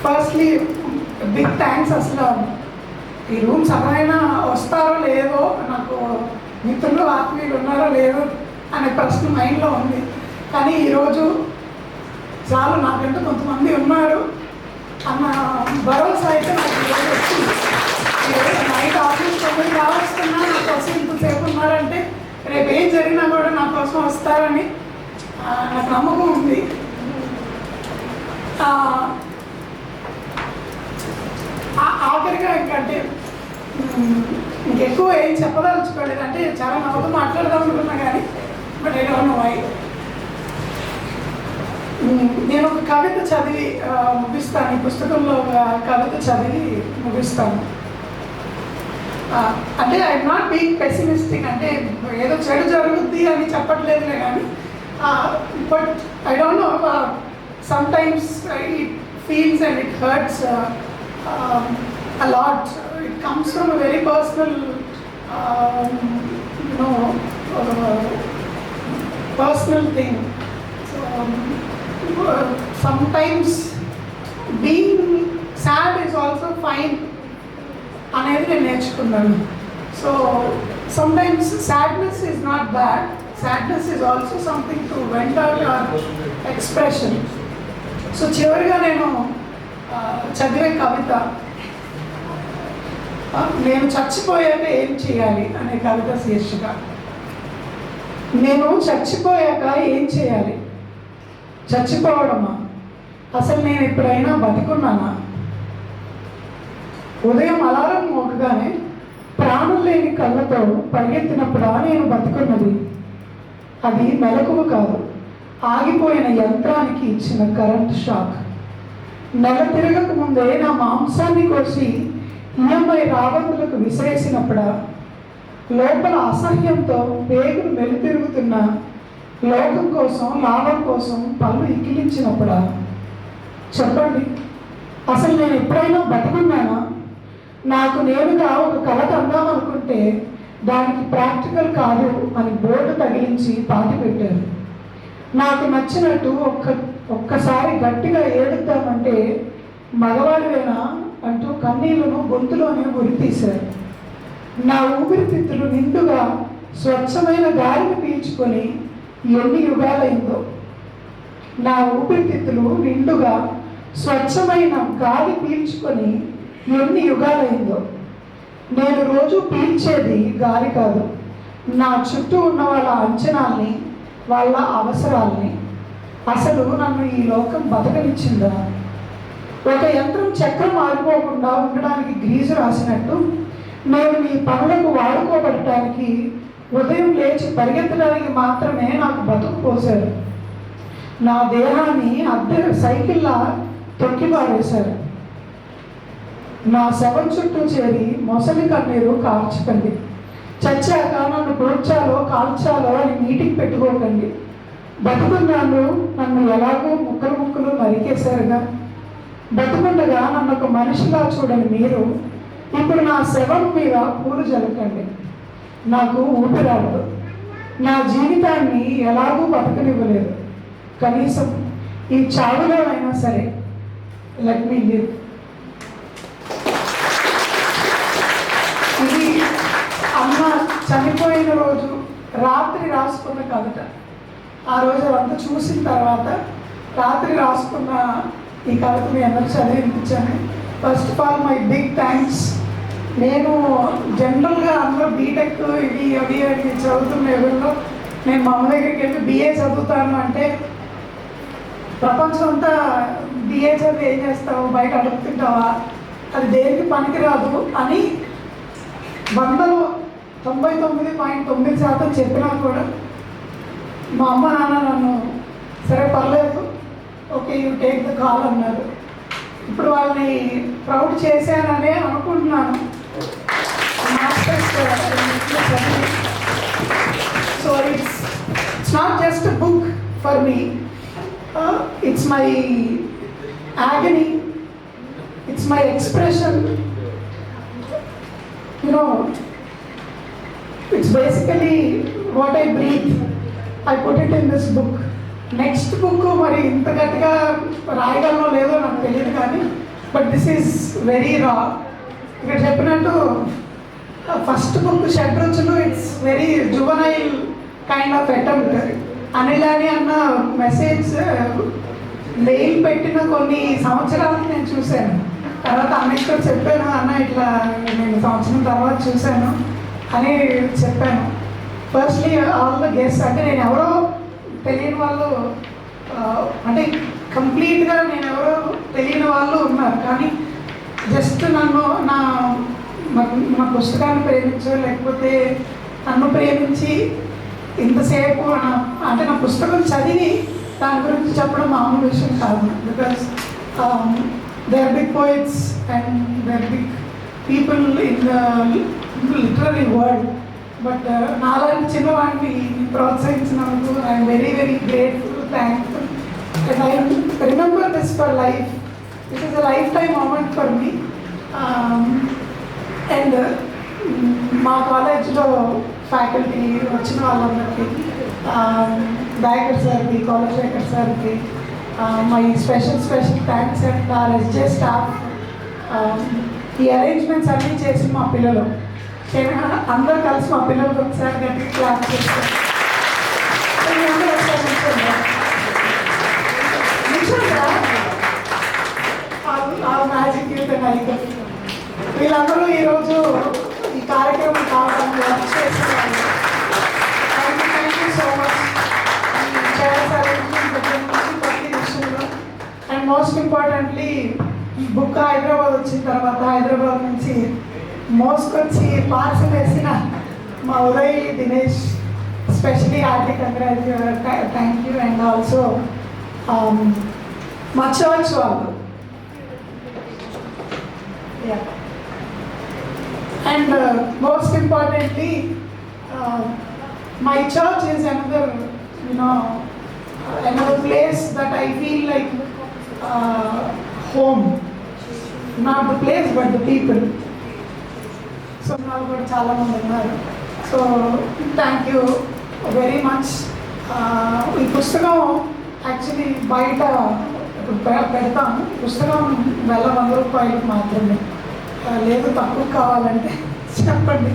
Firstly big thanks. అసలు ఈ రూమ్ సమయమైనా వస్తారో లేదో, నాకు మిత్రులు ఆత్మీయులు ఉన్నారో లేదో అనే ప్రశ్న మైండ్లో ఉంది. కానీ ఈరోజు చాలు, నాకంటే కొంతమంది ఉన్నారు అన్న భరోసా అయితే నాకు ఈరోజు వచ్చింది. నైట్ ఆఫీస్ 9 కావస్తున్నా నా కోసం ఇంతసేపు ఉన్నారంటే రేపు ఏం జరిగినా కూడా నా కోసం వస్తారని నాకు నమ్మకం ఉంది. ఆఖరిగా ఇంకంటే ఇంకెక్కువ ఏం చెప్పదలుచుకోలేదు. అంటే చాలా నవ్వుతూ మాట్లాడదాం అనుకున్నా కానీ but I don't know why. నేను ఒక కవిత చదివి ముగిస్తాను. ఈ పుస్తకంలో ఒక కవిత చదివి ముగిస్తాను. అంటే ఐఎమ్ నాట్ బీయింగ్ పెసిమిస్టిక్, అంటే ఏదో చెడు జరుగుద్ది అని చెప్పట్లేదులే. కానీ but I don't know, sometimes it feels and it hurts a lot. It comes from a very personal personal thing. So sometimes being sad is also fine అనేది నేను నేర్చుకున్నాను. So sometimes sadness is not bad. Sadness is also something to vent out our expression. So చివరిగా నేను చదివే కవిత నేను చచ్చిపోయాక ఏం చేయాలి అనే కవిత శీర్షిక. నేను చచ్చిపోయాక ఏం చేయాలి? చచ్చిపోవడమా? అసలు నేను ఎప్పుడైనా బతికున్నానా? ఉదయం అలారం మోగగానే ప్రాణం లేని కళ్ళతో పరిగెత్తినప్పుడా నేను బతుకున్నది? అది మెలకువ కాదు, ఆగిపోయిన యంత్రానికి ఇచ్చిన కరెంట్ షాక్. నెల తిరగక ముందే నా మాంసాన్ని కోసి ఈఎంఐ రాబందులకు విసిరేసినప్పుడా? లోపల అసహ్యంతో పేగులు మెలితిరుగుతున్న లోకం కోసం, లాభం కోసం పళ్ళు ఇక్కిలించినప్పుడా? చెప్పండి, అసలు నేను ఎప్పుడైనా బతుకున్నానా? నాకు నేనుగా ఒక కళ కందామనుకుంటే దానికి ప్రాక్టికల్ కాదు అని బోర్డు తగిలించి పాతి పెట్టారు. నాకు నచ్చినట్టు ఒక్కసారి గట్టిగా ఏడుద్దామంటే మగవాడివేనా అంటూ కన్నీళ్లను గొంతులోనే ఉరితీశారు. నా ఊపిరితిత్తులు నిండుగా స్వచ్ఛమైన గాలిని పీల్చుకొని ఎన్ని యుగాలైందో. నా ఊపిరితిత్తులు నిండుగా స్వచ్ఛమైన గాలి పీల్చుకొని ఎన్ని యుగాలైందో. నేను రోజు పీల్చేది గాలి కాదు, నా చుట్టూ ఉన్న వాళ్ళ అంచనాల్ని, వాళ్ళ అవసరాల్ని. అసలు నన్ను ఈ లోకం బతకనిచ్చిందా? ఒక యంత్రం చక్రం ఆగిపోకుండా ఉండడానికి గ్రీజు రాసినట్టు నేను మీ పనులకు వాడుకోబడటానికి, ఉదయం లేచి పరిగెత్తడానికి మాత్రమే నాకు బతుకు పోశారు. నా దేహాన్ని అద్దె సైకిల్లా తొక్కిపారేశారు. నా శవం చుట్టూ చేరి మొసలి కన్నీరు కార్చకండి. చచ్చాక నన్ను పూడ్చాలో కాల్చాలో అని మీటింగ్ పెట్టుకోకండి. బతుకున్నాను నన్ను ఎలాగో ముక్కలు ముక్కలు నరికేశారుగా. బతుకుండగా నన్ను ఒక మనిషిలా చూడని మీరు ఇప్పుడు నా శవం మీద పూలు జలకండి. నాకు ఊపిరాడదు, నా జీవితాన్ని ఎలాగూ బతకనివ్వలేదు. కనీసం ఈ చావులో అయినా సరే లెట్ మీ లివ్. ఇది అమ్మ చనిపోయిన రోజు రాత్రి రాసుకున్న కవిత. ఆ రోజు అదంతా చూసిన తర్వాత రాత్రి రాసుకున్న ఈ కవిత మీ అందరూ చదివి వినిపించాను. First of all my big thanks. నేను జనరల్గా అందరూ బీటెక్ ఇది అది అది చదువుతున్న ఎవరిలో నేను మా అమ్మ దగ్గరికి వెళ్ళి BA చదువుతాను అంటే ప్రపంచం అంతా BA చదివి ఏం చేస్తావు, బయట అడుగుతుంటావా, అది దేనికి పనికిరాదు అని 99.9% చెప్పినా కూడా మా అమ్మ నాన్న నన్ను సరే పర్లేదు, okay you take the call అన్నారు. ఇప్పుడు వాళ్ళని ప్రౌడ్ చేశాననే అనుకుంటున్నాను. So it's not just a book for me, it's my agony, it's my expression, you know, it's basically what I breathe. I put it in this book. Next book మరి ఇంత గట్టిగా రాయగలనో లేదో నాకు తెలియదు కానీ బట్ దిస్ ఈజ్ వెరీ రా. ఇక్కడ చెప్పినట్టు first book Shadruchulu it's very juvenile kind of attempt. అనిలాని అన్న మెసేజ్ మెయిల్ పెట్టిన కొన్ని సంవత్సరాలకు నేను చూశాను. తర్వాత అన్నిటితో చెప్పాను, అన్న ఇట్లా నేను సంవత్సరం తర్వాత చూశాను అని చెప్పాను. ఫస్ట్లీ ఆల్ ద గెస్ట్, అంటే నేను ఎవరో తెలియని వాళ్ళు, అంటే కంప్లీట్గా నేను ఎవరో తెలియని వాళ్ళు ఉన్నారు, కానీ జస్ట్ నన్ను నా పుస్తకాన్ని ప్రేమించో లేకపోతే నన్ను ప్రేమించి ఇంతసేపు అంటే నా పుస్తకం చదివి దాని గురించి చెప్పడం మామూలు విషయం కాదు. Because they are big poets and they are big people in the literary world. But నాలాంటి చిన్నవాడిని ప్రోత్సహించినందుకు I'm very very grateful, thankful. And I remember this for life. It is a lifetime moment for me. And మా కాలేజ్లో faculty వచ్చిన వాళ్ళందరికీ, దయాకర్ సార్కి, కోలశేఖర్ సార్కి my special thanks. And our SJ staff, ఈ అరేంజ్మెంట్స్ అన్నీ చేసి మా పిల్లలు అందరూ కలిసి మా పిల్లలకు ఒకసారి గట్టి క్లాస్ చేస్తారు. మ్యాజిక్ యూత్ వీళ్ళందరూ ఈరోజు ఈ కార్యక్రమం కావడానికి వర్క్ చేసేవాళ్ళు. Thank you so much. ప్రతి విషయంలో అండ్ మోస్ట్ ఇంపార్టెంట్లీ ఈ బుక్ హైదరాబాద్ వచ్చిన తర్వాత హైదరాబాద్ నుంచి మోసుకొచ్చి పార్సల్ వేసిన మా Uday Dinesh especially hearty thank you. And also మా చర్చ్ వాళ్ళు. And most importantly, my church is another place that I feel like home. Not the place, but the people. So now got chala mandi unnaru. So thank you very much. ఈ పుస్తకం actually బయట పెడతాము. పుస్తకం ₹100 మాత్రమే. లేదు తక్కువ కావాలంటే చెప్పండి.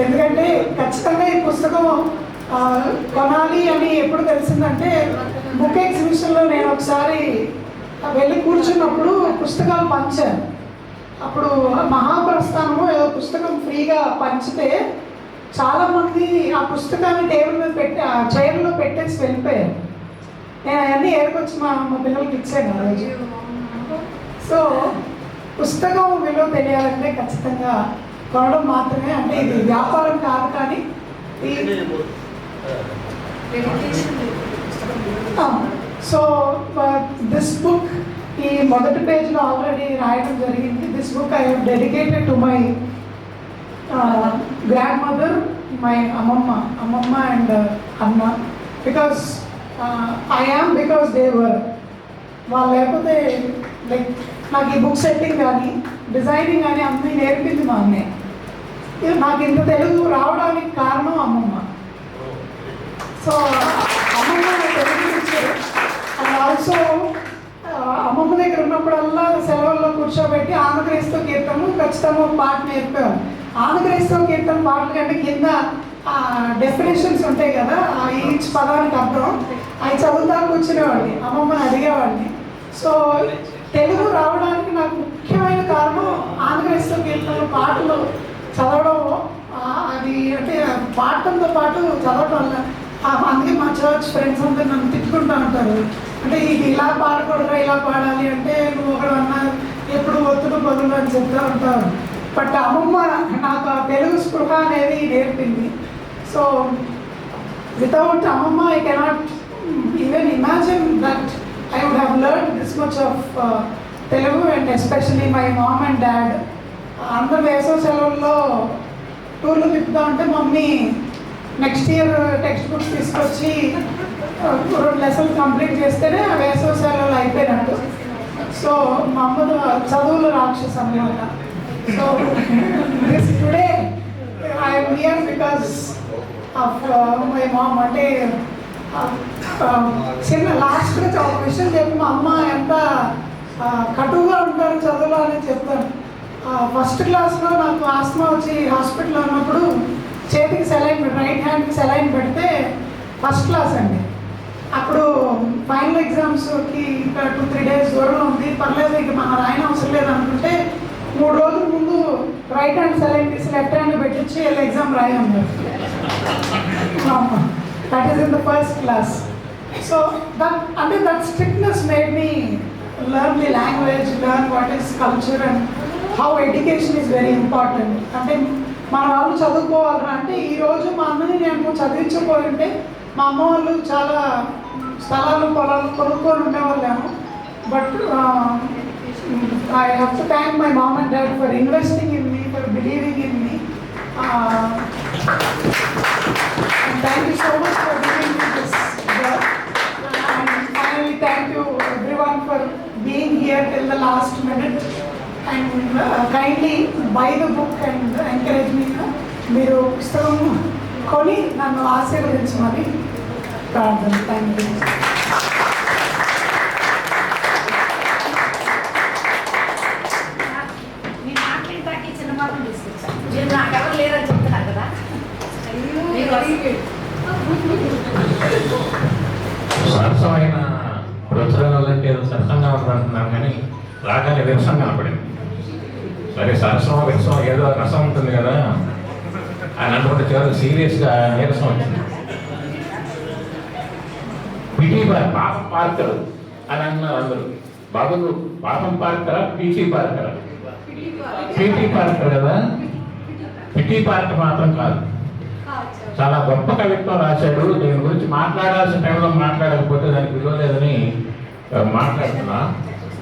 ఎందుకంటే ఖచ్చితంగా ఈ పుస్తకం కొనాలి అని ఎప్పుడు తెలిసిందంటే బుక్ ఎగ్జిబిషన్లో నేను ఒకసారి వెళ్ళి కూర్చున్నప్పుడు పుస్తకాలు పంచాను. అప్పుడు మహాప్రస్థానము ఏదో పుస్తకం ఫ్రీగా పంచితే చాలామంది ఆ పుస్తకాన్ని టేబుల్ మీద పెట్టి చైర్లో పెట్టేసి వెళ్ళిపోయారు. నేను అవన్నీ ఏరుకొచ్చి మా పిల్లలకి ఇచ్చాను ఆ రోజు. సో పుస్తకం విలువ తెలియాలంటే ఖచ్చితంగా కొనడం మాత్రమే. అంటే ఇది వ్యాపారం కాదు, కానీ సో దిస్ బుక్ ఈ మొదటి పేజ్లో ఆల్రెడీ రాయడం జరిగింది. This book I have dedicated to my grand mother, my అమ్మమ్మ అండ్ అన్న. Because I am because they were. వాళ్ళు లేకపోతే లైక్ నాకు ఈ బుక్ సెట్టింగ్ కానీ డిజైనింగ్ కానీ అన్నీ నేర్పింది మా అన్నయ్య. నాకు ఇంత తెలుగు రావడానికి కారణం అమ్మమ్మ. సో అమ్మమ్మ తెలుగు ఇచ్చారు. అండ్ ఆల్సో అమ్మమ్మ దగ్గర ఉన్నప్పుడల్లా సెలవుల్లో కూర్చోబెట్టి ఆంధ్రక్రైస్తవ కీర్తనలు ఖచ్చితంగా ఒక పాట నేర్పాను. ఆంధ్రక్రైస్తవ కీర్తన పాటల కంటే కింద డెఫినేషన్స్ ఉంటాయి కదా, ఈచ్ పదానికి అర్థం అవి చదువుతా కూర్చునేవాడిని, అమ్మమ్మని అడిగేవాడిని. సో తెలుగు రావడానికి నాకు ముఖ్యమైన కారణం ఆంధ్రక్రైస్తవ కీర్తనలు పాటలు చదవడం. అది అంటే పాడటంతో పాటు చదవడం వల్ల అందుకే మా చర్చ్ ఫ్రెండ్స్ అందరూ నన్ను తిట్టుకుంటూ ఉంటారు. అంటే ఇది ఇలా పాడకూడదురా, ఇలా పాడాలి అంటే నువ్వు ఒకడు అన్నారు ఎప్పుడు ఒత్తులు బదులు అని చెప్తూ ఉంటారు. బట్ అమ్మమ్మ నాకు ఆ తెలుగు స్పృహ అనేది నేర్పింది. సో వితౌట్ అమ్మమ్మ I cannot even imagine that I would have learned this much of Telugu, and especially my mom and dad. అందరు వేసవి సెలవుల్లో టూర్లు తిప్పుతా ఉంటే mummy next year text books తీసుకొచ్చి 2 లెసన్లు కంప్లీట్ చేస్తేనే వేసవి సెలవులు అయిపోయినట్టు. సో మా అమ్మ చదువులు రాక్షసు అన్నమాట. So this today I'm here because of my mom. అంటే చిన్న లాస్ట్గా ఒక విషయం చెప్పి మా అమ్మ ఎంత కటువుగా ఉంటారు చదువులో అని చెప్తాను. ఫస్ట్ క్లాస్లో నాకు ఆస్మా వచ్చి హాస్పిటల్లో ఉన్నప్పుడు చేతికి సెలైన్ రైట్ హ్యాండ్కి సెలైన్ పెడితే ఫస్ట్ క్లాస్ అండి. అప్పుడు ఫైనల్ ఎగ్జామ్స్కి ఇంకా 2-3 డేస్ దూరంలో ఉంది, పర్లేదు ఇక మన రాయన అవసరం లేదు అనుకుంటే 3 రోజుల ముందు రైట్ హ్యాండ్ సెలైన్ తీసి లెఫ్ట్ హ్యాండ్ పెట్టించి వీళ్ళు exam రాయన్నారు. That is in the first class. So that strictness made me learn the language, learn what is culture and how education is very important. అంటే మన వాళ్ళు చదువుకోవాలరా అంటే ఈరోజు మా అన్నని నేను చదివించకపోయింటే మా అమ్మ వాళ్ళు చాలా స్థలాలు పొలాలు కొనుక్కొని ఉండేవాళ్ళేమో. But I have to thank my mom and dad for investing in me, for believing in me. And thank you so much for giving me this work. And finally, thank you everyone for being here till the last minute. And kindly buy the book and encourage me. మీరు పుస్తకం కొని నన్ను ఆశీర్వదించమని ప్రార్థన. Thank you. నాకెవరు లేరని చెప్తున్నారు కదా. సరసమైన రుచులంటే సరసంగా ఉంటున్నాం కానీ రాగానే విరసంగా కనపడింది. సరే సరసం విరసం ఏదో రసం ఉంటుంది కదా అని అనుకుంటే చివరికి సీరియస్గా నీరసం వచ్చింది. పిటి పాపం పార్కర్ అని అన్నారు అందరూ. బాబు పాపం పార్కరా పీటీ పార్కరా? పీటీ పార్కర్ కదా. పిటి పార్కర్ మాత్రం కాదు, చాలా గొప్ప కవిత్వం రాశాడు. దీని గురించి మాట్లాడాల్సిన టైంలో మాట్లాడకపోతే దానికి విలువ లేదని మాట్లాడుతున్నా.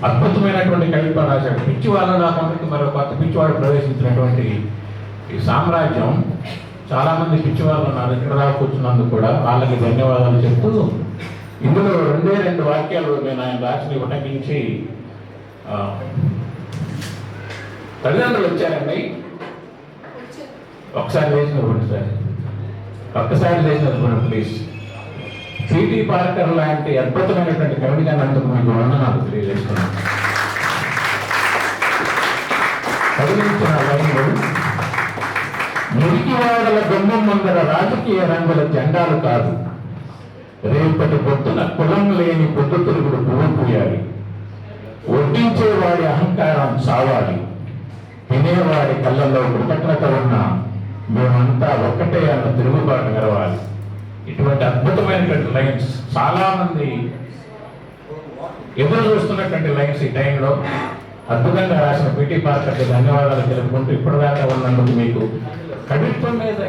అద్భుతమైనటువంటి కవిత్వం రాశాడు. పిచ్చివాళ్ళు రాకుండా మరో కొత్త పిచ్చివాడు ప్రవేశించినటువంటి ఈ సామ్రాజ్యం. చాలామంది పిచ్చివాళ్ళు ఉన్నారు ఇక్కడ దాకా కూర్చున్నందుకు కూడా, వాళ్ళకి ధన్యవాదాలు చెప్తూ ఇందులో 2 వాక్యాలు నేను ఆయన రాసిన ఉటంకించి, తల్లిదండ్రులు వచ్చారండి. ఒకసారి వేసినప్పుడు సార్, ఒక్కసారి వేసినప్పుడు ప్లీజ్. పిటి పార్కర్ లాంటి అద్భుతమైనటువంటి కవిగా నందుకు మీకు వందనాలు తెలియజేస్తున్నాను. చదివించిన లైన్లు, మురికివాడల గుమ్మం ముందర రాజకీయ రంగుల జెండాలు కాదు, రేపటి పొద్దున కులం లేని పొద్దుతిరుగుడు పువ్వు పూయాలి, వడ్డించేవాడి అహంకారం చావాలి, తినేవాడి కళ్ళల్లో కృతజ్ఞత ఉన్న మేమంతా ఒక్కటే అన్న తిరుగుబాటు గెలవాలి. ఇటువంటి అద్భుతమైనటువంటి లైన్స్, చాలా మంది ఎదురు చూస్తున్నటువంటి లైన్స్ ఈ టైంలో అద్భుతంగా రాసిన పిటి పార్కర్కి ధన్యవాదాలు తెలుపుకుంటూ ఇప్పటిదాకా ఉన్నందుకు మీకు కవిత్వం మీద